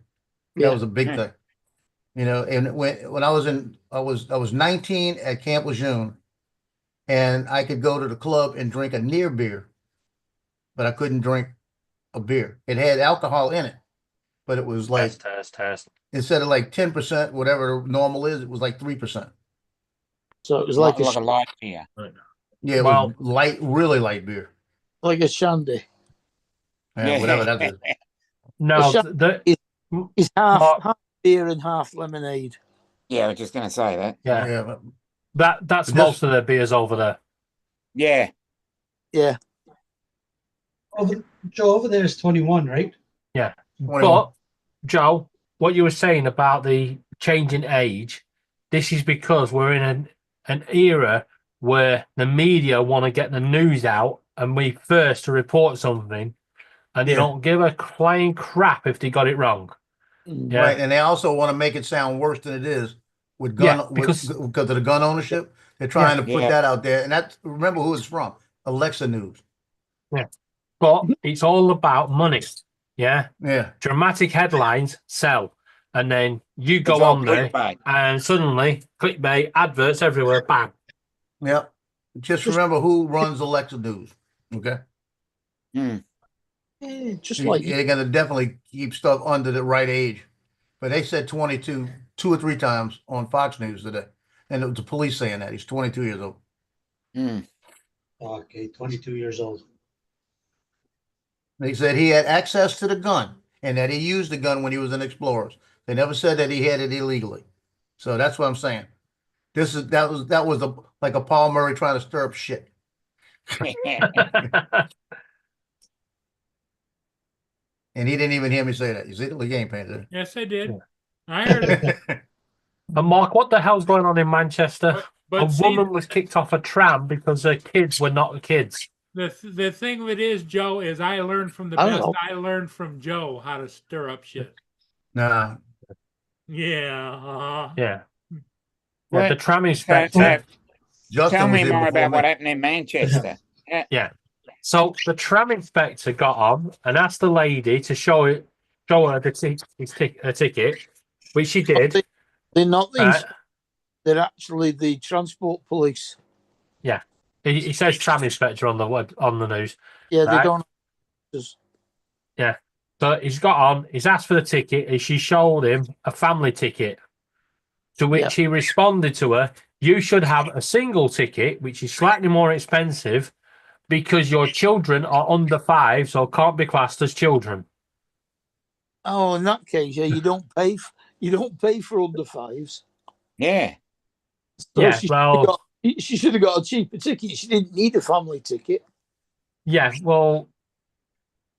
That Yeah. was a big thing. You know, and when I was 19 at Camp Lejeune, and I could go to the club and drink a near beer, but I couldn't drink a beer. It had alcohol in it, but it was like test. instead of like 10%, whatever normal is, it was like 3%. So it was Like, like like a light beer. Yeah, it Well- was light, really light beer. like a shandy. Yeah, whatever that is. No, The the It's half, Mark- half beer and half lemonade. Yeah, I was just going to say that. yeah, Yeah, but that's This- most of the beers over there. Yeah. Yeah. Joe, over there is 21, right? 21. But Joe, what you were saying about the changing age, this is because we're in an era where the media want to get the news out and we first to report something, and they Yeah. don't give a flying crap if they got it wrong. Yeah. Right, and they also want to make it sound worse than it is with Yeah, gun because- because of the gun ownership. They're trying to put Yeah. that out there, and that's remember who it's from, Alexa News. But it's all about money. Yeah. Yeah, Dramatic headlines sell. And then you go It's all on there clickbait. and suddenly clickbait, adverts everywhere, bang. yeah. Just remember who runs Alexa News. Okay, Mm. Yeah, just like they're gonna definitely keep stuff under the right age, but they said 22 2 or 3 times on Fox News today, and it was the police saying that he's 22 years old. Mm. Okay, 22 years old. They said he had access to the gun and that he used the gun when he was in Explorers. They never said that he had it illegally. So that's what I'm saying. That was like a Paul Murray trying to stir up shit. And he didn't even hear me say that. You see the game painted. Yes, I did. I heard it. And Mark, what the hell's going on in Manchester? But A see, woman was kicked off a tram because her kids were not kids. the thing of it is, Joe, is I learned from the I don't best. know. I learned from Joe how to stir up shit. Nah. Yeah. Yeah. Yeah, Well, the tram So, inspector. Justin tell was me here more before about me. what happened in Manchester. So the tram inspector got on and asked the lady to show her her ticket, which she did. they're not the, Right. they're actually the transport police. He says tram inspector on the news. Yeah, they Right. don't. So he's got on, he's asked for the ticket, and she showed him a family ticket. To which he responded to her, "You should have a single ticket, which is slightly more expensive, because your children are under 5, so can't be classed as children." Oh, in that case, yeah, you don't pay. You don't pay for under 5s. Yeah. So Yeah, she well, she should have got a cheaper ticket. She didn't need a family ticket. yeah, well,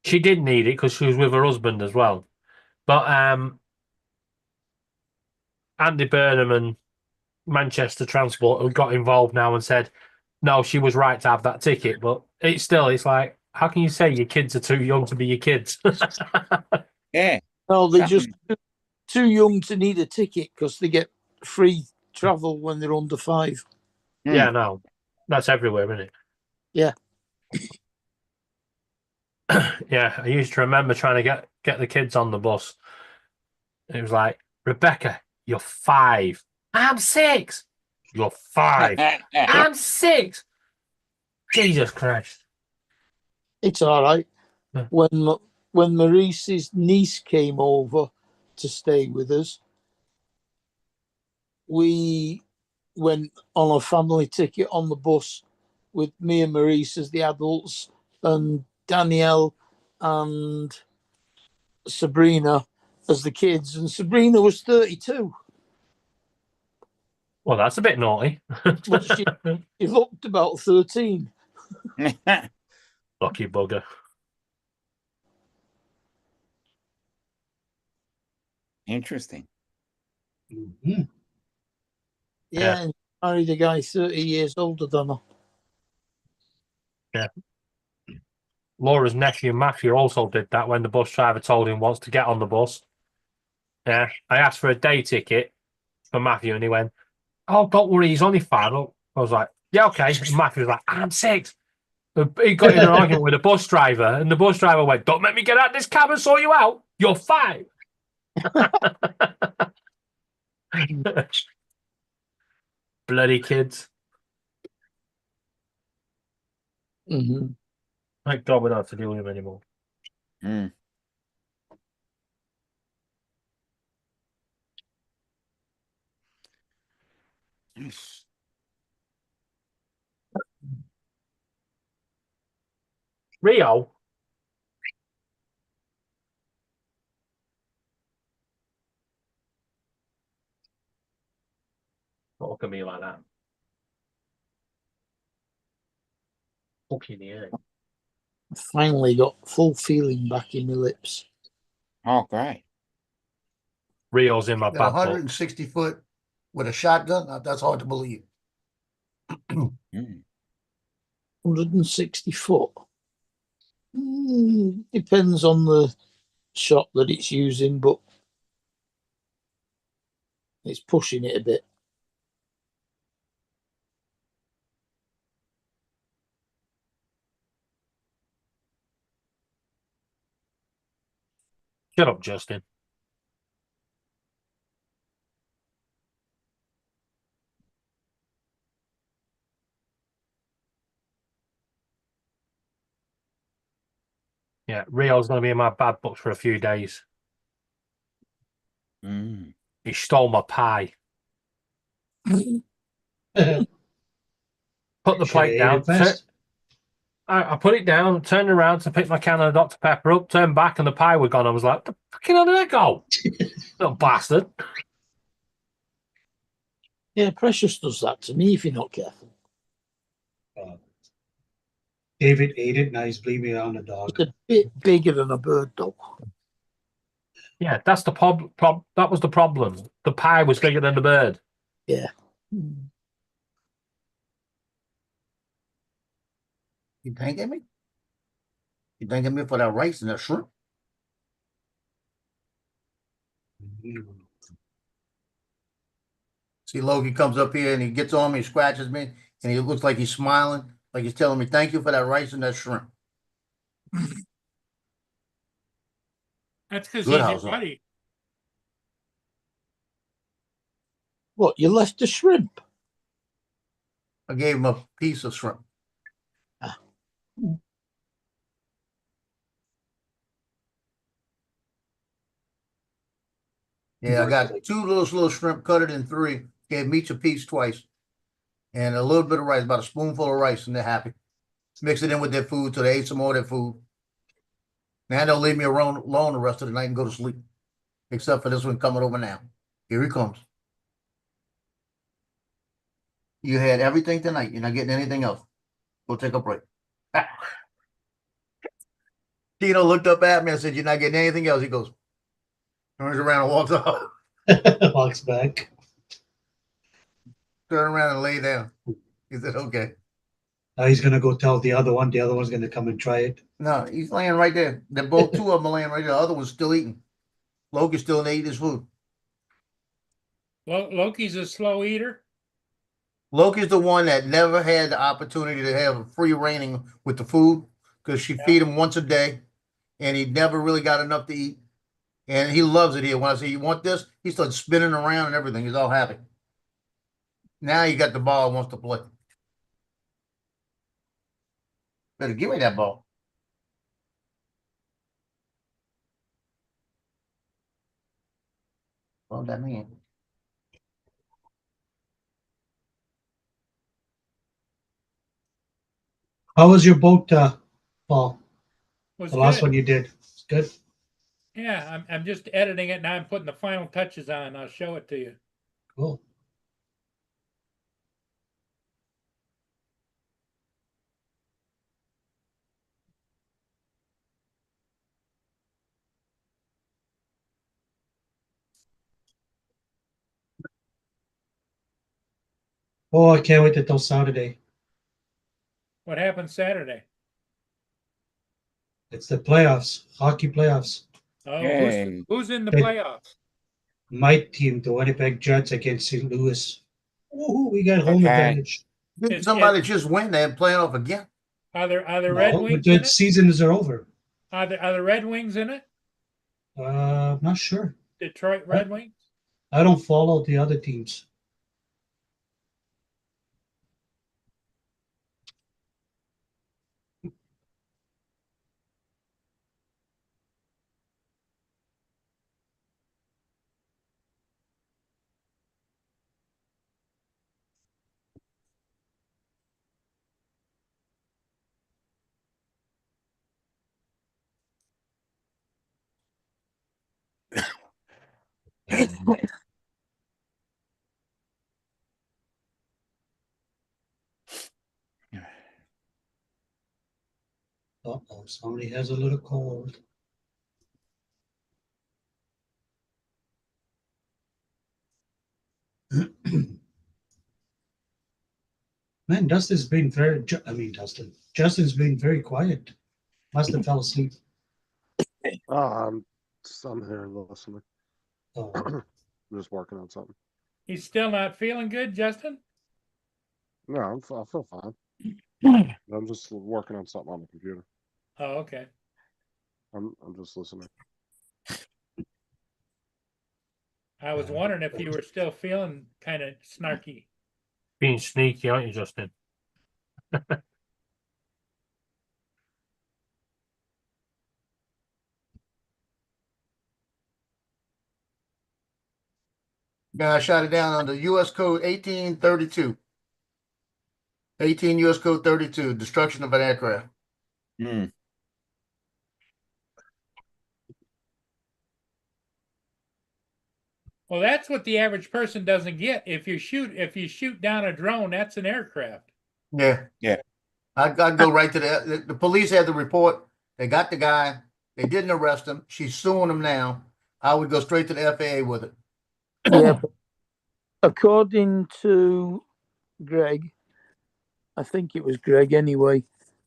she did need it because she was with her husband as well. But Andy Burnham and Manchester Transport have got involved now and said, no, she was right to have that ticket. But it's like, how can you say your kids are too young to be your kids? Yeah. No, they're Something- just too young to need a ticket because they get free travel when they're under 5. Yeah, no, that's everywhere, isn't it? Yeah. Yeah, I used to remember trying to get the kids on the bus. It was like, Rebecca, you're 5. I'm 6. You're 5. I'm 6. Jesus Christ. It's all right. Yeah. When Maurice's niece came over to stay with us, we went on a family ticket on the bus with me and Maurice as the adults and Danielle and Sabrina as the kids. And Sabrina was 32. Well, that's a bit naughty. But she looked about 13. Lucky bugger. Interesting. Mm-hmm. Yeah, and married a guy 30 years older than her. Yeah. Laura's nephew Matthew also did that when the bus driver told him wants to get on the bus. Yeah, I asked for a day ticket for Matthew, and he went, "Oh, don't worry, he's only 5." I was like, "Yeah, okay." And Matthew was like, "I'm 6." He got in an argument with a bus driver, and the bus driver went, "Don't make me get out of this cab and sort you out. You're 5." Bloody kids. Mm-hmm. Thank God we don't have to deal with him anymore. Mm. Rio. Don't look at me like that. Fucking yeah. Finally got full feeling back in my lips. Oh, great. Rio's in my Got bad book. 160 foot with a shotgun. That's hard to believe. 160 foot. Depends on the shot that it's using, but it's pushing it a bit. Shut up, Justin. Yeah, Rio's going to be in my bad books for a few days. Mm. He stole my pie. Put the Should've plate ate down. it first. I put it down, turned around to pick my can of Dr. Pepper up, turned back, and the pie was gone. I was like, the fucking hell did that go? Little bastard. Yeah, Precious does that to me if you're not careful. David ate it, now he's blaming it on the dog. It's a bit bigger than a bird dog. Yeah, that's the problem. That was the problem. The pie was bigger than the bird. Yeah. You thanking me? You thanking me for that rice and that shrimp? See, Logie comes up here and he gets on me, scratches me, and he looks like he's smiling, like he's telling me, "Thank you for that rice and that shrimp." That's because Good he's house, your huh? buddy. What, you left the shrimp? I gave him a piece of shrimp. Yeah, I got two little shrimp, cut it in 3, gave them each a piece twice. And a little bit of rice, about a spoonful of rice, and they're happy. Mix it in with their food till they ate some more of their food. Now they'll leave me alone the rest of the night and go to sleep. Except for this one coming over now. Here he comes. You had everything tonight. You're not getting anything else. Go take a break. Tito looked up at me and said, "You're not getting anything else." He goes, turns around and walks off. Walks back. Turn around and lay down. He said, "Okay." Now he's gonna go tell the other one. The other one's gonna come and try it. No, he's laying right there. They're both, two of them are laying right there. The other one's still eating. Loki's still eating his food. Loki's a slow eater. Loki's the one that never had the opportunity to have a free reigning with the food because she feed him once a day, and he never really got enough to eat. And he loves it here. When I say, "You want this?" he starts spinning around and everything. He's all happy. Now you got the ball, wants to play. Better give me that ball. What that mean? How was your boat, Paul? Was The last good. one you did. It's good. Yeah, I'm just editing it now. I'm putting the final touches on. I'll show it to you. Cool. Oh, I can't wait until Saturday. What happened Saturday? It's the playoffs, hockey playoffs. Oh, Yay. who's in the Hey. playoffs? My team, the Winnipeg Jets against St. Louis. Ooh, we got home Okay. advantage. Didn't somebody just win? They're playing off again. Are the Red No, Wings the in it? seasons are over. Are the Red Wings in it? I'm not sure. Detroit Red Wings? I don't follow the other teams. Uh-oh, somebody has a little cold. Man, Justin's been Justin's been very quiet. Must have fell asleep. I'm here listening. Oh, I'm just working on something. He's still not feeling good, Justin? No, I feel fine. I'm just working on something on the computer. Oh, okay. I'm just listening. I was wondering if you were still feeling kind of snarky. Being sneaky, aren't you, Justin? Yeah, I shot it down under US Code 1832. 18 US Code 32, destruction of an aircraft. Hmm. Well, that's what the average person doesn't get. If you shoot down a drone, that's an aircraft. Yeah. Yeah. I'd go right to the police had the report. They got the guy. They didn't arrest him. She's suing him now. I would go straight to the FAA with it. Yeah. But according to Greg, I think it was Greg anyway,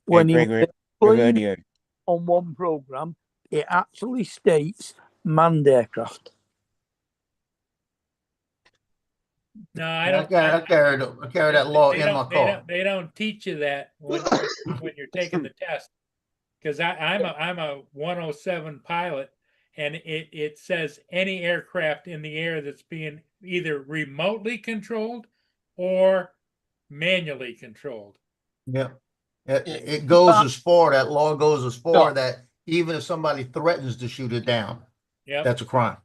when he was explaining on one program, it actually states manned aircraft. No, I don't. I carry that law in my car. They don't teach you that when you're taking the test. Because I'm a 107 pilot, and it says any aircraft in the air that's being either remotely controlled or manually controlled. Yeah. It goes as far, that law goes as far that even if somebody threatens to shoot it down, that's a crime.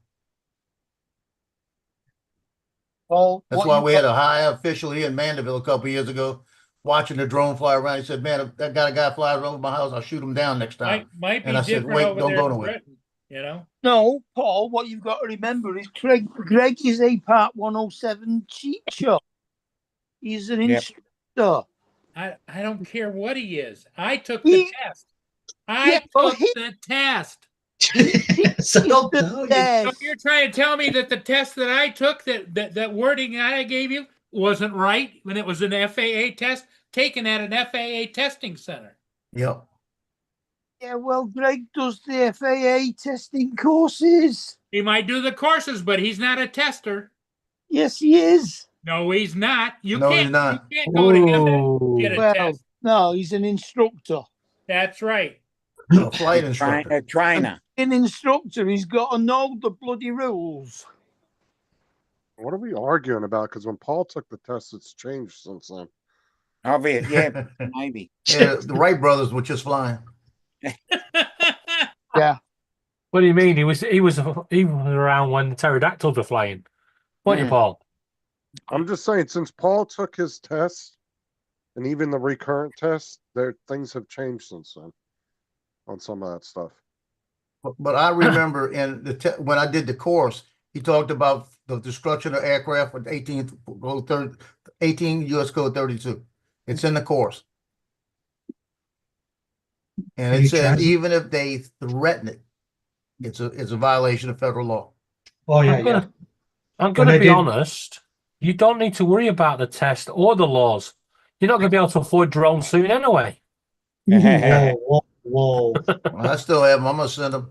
That's why we had a high official here in Mandeville a couple of years ago watching the drone fly around. He said, man, if I got a guy flying over my house, I'll shoot him down next time. Might be and I said, different wait, over don't there go in nowhere. Britain, you know? No, Paul, what you've got to remember is Greg is a Part 107 cheat shot. He's an instructor. I don't care what he is. I took the test. I took the test. So you're trying to tell me that the test that I took, that wording I gave you, wasn't right when it was an FAA test taken at an FAA testing center? Yep. Yeah, well, Greg does the FAA testing courses. He might do the courses, but he's not a tester. Yes, he is. No, he's not. He's not. You can't go to him and get a test. No, he's an instructor. That's right. A flight instructor. A trainer. An instructor, he's got to know the bloody rules. What are we arguing about? Because when Paul took the test, it's changed since then. Obvious, yeah, maybe. Yeah, the Wright brothers were just flying. Yeah. What do you mean? He was around when the pterodactyls were flying. Weren't you, Paul? I'm just saying, since Paul took his test, And even the recurrent tests, things have changed since then on some of that stuff. But I remember when I did the course, he talked about the destruction of aircraft with 18 US Code 32. It's in the course. And Can it you says translate? even if they threaten it, it's a violation of federal law. Oh yeah, I'm yeah. gonna, I'm When gonna I be did- honest. You don't need to worry about the test or the laws. You're not going to be able to afford drones soon anyway. Whoa, whoa. I still have them. I'm gonna send them.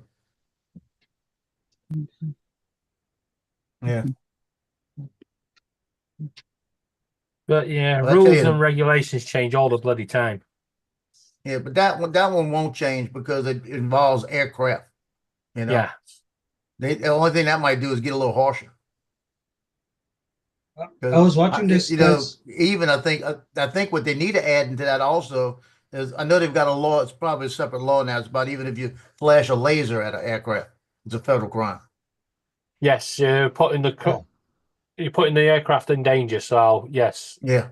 Yeah. But yeah, Well, I tell rules you- and regulations change all the bloody time. Yeah, but that one won't change because it involves aircraft. You know, Yeah. the only thing that might do is get a little harsher. I was watching this. You know, test. even I think what they need to add into that also is I know they've got a law. It's probably a separate law now. It's about even if you flash a laser at an aircraft, it's a federal crime. Yes, you're putting the aircraft in danger. So yes. Yeah.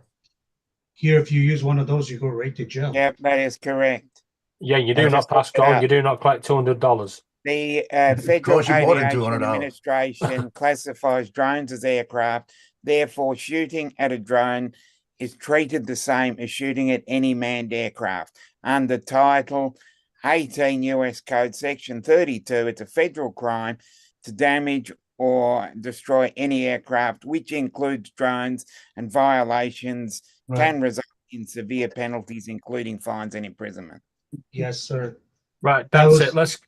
Here, if you use one of those, you go right to jail. Yep, that is correct. Yeah, you I do not just pass looked it go. up. You do not collect $200. The Federal costs you more than Aviation $200. Administration classifies drones as aircraft. Therefore, shooting at a drone is treated the same as shooting at any manned aircraft. Under Title 18 US Code Section 32, it's a federal crime to damage or destroy any aircraft, which includes drones, and violations can result in severe penalties, including fines and imprisonment. Yes, sir. Right, That that's was- it.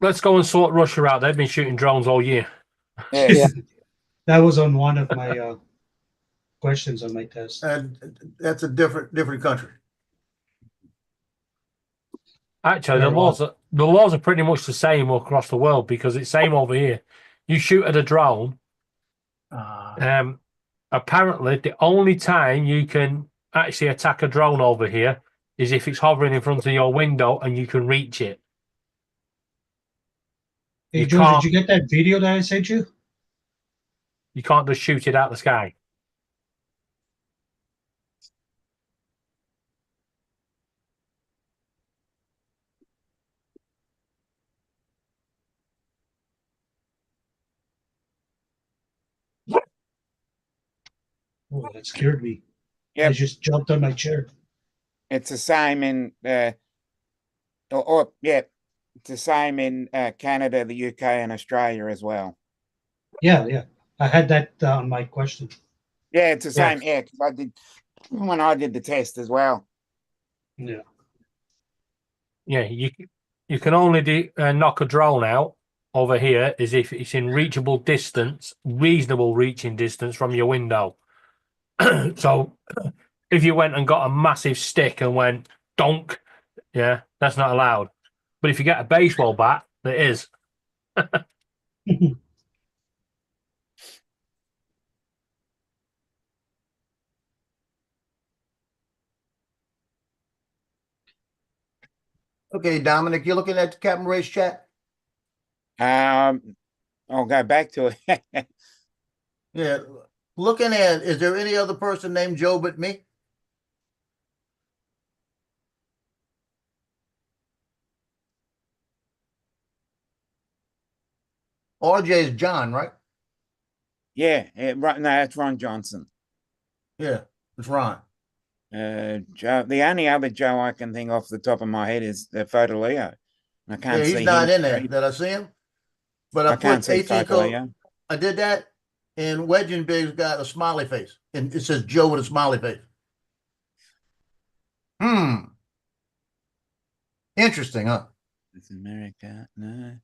Let's go and sort Russia out. They've been shooting drones all year. Yes. That was on one of my questions on my test. And that's a different country. Actually, Very well. the laws are pretty much the same across the world because it's same over here. You shoot at a drone. Apparently, the only time you can actually attack a drone over here is if it's hovering in front of your window and you can reach it. Hey, You Joe, can't- did you get that video that I sent you? You can't just shoot it out the sky. Oh, that scared me. I Yep. just jumped on my chair. It's the same in it's the same in Canada, the UK, and Australia as well. Yeah, yeah. I had that on my question. Yeah, it's the Yeah. same. Yeah, 'cause I did when I did the test as well. Yeah. Yeah, you can only knock a drone out over here is if it's in reachable distance, reasonable reaching distance from your window. So if you went and got a massive stick and went donk, yeah, that's not allowed. But if you get a baseball bat, it is. Okay, Dominic, you're looking at Captain Ray's chat? I'll go back to it. Yeah. Looking at, is there any other person named Joe but me? RJ is John, right? Yeah, right. No, that's Ron Johnson. Yeah, it's Ron. Joe. The only other Joe I can think off the top of my head is the Photo Leo. I can't Yeah, see he's not him in there. straight. Did I see him? But I I can't put see 18 Photo code. Leo. I did that, and Wedge and Big's got a smiley face, and it says Joe with a smiley face. Interesting, huh? It's America. No.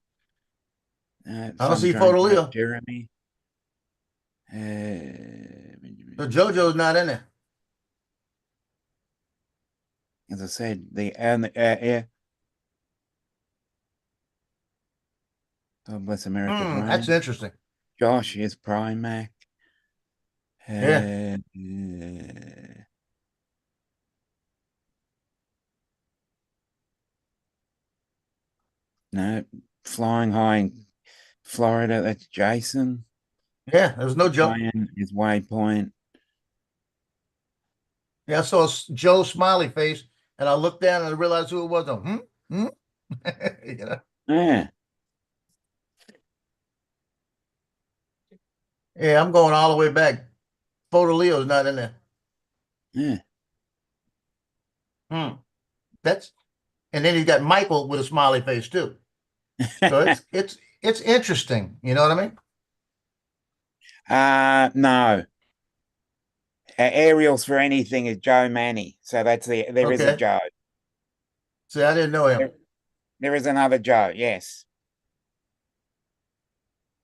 I don't Some see drunk Photo like Leo. Jeremy. So JoJo's not in there. As I said, yeah. God bless America. Drone. That's interesting. Josh is Primac. Yeah. No, flying high in Florida. That's Jason. Yeah, there's no jump. Ryan is Waypoint. Yeah, I saw Joe's smiley face, and I looked down and I realized who it was. You know? Yeah. Yeah, I'm going all the way back. Photo Leo's not in there. Yeah. That's, and then he's got Michael with a smiley face too. So it's interesting. You know what I mean? No. Aerials for Anything is Joe Manny. So there is a Okay. Joe. See, I didn't know him. There is another Joe, yes.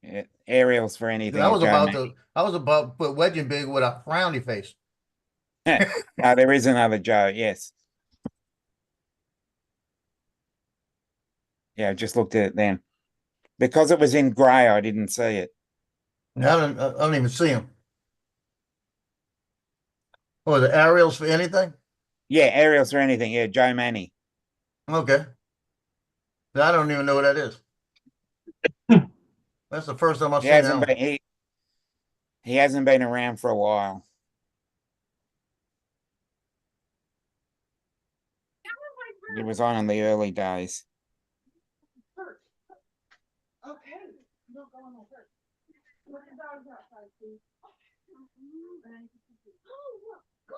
Yeah, Aerials for Anything. I was is Joe about Manny. to put Wedging Big with a frowny face. No, there is another Joe, yes. Yeah, I just looked at it then. Because it was in grey, I didn't see it. I don't even see him. Oh, the Aerials for Anything? Yeah, Aerials for Anything. Yeah, Joe Manny. Okay. I don't even know what that is. That's the first time I've seen that one. He hasn't been around for a while. He was on in the early days. Okay. No, go on over. Let the dogs outside, please. Oh, look, go.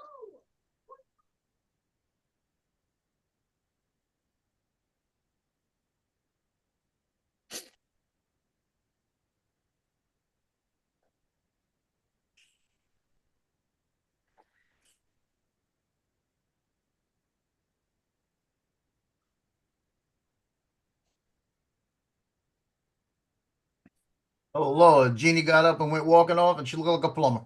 Oh Lord, Jeannie got up and went walking off, and she looked like a plumber.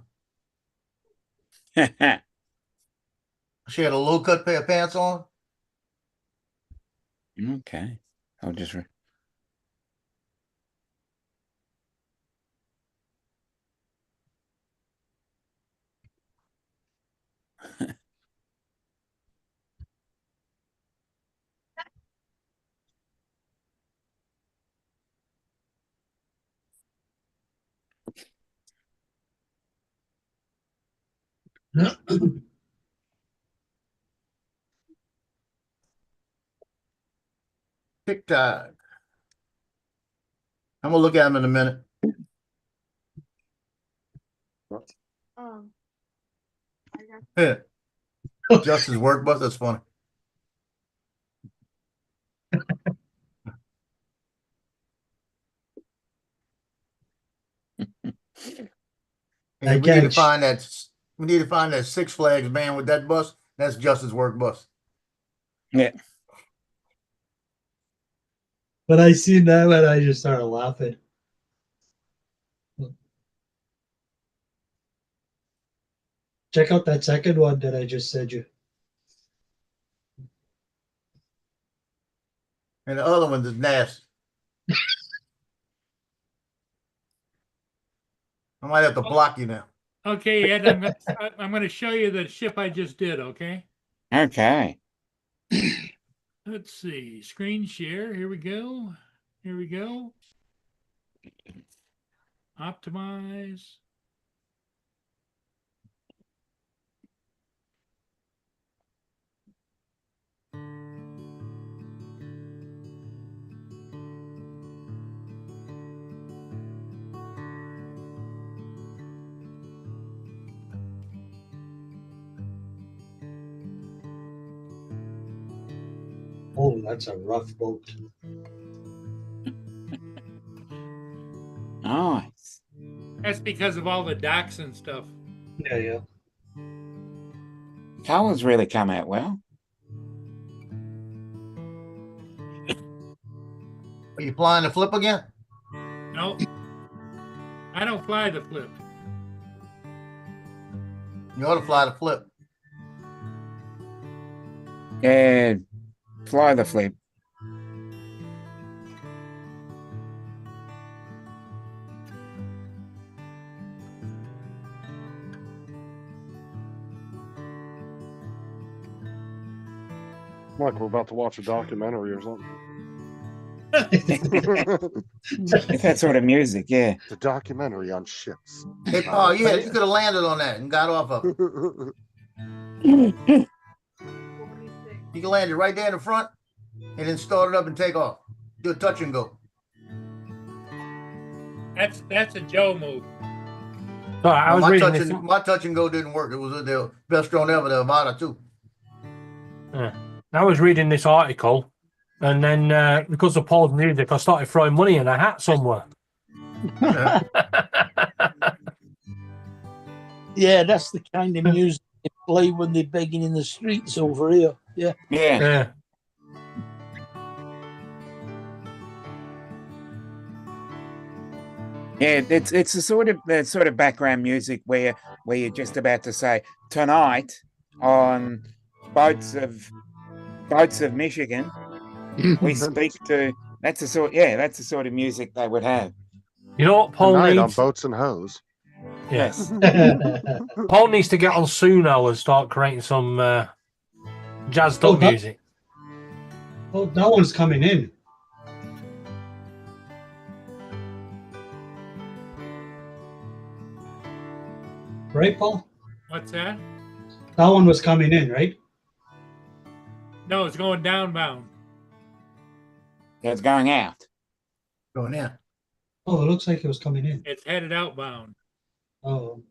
She had a low cut pair of pants on. Okay. I'll just TikTok. I'm gonna look at him in a minute. Yeah. Justice work bus. That's funny. Hey, we need to find that. We need to find that Six Flags man with that bus. That's Justice work bus. Yeah. But I seen that and I just started laughing. Check out that second one that I just sent you. And the other one is nasty. I might have to block you now. Okay, Ed, I'm gonna show you the ship I just did, okay? Okay. Let's see. Screen share. Here we go. Here we go. Optimize. Oh, that's a rough boat. Nice. That's because of all the docks and stuff. Yeah, yeah. Colors really come out well. Are you flying the flip again? No. I don't fly the flip. You ought to fly the flip. Yeah. Fly the flip. Like we're about to watch a documentary or something. It's that sort of music, yeah. The documentary on ships. Hey, Paul, you could have landed on that and got off of it. You can land it right there in the front and then start it up and take off. Do a touch and go. That's a Joe move. So I was my reading touch this. my touch and go didn't work. It was the best drone ever, the Avata too. I was reading this article, and then because of Paul's music, I started throwing money in a hat somewhere. Yeah, that's the kind of music they play when they're begging in the streets over here. Yeah. Yeah. Yeah, it's the sort of background music where you're just about to say tonight on boats of Michigan. We speak to that's the sort of music they would have. You know what Paul Tonight on needs? Boats and Hose. Yes. Paul needs to get on Suno and start creating some jazzed up music. Oh, that one's coming in. Right, Paul? What's that? That one was coming in, right? No, it's going downbound. It's going out. Going in. Oh, it looks like it was coming in. It's headed outbound. Oh.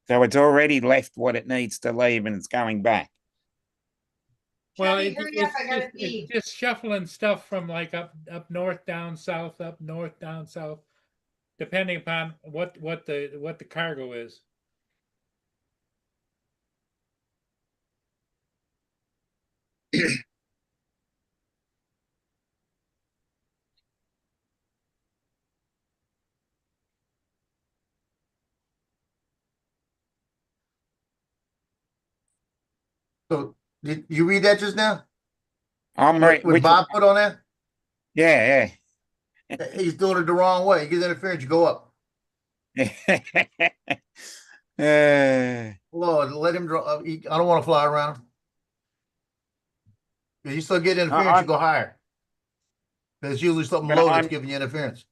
So it's already left what it needs to leave and it's going back. Well, Hurry up, I gotta pee. it's just shuffling stuff from like up north, down south, up north, down south, depending upon what the cargo is. So did you read that just now? Right. What Bob put on that? Yeah. He's doing it the wrong way. He gets interference, you go up. Lord, let him draw. I don't want to fly around him. If you still get interference, you go higher. There's usually something low that's giving you interference.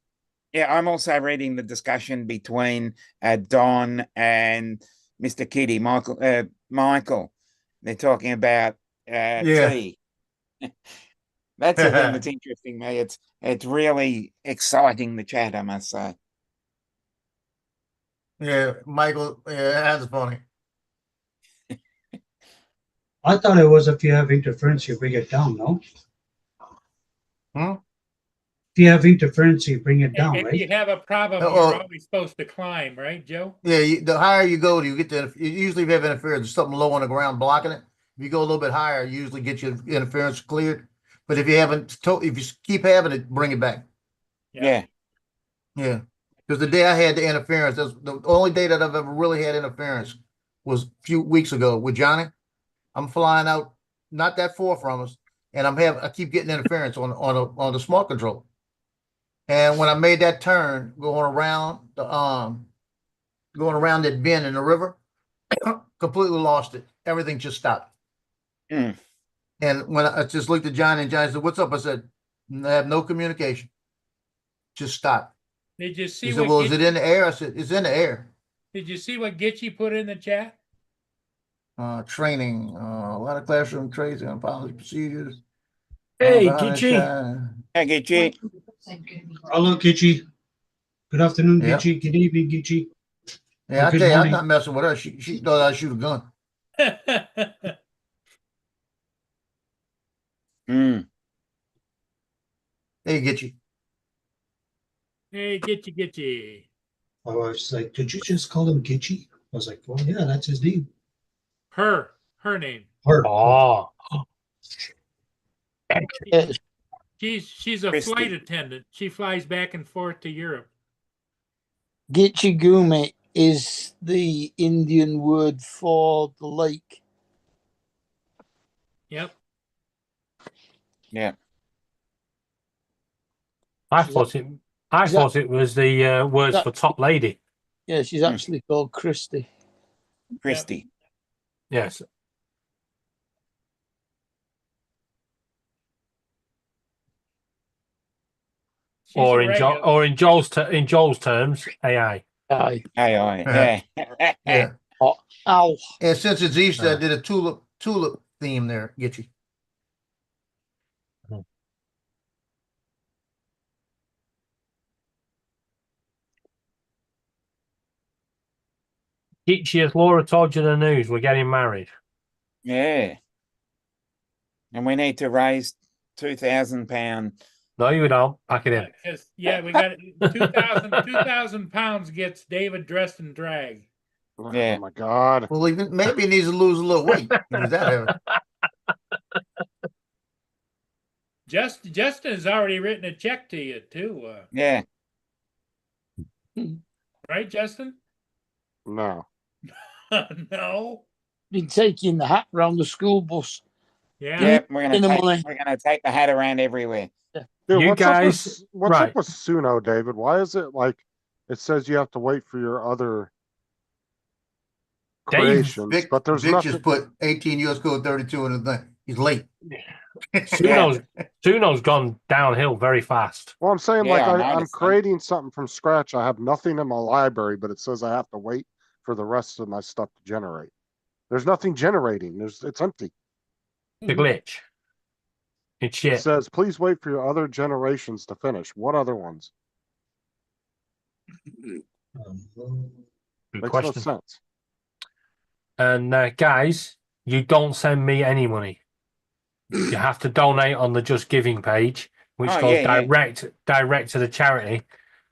Yeah, I'm also reading the discussion between Don and Mr. Kitty, Michael. They're talking about tea. That's the thing that's interesting me. It's really exciting, the chat, I must say. Yeah, Michael, that's funny. I thought it was if you have interference, you bring it down, no? Hmm? If you have interference, you bring it down, If right? you have a problem, you're always supposed to climb, right, Joe? Yeah, the higher you go, you get usually if you have interference, there's something low on the ground blocking it. If you go a little bit higher, you usually get your interference cleared. But if you haven't, if you keep having it, bring it back. Yeah. Yeah. Because the day I had the interference, that's the only day that I've ever really had interference was a few weeks ago with Johnny. I'm flying out not that far from us, and I keep getting interference on the smart control. And when I made that turn, going around that bend in the river, completely lost it. Everything just stopped. Mm. And when I just looked at Johnny, and Johnny said, "What's up?" I said, "I have no communication. Just stop." Did you see? He said, "Well, is it in the air?" I said, "It's in the air." Did you see what Gitchy put in the chat? Training, a lot of classroom trades and policy procedures. Hey, Gitchy. Hey, Gitchy. Hello, Gitchy. Good afternoon, Yeah. Gitchy. Good evening, Gitchy. Yeah, I Good tell you, I'm morning. not messing with her. She thought I'd shoot a gun. Mm. Hey, Gitchy. Hey, Gitchy. My wife's like, did you just call him Gitchy? I was like, well, yeah, that's his name. Her name. Her. Oh. She's a Christy. flight attendant. She flies back and forth to Europe. Gitchi Gumi is the Indian word for the lake. Yep. Yeah. I thought it was the words for top lady. Yeah, she's actually called Christy. Christy. Yes. Or in Joel's terms, AI. Aye. AI. Yeah. Yeah. Oh, Al. And since it's Easter, I did a tulip theme there, Gitchy. Each year, Laura told you the news. We're getting married. Yeah. And we need to raise £2,000. No, you don't. Pack it in. Because we got 2,000 pounds gets David dressed in drag. Yeah. Oh my God. Well, maybe he needs to lose a little weight. If he's that heavy. Justin has already written a check to you too. Yeah. Right, Justin? No. No. Been taking the hat round the school bus. Yeah. Yep, we're In the gonna money. take the hat around everywhere. Dude, You what's guys- what's right. up with Suno, David? Why is it like it says you have to wait for your other Dave- creations, Vic, but there's Vic nothing. just put 18 US code 32 in the thing. He's late. Suno's gone downhill very fast. Well, I'm saying Yeah, I I'm noticed that. creating something from scratch. I have nothing in my library, but it says I have to wait for the rest of my stuff to generate. There's nothing generating. It's empty. The glitch. It's It shit. says, please wait for your other generations to finish. What other ones? Good Makes question. no sense. And guys, you don't send me any money. You have to donate on the Just Giving page, which Oh, goes yeah. direct to the charity.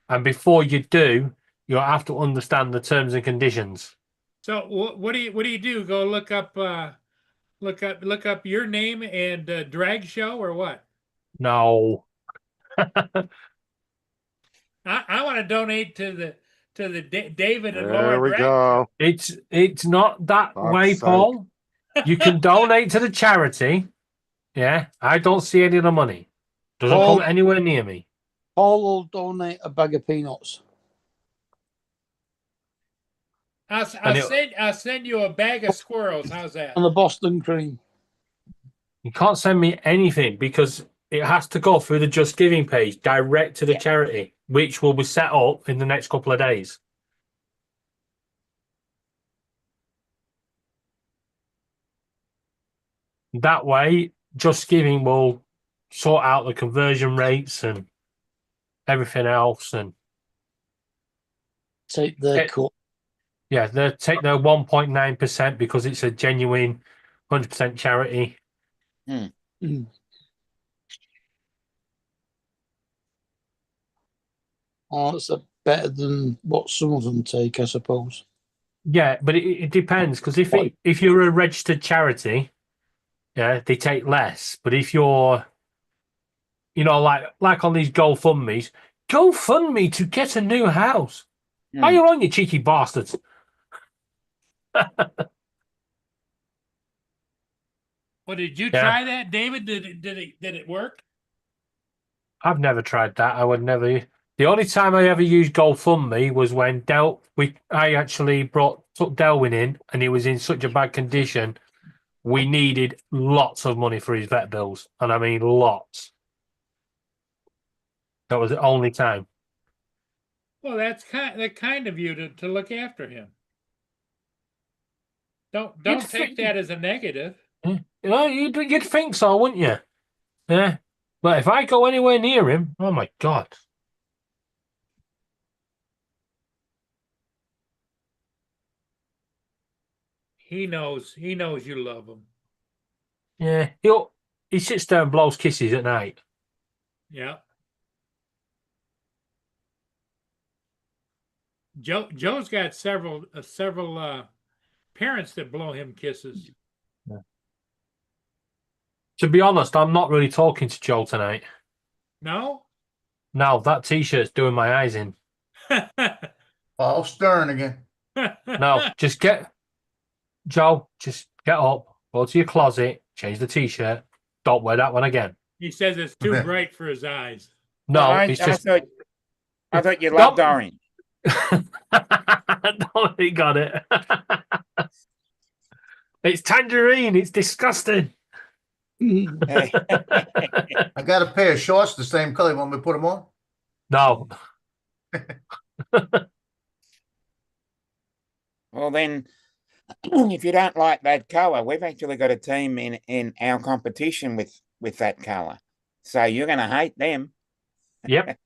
And before you do, you'll have to understand the terms and conditions. So what do you do? Go look up your name and drag show or what? No. I want to donate to the David and There Laura we drag go. It's not that Fuck's way, sake. Paul. You can donate to the charity. Yeah, I don't see any of the money. Doesn't Paul- come anywhere near me. Paul will donate a bag of peanuts. I'll send you a bag of squirrels. How's that? And the Boston cream. You can't send me anything because it has to go through the Just Giving page direct to the charity, which will be set up in the next couple of days. That way, Just Giving will sort out the conversion rates and everything else, and Take their cut. yeah, they take their 1.9% because it's a genuine 100% charity. Mm. Oh, it's better than what some of them take, I suppose. Yeah, but it depends because if you're a registered charity, yeah, they take less. But if you're, like on these GoFundMes, GoFundMe to get a new house. Are you on, you cheeky bastards? Well, did you Yeah. try that, David? Did it work? I've never tried that. I would never. The only time I ever used GoFundMe was when I actually took Delwyn in, and he was in such a bad condition. We needed lots of money for his vet bills, and I mean lots. That was the only time. Well, that's kind of you to look after him. Don't You'd take think- that as a negative. You'd think so, wouldn't you? Yeah. But if I go anywhere near him, oh my God. He knows you love him. Yeah. He sits there and blows kisses at night. Yeah. Joe's got several parents that blow him kisses. To be honest, I'm not really talking to Joe tonight. No? No, that T-shirt's doing my eyes in. Paul Stern again. No, just get up, go to your closet, change the T-shirt. Don't wear that one again. He says it's too bright for his eyes. No, I it's just. thought you loved orange. No, he got it. It's tangerine. It's disgusting. I got a pair of shorts the same color. You want me to put them on? No. Well, then, if you don't like that color, we've actually got a team in our competition with that color. So you're going to hate them. Yep.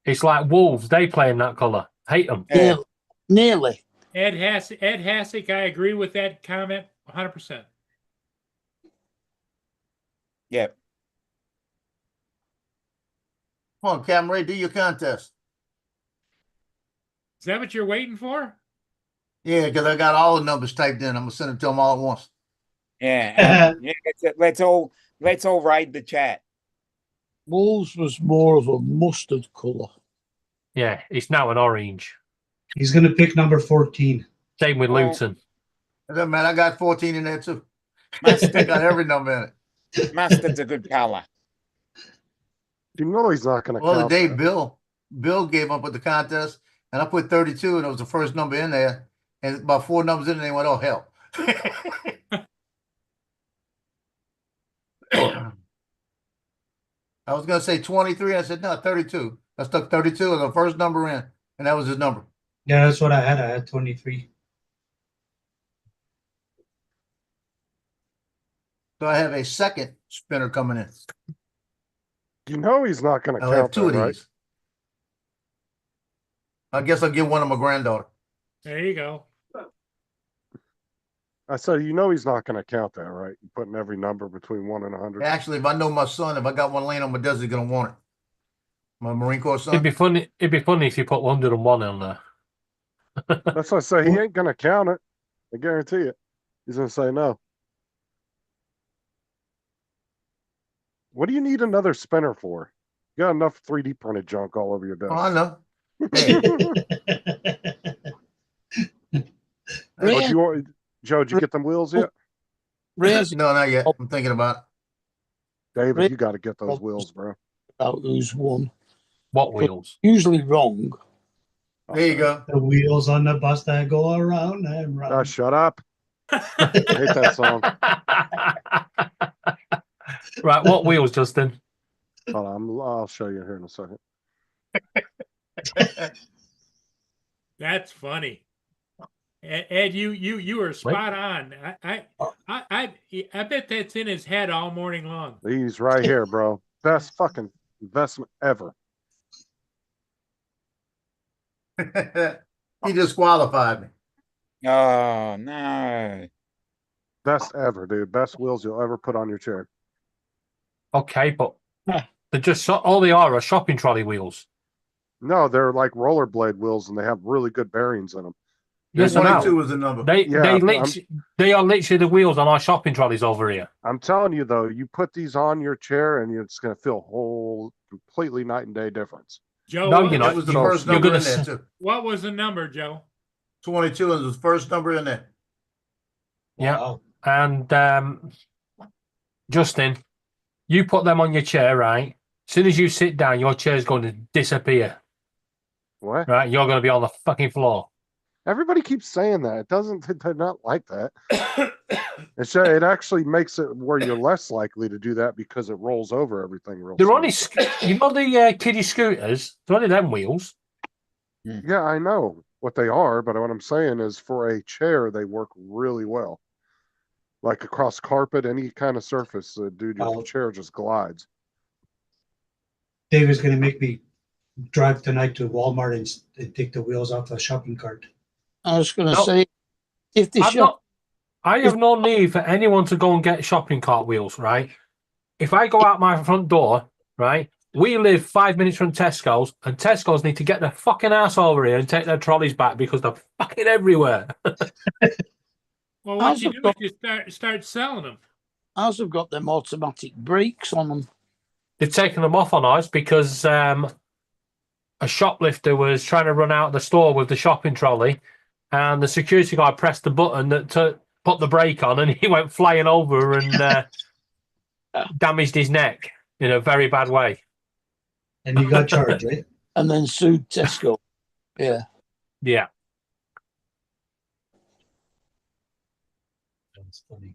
It's like wolves. They play in that colour. Hate them. Yeah. Nearly. Ed Hassick, I agree with that comment 100%. Yep. Come on, Cameron, do your contest. Is that what you're waiting for? Yeah, because I got all the numbers typed in. I'm gonna send it to them all at once. Yeah. Yeah. Let's all raid the chat. Wolves was more of a mustard colour. Yeah, it's now an orange. He's going to pick number 14. Same with Well, Luton. It doesn't matter. I got 14 in there too. I Mustard, got every number in it. mustard's a good color. You know he's not going to Well, the count day that. Bill gave up with the contest, and I put 32, and it was the first number in there, and about 4 numbers in, and they went, "Oh hell." I was gonna say 23. I said no, 32. I stuck 32 as the first number in, and that was his number. Yeah, that's what I had. I had 23. So I have a second spinner coming in. You know he's not going to I'll have count 2 that, of right? these. I guess I'll give one to my granddaughter. There you go. I said, you know he's not going to count that, right? You're putting every number between 1 and 100. Actually, if I know my son, if I got one laying on my desk, he's gonna want it. My Marine Corps son. It'd be funny if you put 101 on there. That's what I say. He ain't going to count it. I guarantee it. He's going to say no. What do you need another spinner for? You got enough 3D printed junk all over your desk. Oh, I know. But you want, Joe, did you get them wheels yet? No, not yet. I'm thinking about it. David, you got to get those wheels, bro. About who's won. What wheels? Usually wrong. There you go. The wheels on the bus that go around and round. Oh, shut up. I hate that song. Right, what wheels, Justin? Hold on, I'll show you here in a second. That's funny. Ed, you were spot on. I bet that's in his head all morning long. These right here, bro. Best fucking investment ever. He disqualified me. Oh no. Best ever, dude. Best wheels you'll ever put on your chair. Okay, but they're just all they are shopping trolley wheels. No, they're like rollerblade wheels and they have really good bearings in them. Yes, I know. 22 was the number. They Yeah, they are literally the wheels on our shopping trolleys over here. I'm telling you though, you put these on your chair and it's going to feel whole completely night and day difference. Joe, No, what, you know, That was the So- first you're number gonna in there s- too. what was the number, Joe? 22 is the first number in there. Yeah. Wow. And Justin, you put them on your chair, right? As soon as you sit down, your chair's going to disappear. What? Right? You're going to be on the fucking floor. Everybody keeps saying that. It doesn't, they're not like that. It actually makes it where you're less likely to do that because it rolls over everything real They're slow. only, you know, the kiddie scooters. They're only them wheels. Yeah, I know what they are, but what I'm saying is for a chair, they work really well. Like across carpet, any kind of surface, dude, your Oh. chair just glides. David's going to make me drive tonight to Walmart and take the wheels off the shopping cart. I was going to No. say, if the shop, I have no need for anyone to go and get shopping cart wheels, right? If I go out my front door, right, we live 5 minutes from Tesco's, and Tesco's need to get their fucking ass over here and take their trolleys back because they're fucking everywhere. Well, what you do is you start selling them. ours have got them automatic brakes on them. They've taken them off on ours because a shoplifter was trying to run out of the store with the shopping trolley, and the security guard pressed the button that put the brake on, and he went flying over and damaged his neck in a very bad way. And you got charged, right? And then sued Tesco. Yeah. Yeah. That's funny.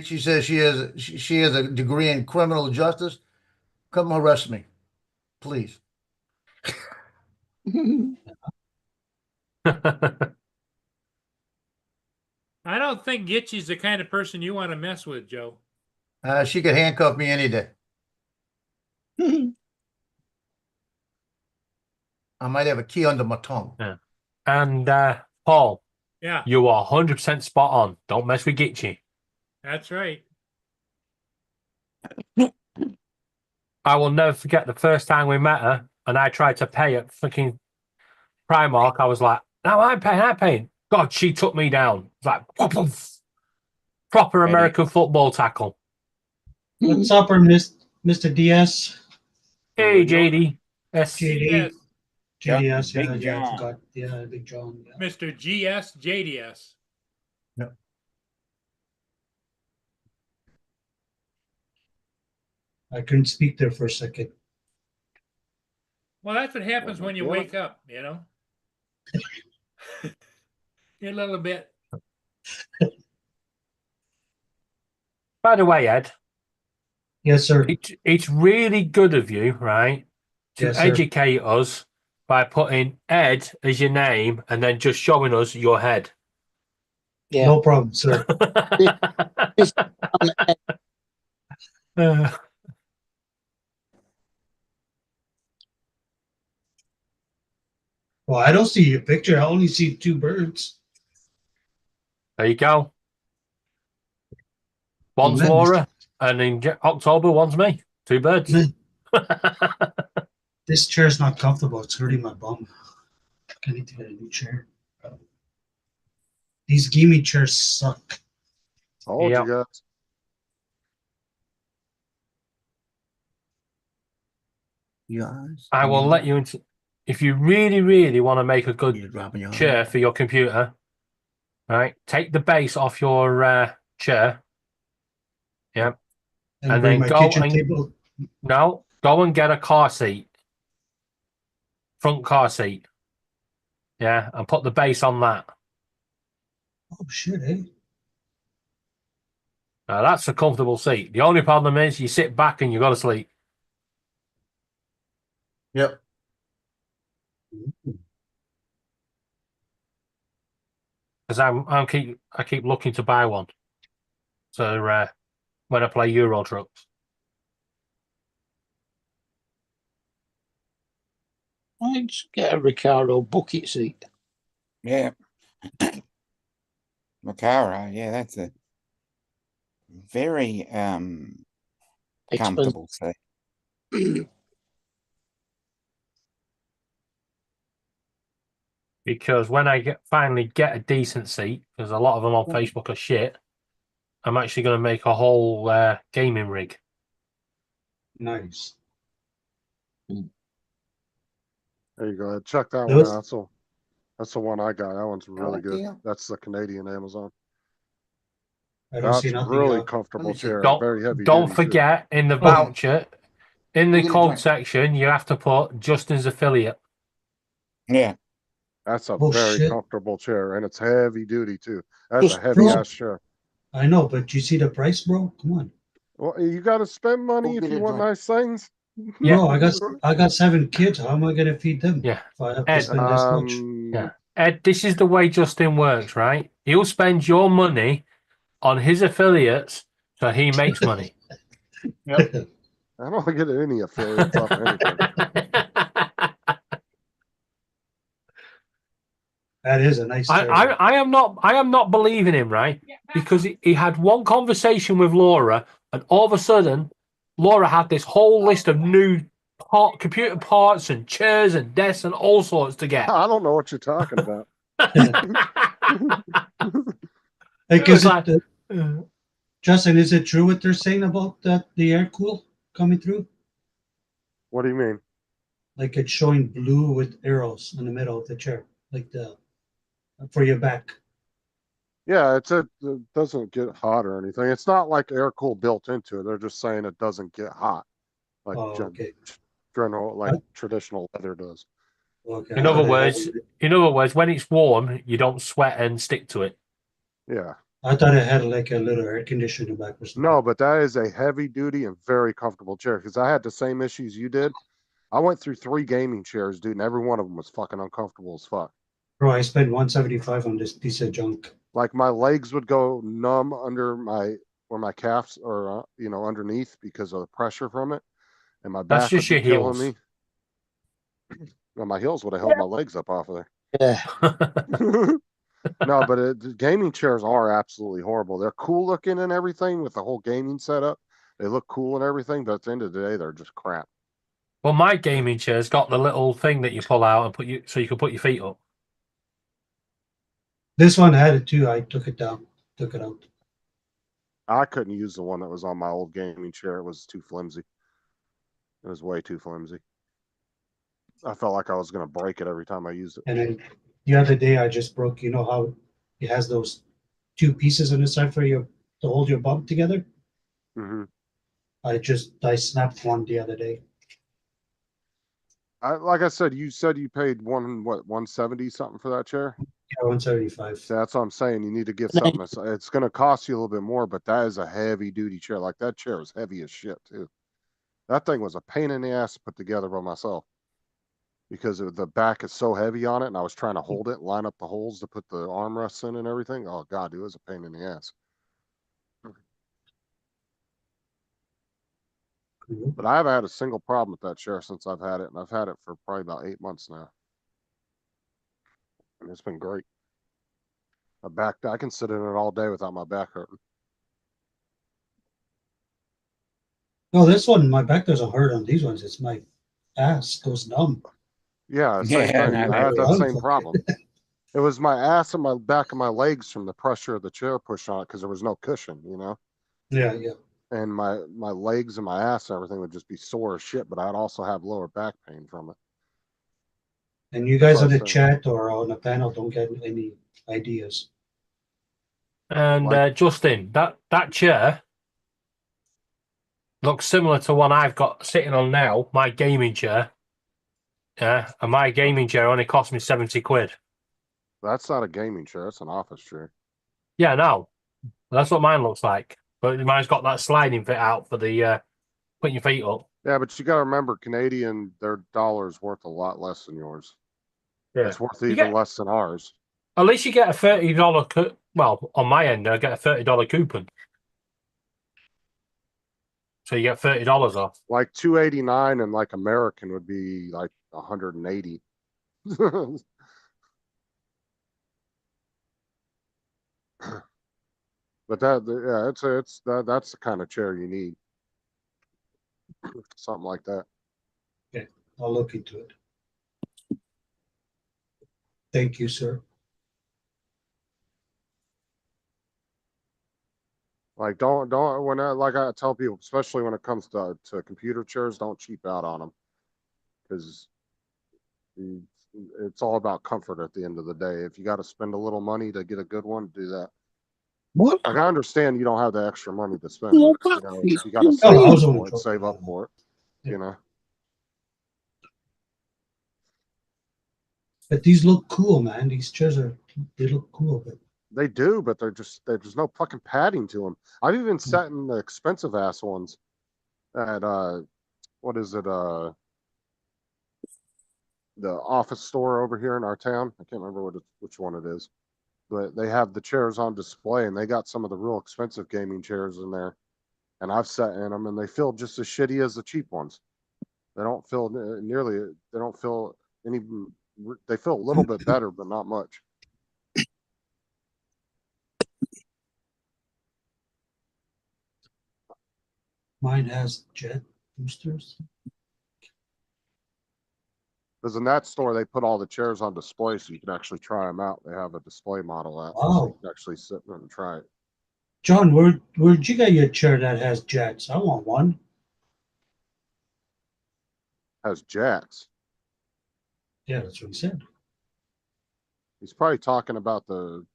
She says she has a degree in criminal justice. Come arrest me, please. I don't think Gitchy's the kind of person you want to mess with, Joe. She could handcuff me any day. I might have a key under my tongue. Yeah. And Paul, Yeah, you are 100% spot on. Don't mess with Gitchy. that's right. I will never forget the first time we met her, and I tried to pay at fucking Primark. I was like, "No, I'm paying." God, she took me down. It's like poof, poof. Proper Ready. American football tackle. What's up, Mr. DS? Hey, JD. Yes. JD. Yes. JDS, Big yeah, I John. forgot. Yeah, Big John. Yeah. Mr. GS JDS. I couldn't speak there for a second. Well, that's what happens when you wake up, you know? You're a little bit. By the way, Ed, Yes, sir. it's really good of you, right, to Yes, sir. educate us by putting Ed as your name and then just showing us your head. Yeah. No problem, sir. Well, I don't see your picture. I only see two birds. There you go. One's Amen. Laura, and in October, one's me. Two birds. This chair's not comfortable. It's hurting my bum. I need to get a new chair. These gimme chairs suck. Told Yep. you guys. Yes. I will let you into. If you really, really want to make a good You're dropping your chair for your computer, right? Take the base off your chair. Yeah. And bring then my go kitchen and table. no, go and get a car seat, front car seat. Yeah, and put the base on that. Oh shit, eh? Now that's a comfortable seat. The only problem is you sit back and you go to sleep. Yep. Because I keep looking to buy one. So when I play Euro Trucks. I just get a Ricardo bucket seat. Yeah. Macara, yeah, that's a very comfortable seat. Because when I finally get a decent seat, because a lot of them on Facebook are shit, I'm actually going to make a whole gaming rig. Nice. There you go. Check that Those- one out. That's the one I got. That one's really good. deal. That's the Canadian Amazon. I don't see That's nothing. really Let comfortable me see. chair. Don't Very heavy. don't duty, too. forget in the Oh. voucher, in the Look at the code joint. section, you have to put Justin's affiliate. Yeah. That's a Oh, very shit. comfortable chair, and it's heavy duty too. That's Just a heavy bro. ass chair. I know, but you see the price, bro? Come on. Well, you got to spend money Go if get you a want joint. nice things. Yeah. Bro, I got 7 kids. How am I gonna feed them? Yeah. If I have to Ed, spend this much. Yeah. Ed, this is the way Justin works, right? He'll spend your money on his affiliates so he makes money. Yep. I don't get any affiliates off anything. That is a nice chair. I am not believing him, right? Because he had one conversation with Laura, and all of a sudden, Laura had this whole list of new computer parts and chairs and desks and all sorts to get. I don't know what you're talking about. Hey, It was 'cause like- Justin, is it true what they're saying about the air cool coming through? What do you mean? Like it's showing blue with arrows in the middle of the chair, like for your back. Yeah, it doesn't get hot or anything. It's not like air cool built into it. They're just saying it doesn't get hot, like Oh, okay. general, like traditional leather does. Okay. In other words, when it's warm, you don't sweat and stick to it. Yeah. I thought it had like a little air conditioner in the back or something. No, but that is a heavy duty and very comfortable chair because I had the same issues you did. I went through 3 gaming chairs, dude, and every one of them was fucking uncomfortable as fuck. Bro, I spent 175 on this piece of junk. Like my legs would go numb under where my calves are, underneath because of the pressure from it, and my That's back would just be your killing heels. me. Well, my heels would have held my legs up off of Yeah. there. No, but the gaming chairs are absolutely horrible. They're cool looking and everything with the whole gaming setup. They look cool and everything, but at the end of the day, they're just crap. Well, my gaming chair's got the little thing that you pull out and so you can put your feet up. This one had it too. I took it down, took it out. I couldn't use the one that was on my old gaming chair. It was too flimsy. It was way too flimsy. I felt like I was going to break it every time I used it. And then the other day I just broke, you know how it has those two pieces on the side for you to hold your bump together? Mm-hmm. I snapped one the other day. Like I said, you paid 170 something for that chair? Yeah, 175. So that's what I'm saying. You need to get something. It's going to cost you a little bit more, but that is a heavy duty chair. Like that chair is heavy as shit too. That thing was a pain in the ass to put together by myself because the back is so heavy on it, and I was trying to hold it, line up the holes to put the armrests in and everything. Oh God, it was a pain in the ass. Cool. But I haven't had a single problem with that chair since I've had it, and I've had it for probably about 8 months now. And it's been great. I can sit in it all day without my back hurting. No, this one, my back doesn't hurt on these ones. It's my ass goes numb. Yeah, same thing. I had that same Unfuck. problem. It was my ass and my back of my legs from the pressure of the chair push on it because there was no cushion, Yeah. And my legs and my ass and everything would just be sore as shit, but I'd also have lower back pain from it. And you guys That's on the what I'm saying. chat or on the panel don't get any ideas. And Justin, that chair looks similar to one I've got sitting on now, my gaming chair. Yeah, and my gaming chair only cost me 70 quid. That's not a gaming chair, that's an office chair. Yeah, no. That's what mine looks like. But mine's got that sliding bit out for the putting your feet up. Yeah, but you gotta remember Canadian, their dollar is worth a lot less than yours. Yeah. It's worth You even get- less than ours. At least you get a $30 well, on my end, I get a $30 coupon. So you get $30 off. Like 289 and like American would be like 180. But that's the kind of chair you need. Something like that. Okay, I'll look into it. Thank you, sir. Like like I tell people, especially when it comes to computer chairs, don't cheap out on them because it's all about comfort at the end of the day. If you got to spend a little money to get a good one, do that. What? Like I understand you don't have the extra money to spend. Well, But, you got to save up for it. But these look cool, man. These chairs they look cool, but They do, but there's no fucking padding to them. I've even sat in the expensive ass ones at what is it, the office store over here in our town. I can't remember which one it is, but they have the chairs on display, and they got some of the real expensive gaming chairs in there. And I've sat in them, and they feel just as shitty as the cheap ones. They don't feel nearly. They don't feel any. They feel a little bit better, but not much. mine has jet boosters. Because in that store, they put all the chairs on display so you can actually try them out. They have a display model out, so Wow. you can actually sit in it and try it. John, where'd you get your chair that has jets? I want one. Has jacks. Yeah, that's what he said. He's probably talking about so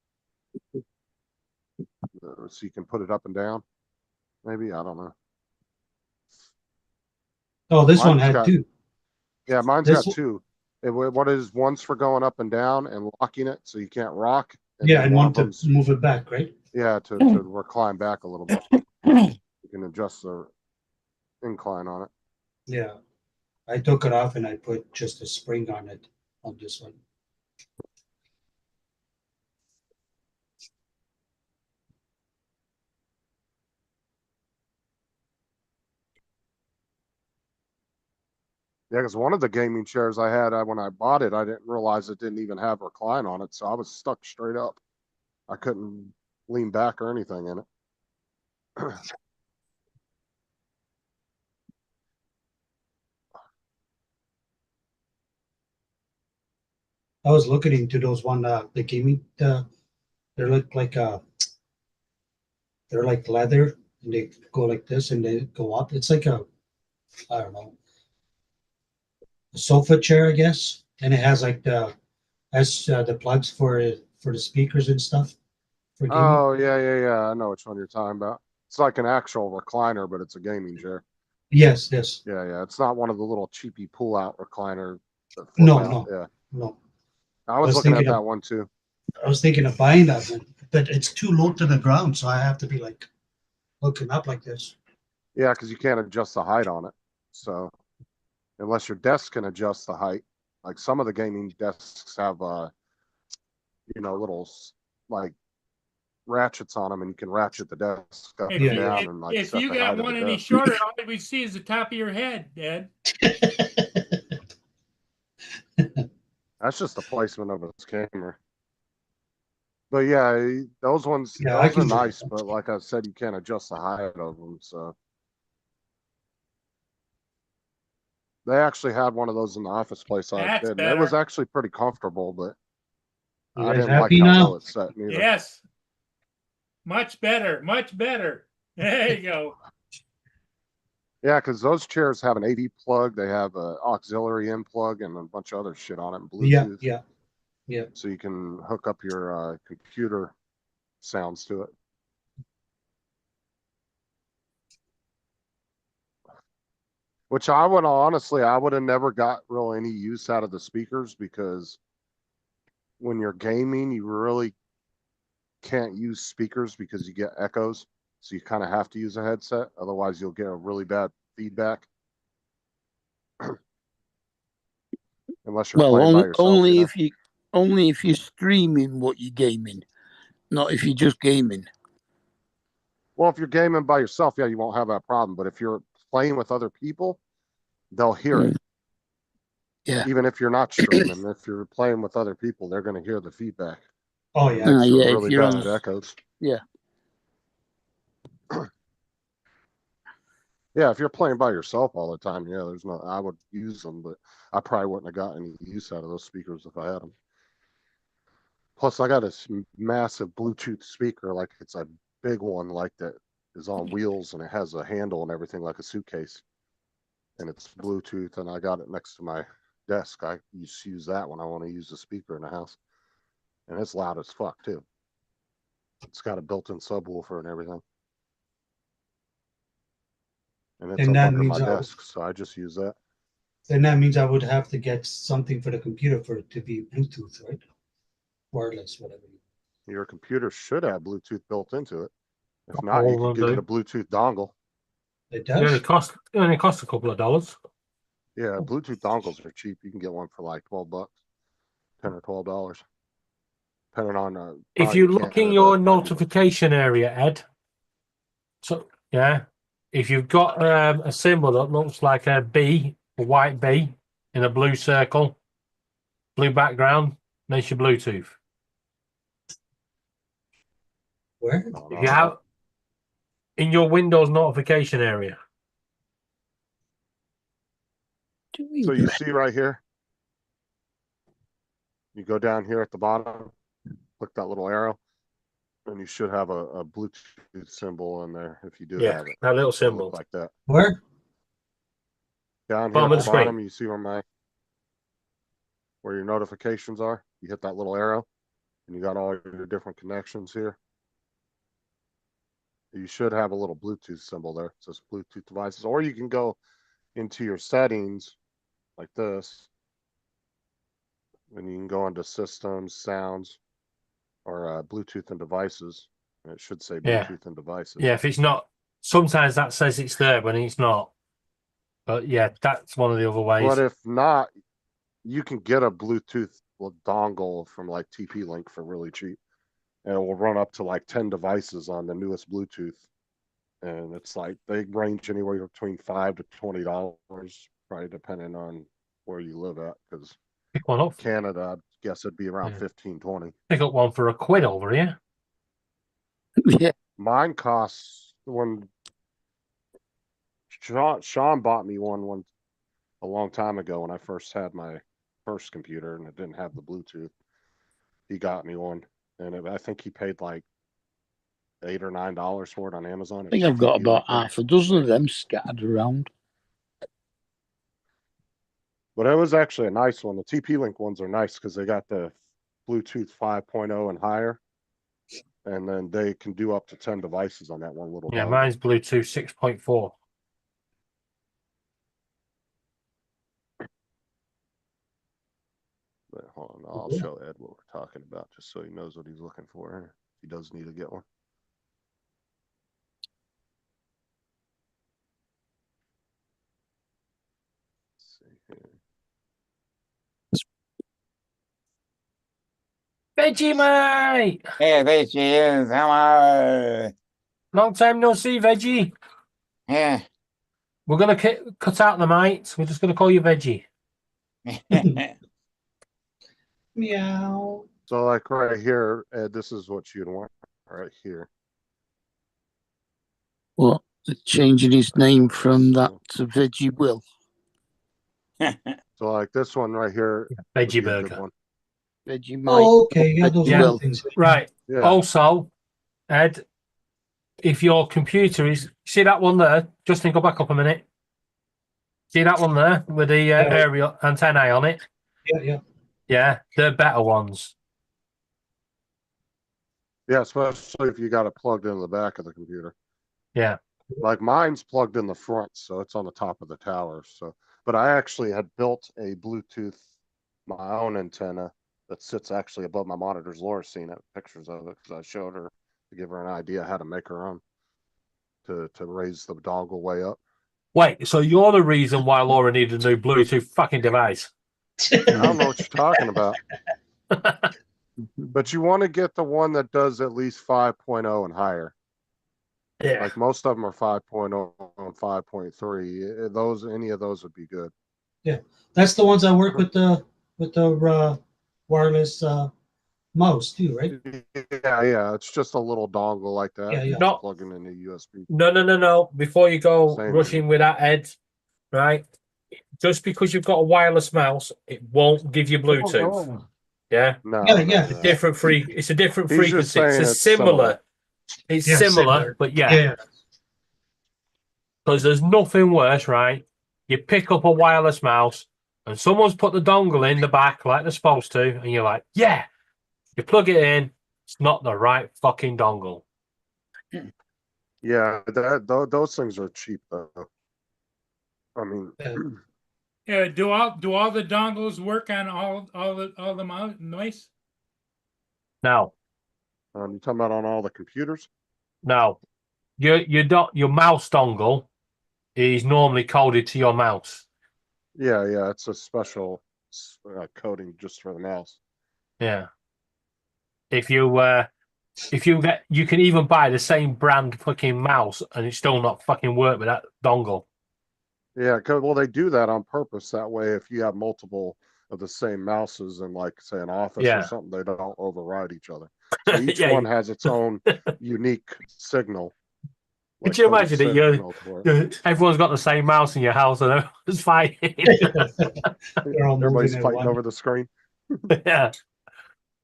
you can put it up and down. Maybe, I don't know. Oh, this one Mine's had got- two. Yeah, mine's This got two. What is one's for going up and down and locking it so you can't rock. Yeah, then and one one of to them's- move it back, right? Yeah, to recline back a little bit. You can adjust the incline on it. Yeah. I took it off and I put just a spring on it on this one. Yeah, because one of the gaming chairs I had, when I bought it, I didn't realize it didn't even have recline on it, so I was stuck straight up. I couldn't lean back or anything in it. I was looking into those one, the gaming, they look like, they're like leather and they go like this and they go up. It's like a, I don't know, a sofa chair, I guess. And it has like the plugs for the speakers and stuff for gaming. Oh, yeah. I know which one you're talking about. It's like an actual recliner, but it's a gaming chair. Yes, yes. Yeah. It's not one of the little cheapy pull-out recliner. that flip No, out. no, Yeah. no. I was looking at that one too. I was thinking of buying that one, but it's too low to the ground, so I have to be like looking up like this. Yeah, because you can't adjust the height on it. So unless your desk can adjust the height, like some of the gaming desks have little like ratchets on them, and you can ratchet the desk up and down and like If set you the got height of one the any desk. shorter, all we see is the top of your head, Dad. That's just the placement of its camera. But yeah, those ones, Yeah, I those are can do nice, that. but like I said, you can't adjust the height of them. So they actually had one of those in the office place I That's did, and it was better. actually pretty comfortable, but You I guys didn't like happy how now? low it set neither. Yes. Much better. Much better. There you go. Yeah, because those chairs have an AV plug, they have a auxiliary in plug, and a bunch of other shit on it, and Bluetooth. Yeah. So you can hook up your computer sounds to it. Which I would have never got really any use out of the speakers, because when you're gaming, you really can't use speakers because you get echoes. So you kind of have to use a headset. Otherwise, you'll get a really bad feedback. Unless you're playing by yourself. Only if you're streaming what you're gaming, not if you're just gaming. Well, if you're gaming by yourself, yeah, you won't have that problem. But if you're playing with other people, they'll hear it. Yeah. Even if you're not streaming, if you're playing with other people, they're going to hear the feedback. Oh yeah. So yeah. really If you're bad on, echoes. yeah. Yeah, if you're playing by yourself all the time, yeah, I would use them, but I probably wouldn't have got any use out of those speakers if I had them. Plus, I got a massive Bluetooth speaker, like it's a big one, like that is on wheels, and it has a handle and everything, like a suitcase. And it's Bluetooth, and I got it next to my desk. I just use that when I want to use the speaker in the house, and it's loud as fuck too. It's got a built-in subwoofer and everything. And it's And up that under my means desk, so I just use that. Then that means I would have to get something for the computer for it to be Bluetooth, right? Wireless, whatever. Your computer should have Bluetooth built into it. If not, you can get a Bluetooth dongle. It It only costs a couple of dollars. Yeah, Bluetooth dongles are cheap. You can get one for like $12, $10 or $12, depending on. If you look in your notification area, Ed. So yeah, if you've got a symbol that looks like a B, a white B in a blue circle, blue background, that's your Bluetooth. Where? If you have in your Windows notification area. So you see right here, you go down here at the bottom, click that little arrow, and you should have a Bluetooth symbol in there if you do have it. That little symbol. Look like that. Where? Down here Bottom at of the the screen. bottom, you see where your notifications are. You hit that little arrow, and you got all your different connections here. You should have a little Bluetooth symbol there. It says Bluetooth devices, or you can go into your settings like this, and you can go into systems, sounds, or Bluetooth and devices. And it should say Bluetooth and devices. Yeah, if it's not, sometimes that says it's there when it's not. But yeah, that's one of the other ways. But if not, you can get a Bluetooth dongle from like TP-Link for really cheap. And it will run up to like 10 devices on the newest Bluetooth. And it's like they range anywhere between $5 to $20 probably depending on where you live at, because Pick one up. Canada, I guess it'd be around Yeah. 15, 20. Pick up one for £1 over here. Yeah. Mine costs when Sean bought me one a long time ago when I first had my first computer and it didn't have the Bluetooth. He got me one, and I think he paid like $8 or $9 for it on Amazon. I think I've got about half a dozen of them scattered around. But it was actually a nice one. The TP-Link ones are nice because they got the Bluetooth 5.0 and higher, and then they can do up to 10 devices on that one little. Yeah, dongle. mine's Bluetooth 6.4. But hold on, I'll show Ed what we're talking about just so he knows what he's looking for. He does need to get one. Let's see here. Veggie mate! Yeah, there she is. Hello. Long time no see, Veggie. Yeah. We're going to cut out the mites. We're just going to call you Veggie. Meow. So like right here, Ed, this is what you'd want right here. Well, changing his name from that to Veggie Will. So like this one right here. Veggie would be a good burger. one. Veggie Mike. Oh, okay. Yeah, those Veggie are Will. the things. Right. Yeah. Also, Ed, if your computer is... See that one there? Justin, go back up a minute. See that one there with the aerial antennae on it? Yeah, yeah. Yeah, they're better ones. Yeah, especially if you got it plugged into the back of the computer. Yeah. Like mine's plugged in the front, so it's on the top of the tower. So, but I actually had built a Bluetooth, my own antenna that sits actually above my monitors. Laura's seen it, pictures of it, because I showed her to give her an idea how to make her own to raise the dongle way up. Wait, so you're the reason why Laura needed a new Bluetooth fucking device? I don't know what you're talking about. But you want to get the one that does at least 5.0 and higher. Yeah. Like most of them are 5.0 and 5.3. Those, any of those would be good. Yeah, that's the ones I work with the wireless mouse too, right? Yeah. It's just a little dongle like that. Yeah, yeah. No. Plugging in the USB. No. Before you go Same rushing with that, Ed, right? Just because you've got a wireless mouse, it won't give you Bluetooth. Yeah. No. Yeah. It's a different it's a different He's just frequency. saying It's it's similar. It's Yeah, similar, but yeah. Because there's nothing worse, right? You pick up a wireless mouse and someone's put the dongle in the back like they're supposed to, and you're like, yeah. You plug it in, it's not the right fucking dongle. Yeah, those things are cheap though. I mean, Yeah, do all the dongles work on all the noise? No. you talking about on all the computers? No. Your mouse dongle is normally coded to your mouse. Yeah, it's a special coding just for the mouse. Yeah. If you get, you can even buy the same brand fucking mouse and it still not fucking work with that dongle. Yeah, well, they do that on purpose. That way, if you have multiple of the same mouses in, like, say, an office Yeah. or something, they don't override each other. So each Yeah. one has its own unique signal. Could you coded imagine it? signal for it. Everyone's got the same mouse in your house and everyone's fighting. They're all Everybody's moving at fighting one. over the screen. Yeah.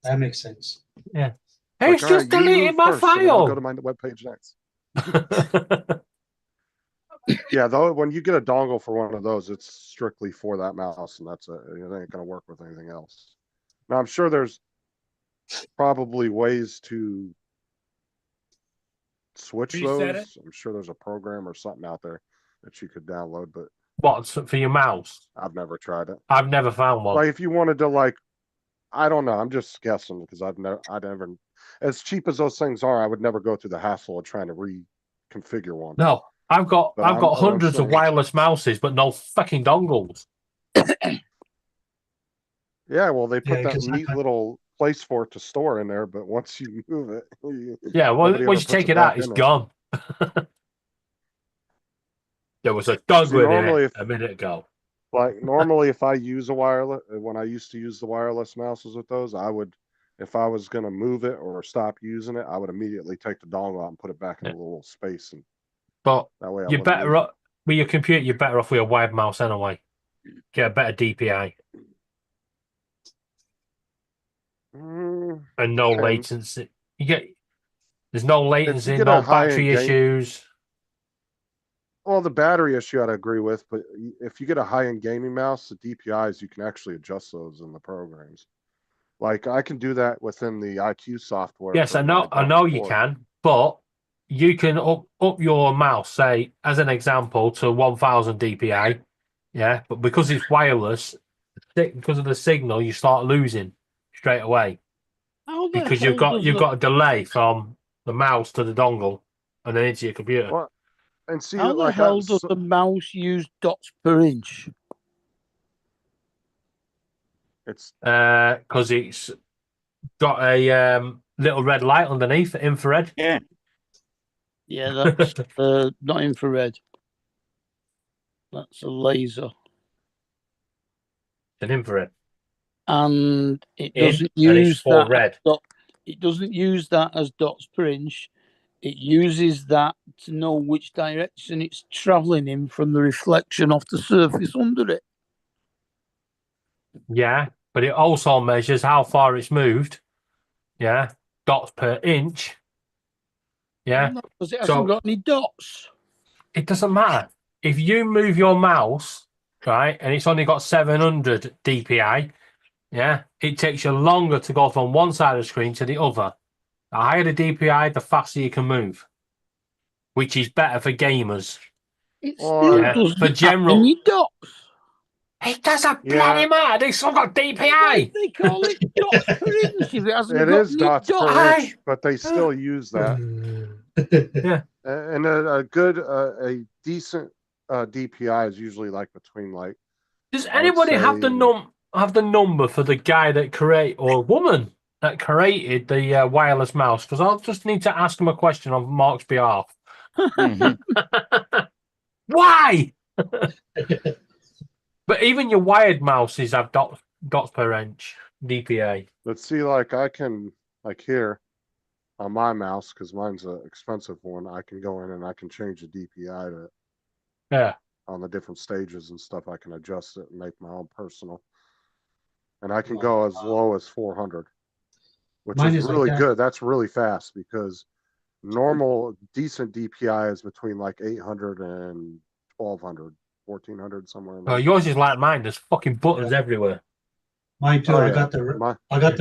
That makes sense. Yeah. Like, It's all just right, you deleted move my first, and then I'll file. go to my webpage next. Yeah, though, when you get a dongle for one of those, it's strictly for that mouse, and that's it. It ain't going to work with anything else. Now, I'm sure there's probably ways to switch Reset those. I'm sure there's a program or something out there that you could download, but What, for your mouse? I've never tried it. I've never found one. Like, if you wanted to, like, I don't know. I'm just guessing because I never, as cheap as those things are, I would never go through the hassle of trying to reconfigure one. No, I've got But I've got I'm hundreds of saying- wireless mouses, but no fucking dongles. Yeah, well, they put Yeah, that 'cause neat little place for it to store in there, but once you move it, Yeah, well, nobody once ever you take puts it back out, it's in there. gone. There was a dongle in normally here if- a minute ago. Like normally, if I use a wireless, when I used to use the wireless mouses with those, I would, if I was gonna move it or stop using it, I would immediately take the dongle out and put it back in a little space, and But that way I you're wouldn't better lose it. off with your computer. You're better off with a wired mouse anyway. Get a better DPI Mm, and no depends. latency. There's no If you latency, get no a high-end battery game, issues. well, the battery issue I'd agree with, but if you get a high-end gaming mouse, the DPIs, you can actually adjust those in the programs. Like I can do that within the IQ software. Yes, for I know. my I Dell know you board. can, but you can up your mouse, say as an example, to 1000 DPI. Yeah, but because it's wireless, because of the signal, you start losing straight away How the because hell does you've the, got a delay from the mouse to the dongle and then into your computer. Well, and see, how the like hell does the mouse use dots per inch? it's Because it's got a little red light underneath, infrared. Yeah. Yeah, that's not infrared. That's a laser. An infrared. And it In, doesn't and it's use for that. red. It doesn't use that as dots per inch. It uses that to know which direction it's traveling in from the reflection off the surface under it. Yeah, but it also measures how far it's moved. Yeah, dots per inch. Yeah, Because it hasn't got any dots. It doesn't matter. If you move your mouse, right, and it's only got 700 DPI, yeah, it takes you longer to go from one side of the screen to the other. The higher the DPI, the faster you can move, which is better for gamers. It still Yeah, doesn't for have general. any dots. It doesn't bloody matter. They've still got DPI. They call it dots per inch if it hasn't it got is any dots per dots. inch, but they still use that. Yeah, and a good, a decent DPI is usually like between like. Does I would anybody have say- the number for the guy that create or woman that created the wireless mouse? Because I'll just need to ask him a question on Mark's behalf. Why? But even your wired mouses have dots per inch DPI. Let's see, like I can, like here on my mouse, because mine's an expensive one, I can go in and I can change the DPI to Yeah. on the different stages and stuff. I can adjust it and make my own personal. And I can go as low as 400, which Mine is is like really that. good. That's really fast because normal decent DPI is between like 800 and 1200, 1400, somewhere in there. Oh, yours is like mine. There's fucking buttons everywhere. Mine too. Oh, I yeah. got the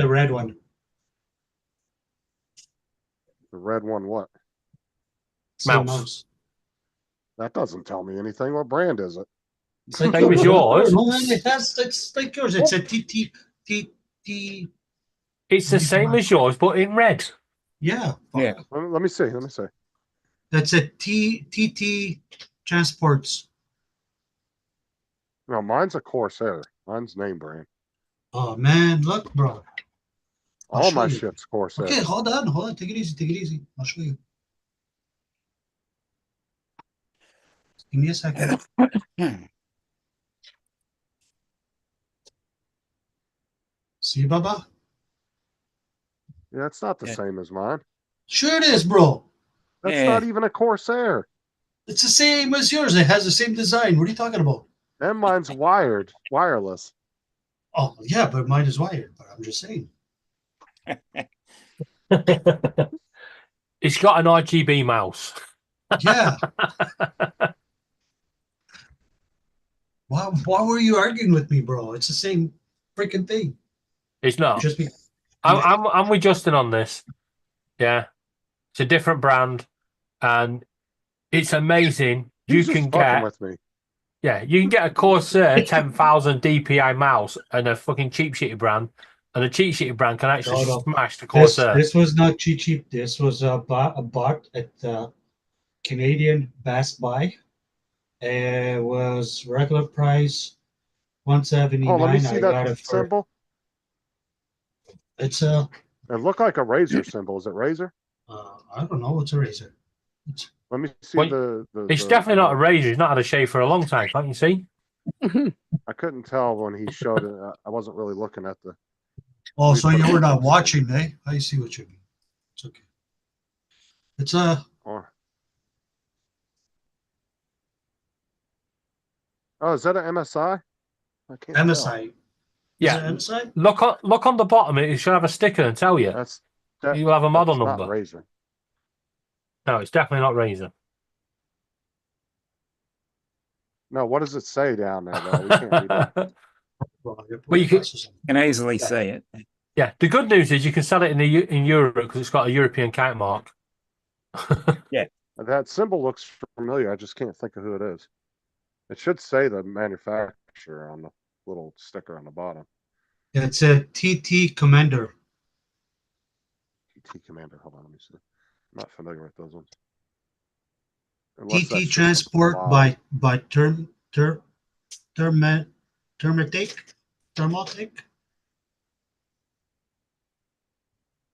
red one. The red one, what? Same Mouse. That doesn't tell me anything. What brand is it? It's like Same as yours. No, man, it's like yours. It's a T. It's the same as yours, but in red. Yeah. Yeah. Let me see. Let me see. That's a TT Transports. No, mine's a Corsair. Mine's name brand. Oh man, look, bro. I'll All show my you. shit's Corsair. Okay, hold on. Take it easy. I'll show you. Give me a second. See, Baba? Yeah, it's not the same as mine. Sure it is, bro. That's Yeah. not even a Corsair. It's the same as yours. It has the same design. What are you talking about? And mine's wireless. Oh, yeah, but mine is wired. But I'm just saying. It's got an RGB mouse. Yeah. Why were you arguing with me, bro? It's the same freaking thing. It's not. Just be. I'm with Justin on this. Yeah, it's a different brand, and it's amazing. He's You just can fucking get with me. Yeah, you can get a Corsair 10,000 DPI mouse and a fucking cheap shitty brand, and the cheap shitty brand can actually No. smash the Corsair. This was not cheap. This was bought at the Canadian Best Buy. It was regular price $179. Oh, let me see I got that it for. symbol. It's a. It looked like a razor symbol. Is it razor? I don't know. It's a razor. Let me see Well, the It's definitely not a razor. He's not had a shave for a long time, can't you see? I couldn't tell when he showed it. I wasn't really looking at the. Oh, we so put you it were on not the watching, eh? I see what you mean. It's okay. It's Or, oh, is that an MSI? I can't tell. MSI. Yeah. Is it MSI? Look on the bottom. It should have a sticker and tell you. You will have a model that's number. Not Razer. No, it's definitely not Razer. No, what does it say down there though? We can't read it. Well, you can easily see it. Yeah, the good news is you can sell it in Europe because it's got a European kite mark. Yeah, that symbol looks familiar. I just can't think of who it is. It should say the manufacturer on the little sticker on the bottom. It's a TT Commander. TT Commander. Hold on, let me see. I'm not familiar with those ones. Unless that's TT just Transport a by Thermatic.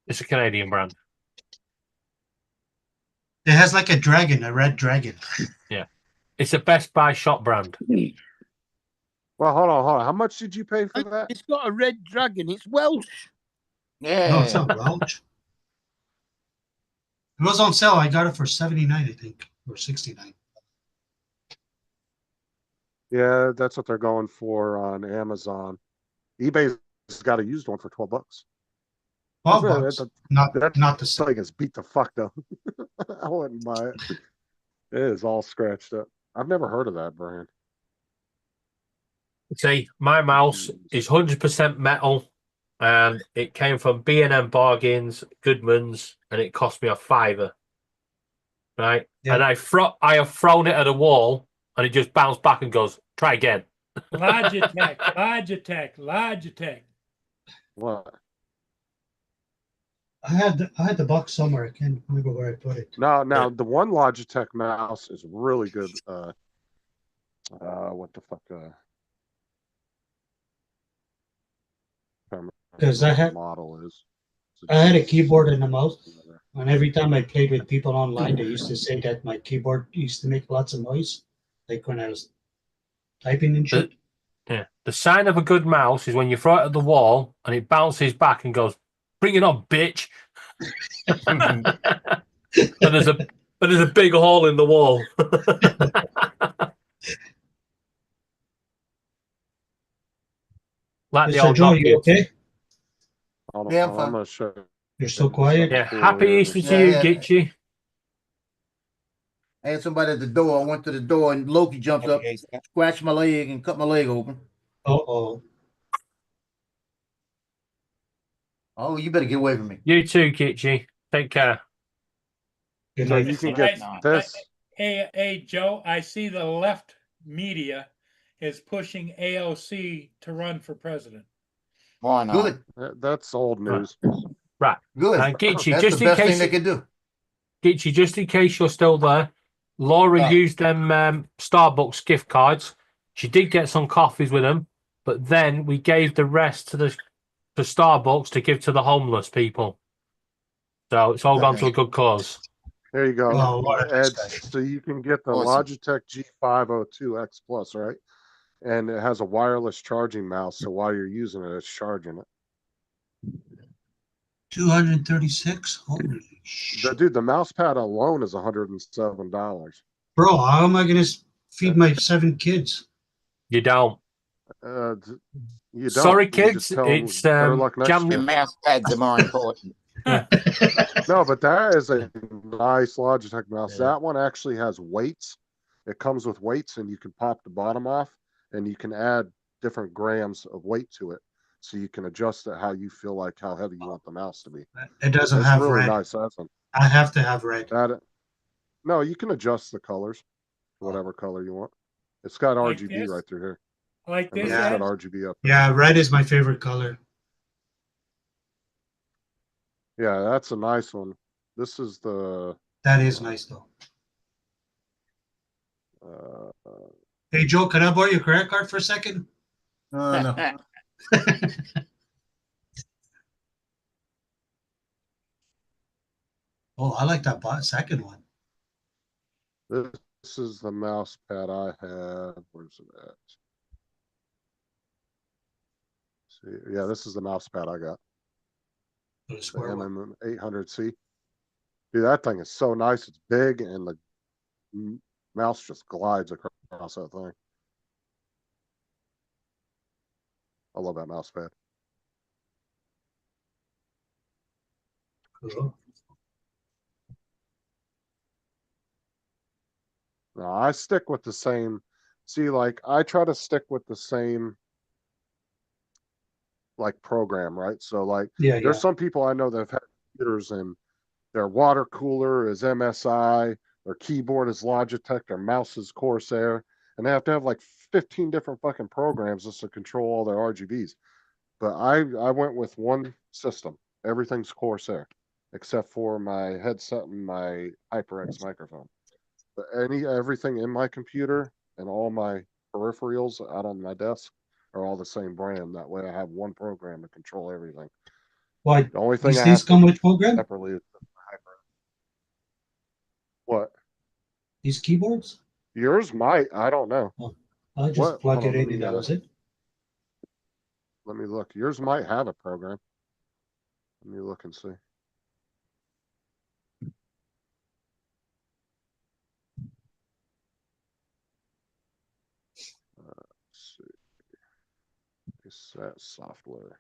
It's a Canadian brand. It has like a dragon, a red dragon. Yeah, it's a Best Buy shop brand. Well, hold on. How much did you pay for that? It's got a red dragon. It's Welsh. Yeah. No, it's not Welsh. It was on sale. I got it for 79, I think, or 69. Yeah, that's what they're going for on Amazon. eBay's got a used one for $12. $12. Not the same. Thing is beat the fuck though. I wouldn't buy it. It is all scratched up. I've never heard of that brand. See, my mouse is 100% metal, and it came from B&M Bargains, Goodman's, and it cost me a $5. Right, yeah. And I have thrown it at a wall, and it just bounced back and goes, "Try again." Logitech. What? I had the box somewhere. I can't remember where I put it. Now the one Logitech mouse is really good. What the fuck? Because I had a keyboard and a mouse, and every time I played with people online, they used to say that my keyboard used to make lots of noise, like when I was typing and shit. Yeah, the sign of a good mouse is when you throw it at the wall and it bounces back and goes, "Bring it on, bitch!" and there's a big hole in the wall. Like the old Joe, you okay? Yeah, I'm fine. I'm gonna show you. You're so quiet. Yeah, happy Easter to you, Gitchy. I had somebody at the door. I went to the door and Loki jumps up, scratched my leg, and cut my leg open. Uh-oh. Oh, you better get away from me. You too, Gitchy. Take care. So you can get this. Hey, Joe, I see the left media is pushing AOC to run for president. Why not? Good. That's old news. Right. Good. Gitchy, That's just the in best case thing they can do. Gitchy, just in case you're still there, Laura used them Starbucks gift cards. She did get some coffees with them, but then we gave the rest to Starbucks to give to the homeless people. So it's all gone to a good cause. There you go. Oh, Ed, so you can get the Logitech G502X Plus, right? And it has a wireless charging mouse, so while you're using it, it's charging it. 236. Holy shit. Dude, the mouse pad alone is $107. Bro, how am I gonna feed my 7 kids? You don't. You don't. Sorry, You kids. just tell them It's better luck next The year. mouse pads are more important. No, but that is a nice Logitech mouse. That one actually has weights. It comes with weights, and you can pop the bottom off, and you can add different grams of weight to it. So you can adjust it how you feel like how heavy you want the mouse to be. It doesn't It's have really red. nice. That's one. I have to have red. No, you can adjust the colors to whatever color you want. It's got Like RGB this? right through here. Like And this, then it's Ed? got RGB up. Yeah, red is my favorite color. Yeah, that's a nice one. This is the. That is nice though. Hey Joe, can I borrow your credit card for a second? No. Oh, I like that second one. This is the mouse pad I have. Where's it at? See, yeah, this is the mouse pad I got. The The square one. MM800C. Dude, that thing is so nice. It's big and the mouse just glides across that thing. I love that mouse pad. Cool. No, I stick with the same. See, like I try to stick with the same like program, right? So like Yeah, there's yeah. some people I know that have had computers and their water cooler is MSI, their keyboard is Logitech, their mouse is Corsair, and they have to have like 15 different fucking programs just to control all their RGBs. But I went with one system. Everything's Corsair, except for my headset and my HyperX microphone. But everything in my computer and all my peripherals out on my desk are all the same brand. That way I have one program to control everything. Why? The only thing These I things have come to with program? separately is HyperX. What? These keyboards? Yours might. I don't know. Oh, I just What? plug Hold on, it let in me, and that was it. let me look. Yours might have a program. Let me look and see. Let's see. Is that software?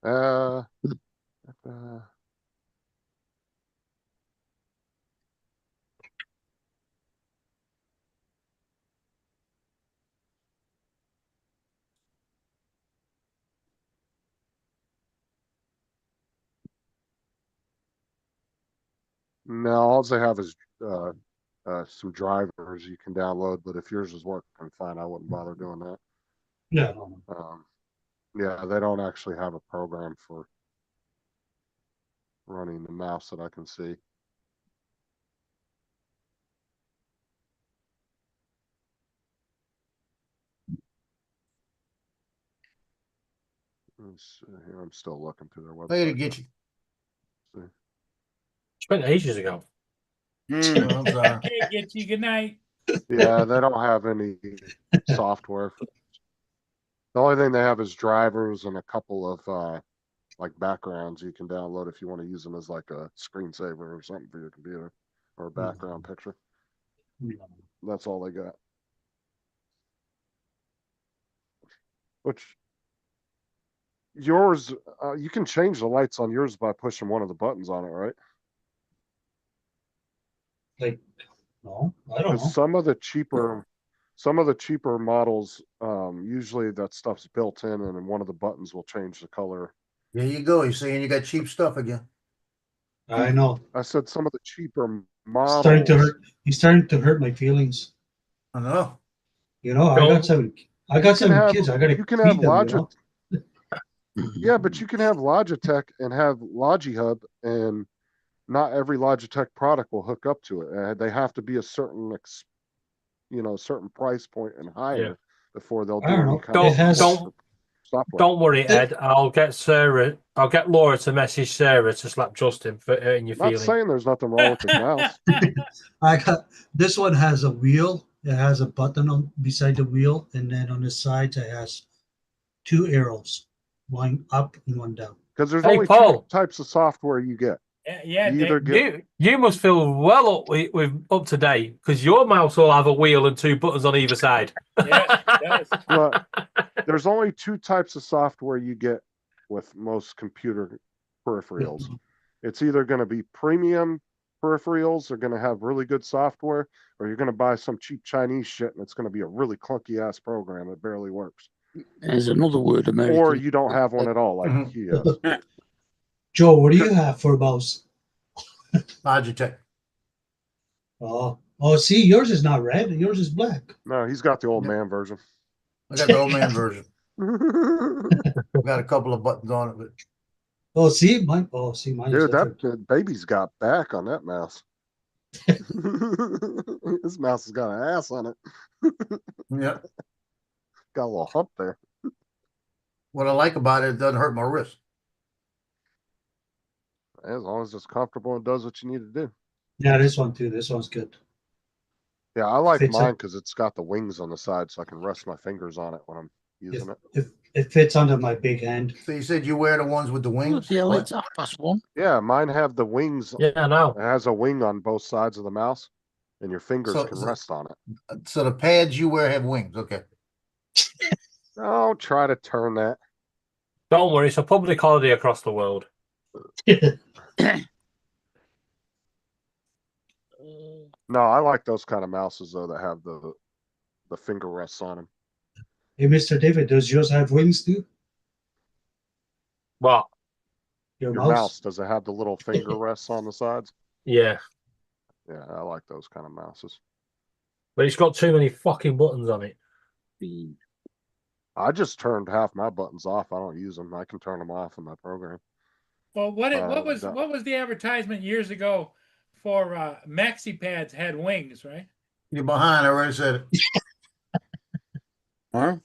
Uh, uh, no, all they have is some drivers you can download, but if yours is working fine, I wouldn't bother doing that. Yeah. Yeah, they don't actually have a program for running the mouse that I can see. Here, I'm still looking through their website. Way to get you. Spent ages ago. Oh, I'm sorry. Okay, get you. Good night. Yeah, they don't have any software. The only thing they have is drivers and a couple of like backgrounds you can download if you want to use them as like a screensaver or something for your computer or a background picture. That's all they got. Which yours, you can change the lights on yours by pushing one of the buttons on it, right? Like, no, I don't know. Because some of the cheaper models, usually that stuff's built in, and then one of the buttons will change the color. There you go. You're saying you got cheap stuff again. I know. I said some of the cheaper Starting to models. hurt. He's starting to hurt my feelings. I know. You know, I got seven kids. I gotta You can have feed them, you know? Yeah, but you can have Logitech and have LogiHub, and not every Logitech product will hook up to it. They have to be a certain, certain price point and higher before they'll do I don't any know. kind of software. Don't worry, Ed. I'll get Laura to message Sarah to slap Justin for hurting your Not feelings. saying there's nothing wrong with this mouse. I got this one has a wheel. It has a button on beside the wheel, and then on the sides it has two arrows, one up and one down. Because there's Hey, only Paul. two types of software you get. Yeah, You either get You must feel well up to date because your mouse will have a wheel and two buttons on either side. Look, there's only two types of software you get with most computer peripherals. It's either going to be premium peripherals, they're going to have really good software, or you're going to buy some cheap Chinese shit and it's going to be a really clunky ass program that barely works. There's another word, American. Or you don't have one at all, like he has. Joe, what do you have for a mouse? Logitech. Oh, Oh, see, yours is not red. Yours is black. No, he's got the old Yep. man version. I got the old man version. Got a couple of buttons on it, but Oh, see, mine. Oh, see, mine is Dude, that different. baby's got back on that mouse. This mouse has got an ass on it. yeah. Got a little hump there. What I like about it doesn't hurt my wrist. As long as it's comfortable and does what you need to do. Yeah, this one too. This one's good. Yeah, I like Fits mine up. because it's got the wings on the side so I can rest my fingers on it when I'm using it. If it fits under my big hand. So you said you wear the ones with the wings? Yeah, What? it's 1:30. Yeah, mine have the wings. Yeah, I know. It has a wing on both sides of the mouse and your fingers So- can so- rest on it. So the pads you wear have wings. Okay. Don't try to turn that. Don't worry, it's a public holiday across the world. No, I like those kind of mouses though that have the finger rests on them. Hey, Mr. David, does yours have wings too? What? Your Your mouse? mouse, does it have the little finger rests on the sides? Yeah. Yeah, I like those kind of mouses. But it's got too many fucking buttons on it. I just turned half my buttons off. I don't use them. I can turn them off in my program. Well, what that- was the advertisement years ago for maxi pads had wings, right? You're behind. I already said it. Huh?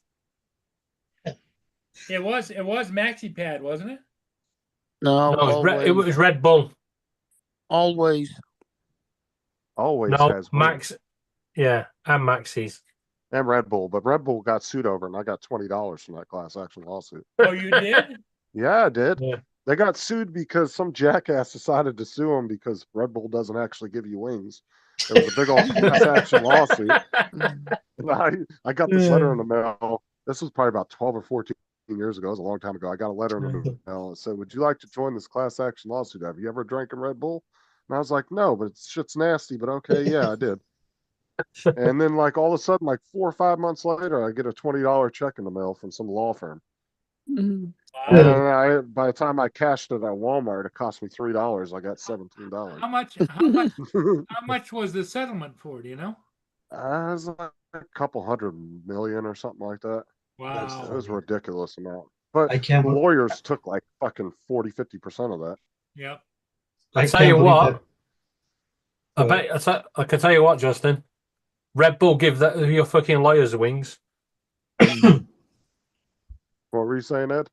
It was maxi pad, wasn't it? No, No, it always, was Red Bull. always. Always No, has wings. Max. Yeah, and Maxis. And Red Bull, but Red Bull got sued over, and I got $20 from that class action lawsuit. Oh, you did? Yeah, I did. Yeah. They got sued because some jackass decided to sue them because Red Bull doesn't actually give you wings. It was a big old class action lawsuit. And I got this letter in the mail. This was probably about 12 or 14 years ago. It was a long time ago. I got a letter in the mail that said, "Would you like to join this class action lawsuit? Have you ever drank a Red Bull?" And I was like, "No, but shit's nasty, but okay, yeah, I did." And then like all of a sudden, like 4 or 5 months later, I get a $20 check in the mail from some law firm. And by the time I cashed it at Walmart, it cost me $3. I got $17. How much was the settlement for? Do you know? It was like a couple $100 million or something like that. Wow. It was a ridiculous amount. But I can't. lawyers took like fucking 40-50% of that. Yep. I tell you what. I can tell you what, Justin. Red Bull give your fucking lawyers wings. What were you saying, Ed?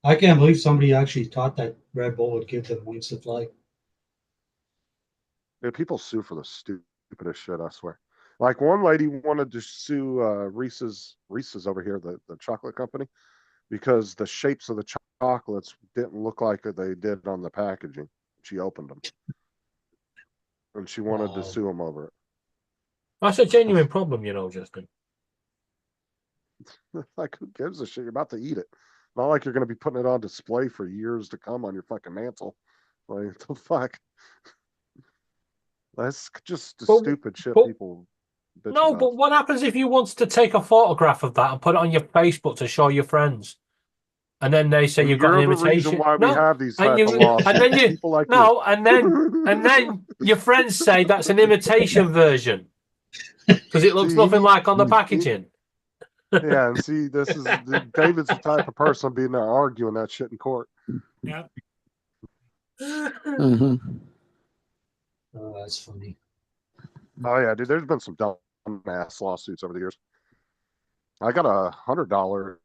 I can't believe somebody actually thought that Red Bull would give them wings to fly. Yeah, people sue for the stupidest shit, I swear. Like one lady wanted to sue Reese's over here, the chocolate company, because the shapes of the chocolates didn't look like they did on the packaging. She opened them. And she wanted to sue them over it. That's a genuine problem, you know, Justin. Like, who gives a shit? You're about to eat it. Not like you're going to be putting it on display for years to come on your fucking mantle. Like, what the fuck? That's just the stupid shit people bitch No, about. but what happens if you wanted to take a photograph of that and put it on your Facebook to show your friends? And then they say Well, you've got an you're the reason imitation. why we have these type of lawsuits. and then you People like no, and then your friends say that's an imitation version because it looks See, nothing like on the packaging. Yeah, and see, this is David's the type of person being there arguing that shit in court. Yep. Mm-hmm. Oh, that's funny. Oh yeah, dude, there's been some dumb ass lawsuits over the years. I got $100.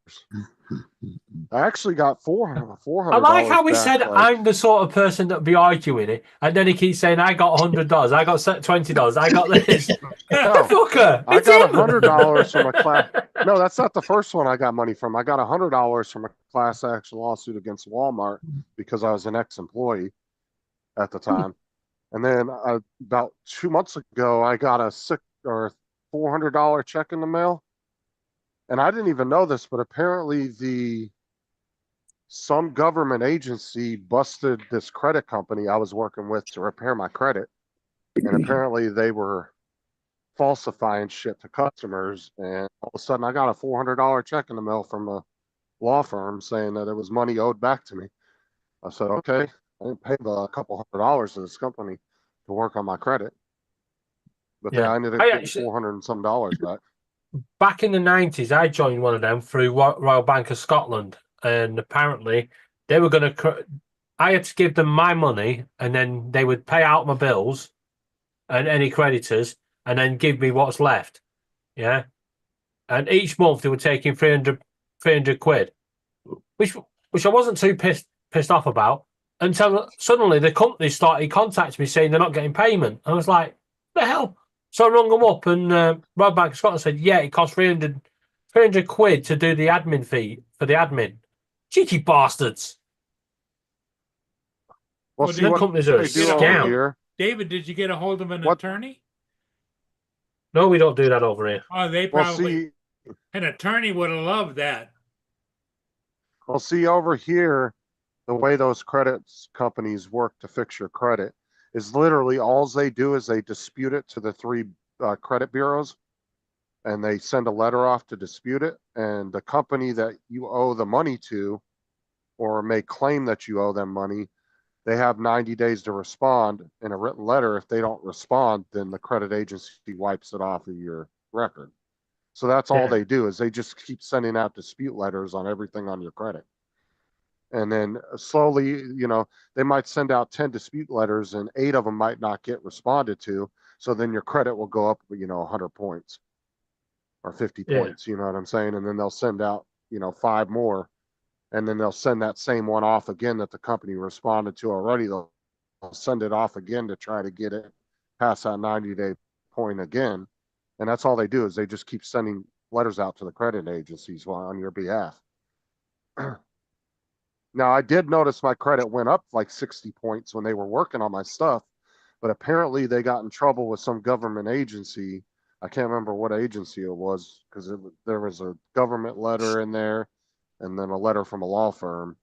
I actually got $400. I like how he back, said, like- I'm the sort of person that'd be arguing it, and then he keeps saying, I got $100, I got $20, I got this. Fucker! I It's got him! $100 from a class. No, that's not the first one I got money from. I got $100 from a class action lawsuit against Walmart because I was an ex-employee at the time. And then about 2 months ago, I got a $400 check in the mail. And I didn't even know this, but apparently some government agency busted this credit company I was working with to repair my credit. And apparently they were falsifying shit to customers. And all of a sudden I got a $400 check in the mail from a law firm saying that it was money owed back to me. I said, okay, I didn't pay a couple $100 to this company to work on my credit. but Yeah. then I ended up I getting actually- $400 and some back. Back in the 90s, I joined one of them through Royal Bank of Scotland, and apparently they were going to. I had to give them my money, and then they would pay out my bills and any creditors, and then give me what's left. Yeah, and each month they were taking 300 quid, which I wasn't too pissed off about until suddenly the company started contacting me saying they're not getting payment. I was like, "The hell." So I rung them up, and Royal Bank of Scotland said, yeah, it cost 300 quid to do the admin fee for the admin. Cheeky bastards. Well, Well, see did what companies are they a do over scam. here. David, did you get a hold of an What- attorney? No, we don't do that over here. Oh, they Well, probably, see, an attorney would have loved that. over here, the way those credits companies work to fix your credit is literally all they do is they dispute it to the three credit bureaus, and they send a letter off to dispute it. And the company that you owe the money to, or may claim that you owe them money, they have 90 days to respond in a written letter. If they don't respond, then the credit agency wipes it off of your record. So that's all Yeah. they do is they just keep sending out dispute letters on everything on your credit. And then slowly, they might send out 10 dispute letters and 8 of them might not get responded to. So then your credit will go up, 100 points or 50 Yeah. points, you know what I'm saying? And then they'll send out, 5 more. And then they'll send that same one off again that the company responded to already. They'll send it off again to try to get it past that 90-day point again. And that's all they do is they just keep sending letters out to the credit agencies on your behalf. Now, I did notice my credit went up like 60 points when they were working on my stuff, but apparently they got in trouble with some government agency. I can't remember what agency it was because there was a government letter in there and then a letter from a law firm.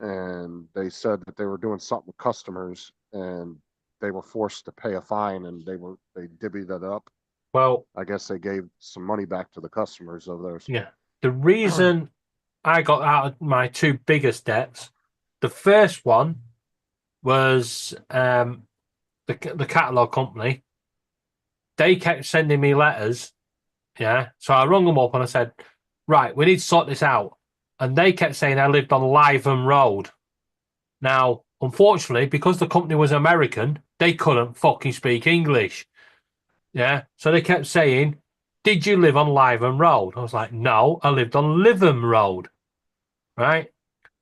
And they said that they were doing something with customers and they were forced to pay a fine and they divvied it up. Well, I guess they gave some money back to the customers of theirs. yeah. The reason I got out of my 2 biggest debts, the first one was the catalogue company. They kept sending me letters. Yeah. So I rung them up and I said, right, we need to sort this out. And they kept saying I lived on Lytham Road. Now, unfortunately, because the company was American, they couldn't fucking speak English. Yeah. So they kept saying, did you live on Lytham Road? I was like, no, I lived on Lytham Road. Right?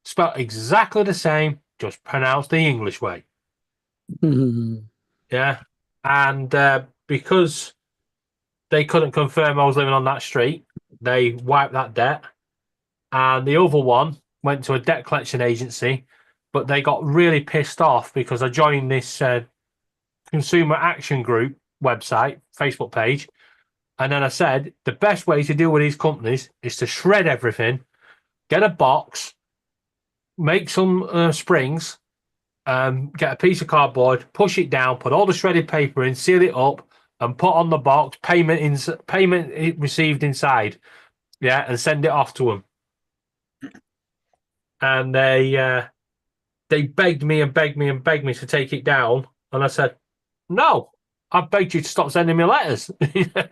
Spelled exactly the same, just pronounced the English way. Yeah. And because they couldn't confirm I was living on that street, they wiped that debt. And the other one went to a debt collection agency, but they got really pissed off because I joined this Consumer Action Group website, Facebook page. And then I said, the best way to deal with these companies is to shred everything, get a box, make some springs, get a piece of cardboard, push it down, put all the shredded paper in, seal it up, and put on the box payment received inside. Yeah, and send it off to them. And they begged me and begged me and begged me to take it down, and I said, no. I begged you to stop sending me letters.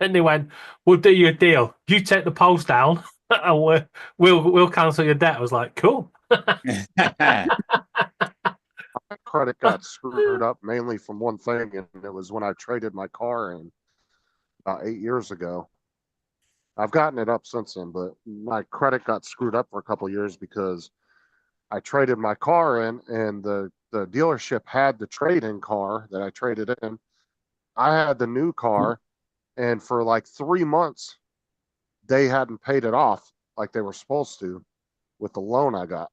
And they went, we'll do you a deal. You take the post down and we'll cancel your debt. I was like, cool. My credit got screwed up mainly from one thing, and it was when I traded my car in about 8 years ago. I've gotten it up since then, but my credit got screwed up for a couple of years because I traded my car in, and the dealership had the trade-in car that I traded in. I had the new car, and for like 3 months, they hadn't paid it off like they were supposed to with the loan I got.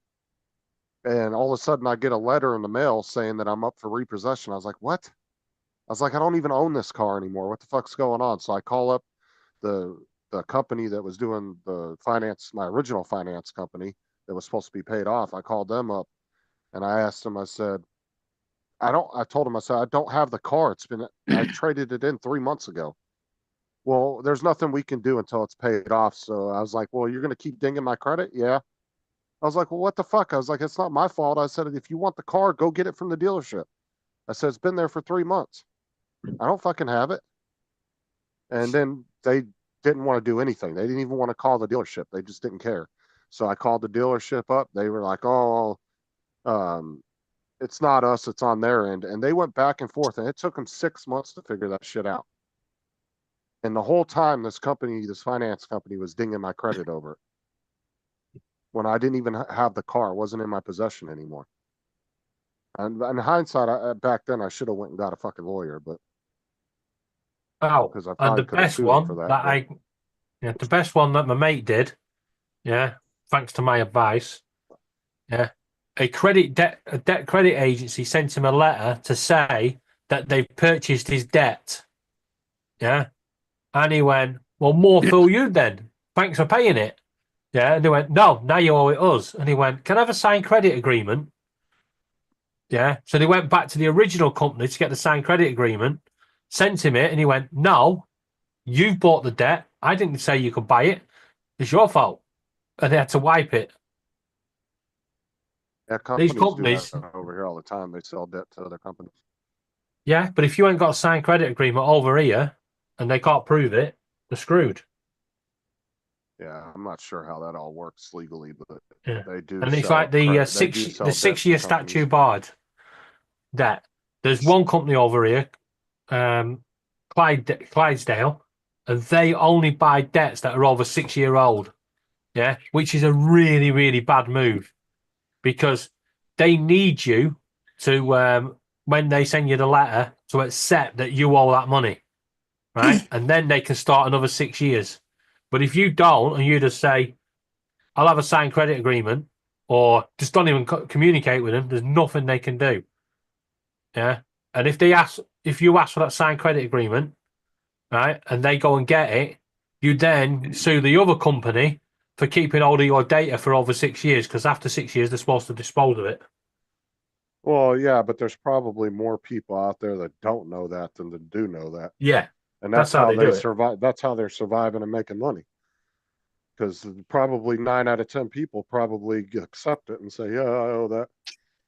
And all of a sudden, I get a letter in the mail saying that I'm up for repossession. I was like, what? I was like, I don't even own this car anymore. What the fuck's going on? So I call up the company that was doing the finance, my original finance company that was supposed to be paid off. I called them up and I asked them, I said, I told him, I said, I don't have the car. I traded it in 3 months ago. Well, there's nothing we can do until it's paid off. So I was like, well, you're going to keep dinging my credit? Yeah. I was like, well, what the fuck? I was like, it's not my fault. I said, if you want the car, go get it from the dealership. I said, it's been there for 3 months. I don't fucking have it. And then they didn't want to do anything. They didn't even want to call the dealership. They just didn't care. So I called the dealership up. They were like, oh, it's not us, it's on their end. And they went back and forth, and it took them 6 months to figure that shit out. And the whole time, this finance company was dinging my credit over it. When I didn't even have the car, it wasn't in my possession anymore. And in hindsight, back then I should have went and got a fucking lawyer, but Oh, because I and probably the could have best sued him one for that, that. the best one that my mate did, yeah, thanks to my advice, yeah, a debt credit agency sent him a letter to say that they've purchased his debt, yeah, and he went, well, more fool you then. Thanks for paying it, yeah. And they went, no, now you owe it us. And he went, can I have a signed credit agreement? Yeah. So they went back to the original company to get the signed credit agreement, sent him it, and he went, no, you bought the debt. I didn't say you could buy it. It's your fault. And they had to wipe it. Yeah, companies companies- do that over here all the time. They sell debt to other companies. Yeah, but if you ain't got a signed credit agreement over here and they can't prove it, they're screwed. Yeah, I'm not sure how that all works legally, but Yeah. they do. And it's sell like the credit- they do sell the debt to 6-year companies. statute barred debt. There's one company over here, Clydesdale, and they only buy debts that are over 6 year old. Yeah, which is a really, really bad move because they need you to when they send you the letter to accept that you owe that money, right? And then they can start another 6 years. But if you don't, and you just say, I'll have a signed credit agreement, or just don't even communicate with them, there's nothing they can do. Yeah. And if you ask for that signed credit agreement, right, and they go and get it, you then sue the other company for keeping hold of your data for over 6 years, because after 6 years, they're supposed to dispose of it. Well, yeah, but there's probably more people out there that don't know that than that do know that. Yeah. And that's how they do it. survive. That's how they're surviving and making money. Because probably 9 out of 10 people probably accept it and say, "Yeah, I owe that."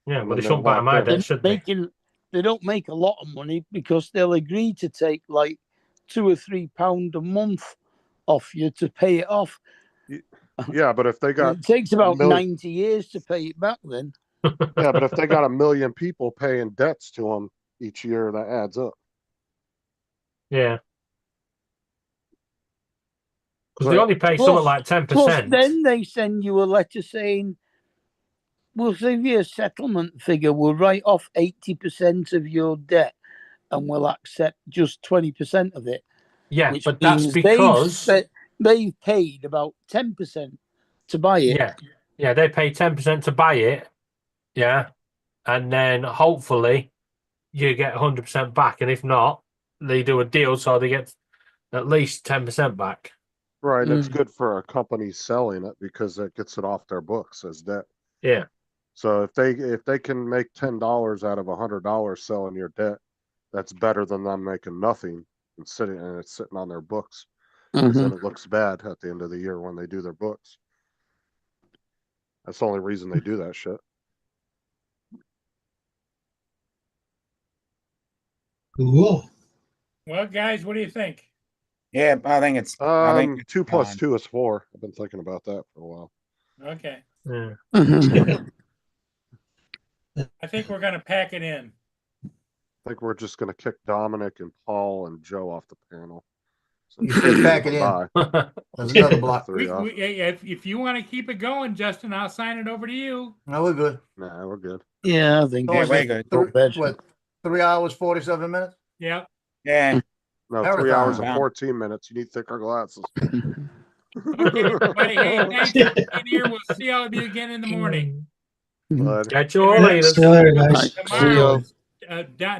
Yeah, And but they then shouldn't buy they're my not there. debt, should they? They don't make a lot of money because they'll agree to take like £2 or £3 a month off you to pay it off. Yeah, but if they got It takes about million- 90 years to pay it back then. yeah, but if they got 1 million people paying debts to them each year, that adds up. Yeah. Because they only pay something like 10%. Plus, then they send you a letter saying, we'll give you a settlement figure. We'll write off 80% of your debt and we'll accept just 20% of it. Yeah, which but that's means because they've paid about 10% to buy it. Yeah, they pay 10% to buy it. Yeah. And then hopefully you get 100% back. And if not, they do a deal so they get at least 10% back. Right, it's good for a company selling it because it gets it off their books as debt. Yeah. So if they can make $10 out of $100 selling your debt, that's better than them making nothing and it's sitting on their books. 'Cause then it looks bad at the end of the year when they do their books. That's the only reason they do that shit. Cool. Well, guys, what do you think? Yeah, I think it's. I think it's 2 plus fine. 2 is 4. I've been thinking about that for a while. Okay. Yeah. I think we're going to pack it in. I think we're just going to kick Dominic and Paul and Joe off the panel. So You said pack it in. bye. There's another block. Three off. If you want to keep it going, Justin, I'll sign it over to you. No, we're good. Nah, we're good. Yeah, I think So is we're it good. What, 3 hours, 47 minutes? Yep. Yeah. No, Marathon. 3 hours and Wow. 14 minutes. You need thicker glasses. Okay, everybody. Hey, thanks for being here. We'll see all of you again in the morning. But Catch you all later. See you later, guys. Tomorrow,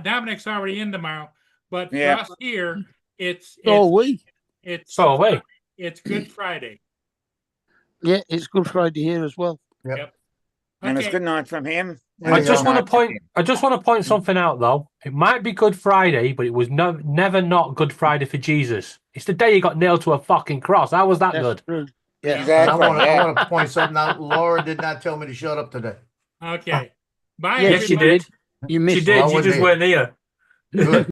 Dominic's already in tomorrow, but for Yeah. us here, it's So wait. it's Good Friday. Yeah, it's Good Friday here as well. Yep. And it's Okay. good night from him. I just want to point something out though. It might be Good Friday, but it was never not Good Friday for Jesus. It's the day he got nailed to a fucking cross. How was that That's good? true. Yeah, Exactly, I yeah. want to point something out. Laura did not tell me to shut up today. Okay. Bye. Yes, you everybody. did. You missed She did. I You wasn't just here. weren't here. Good.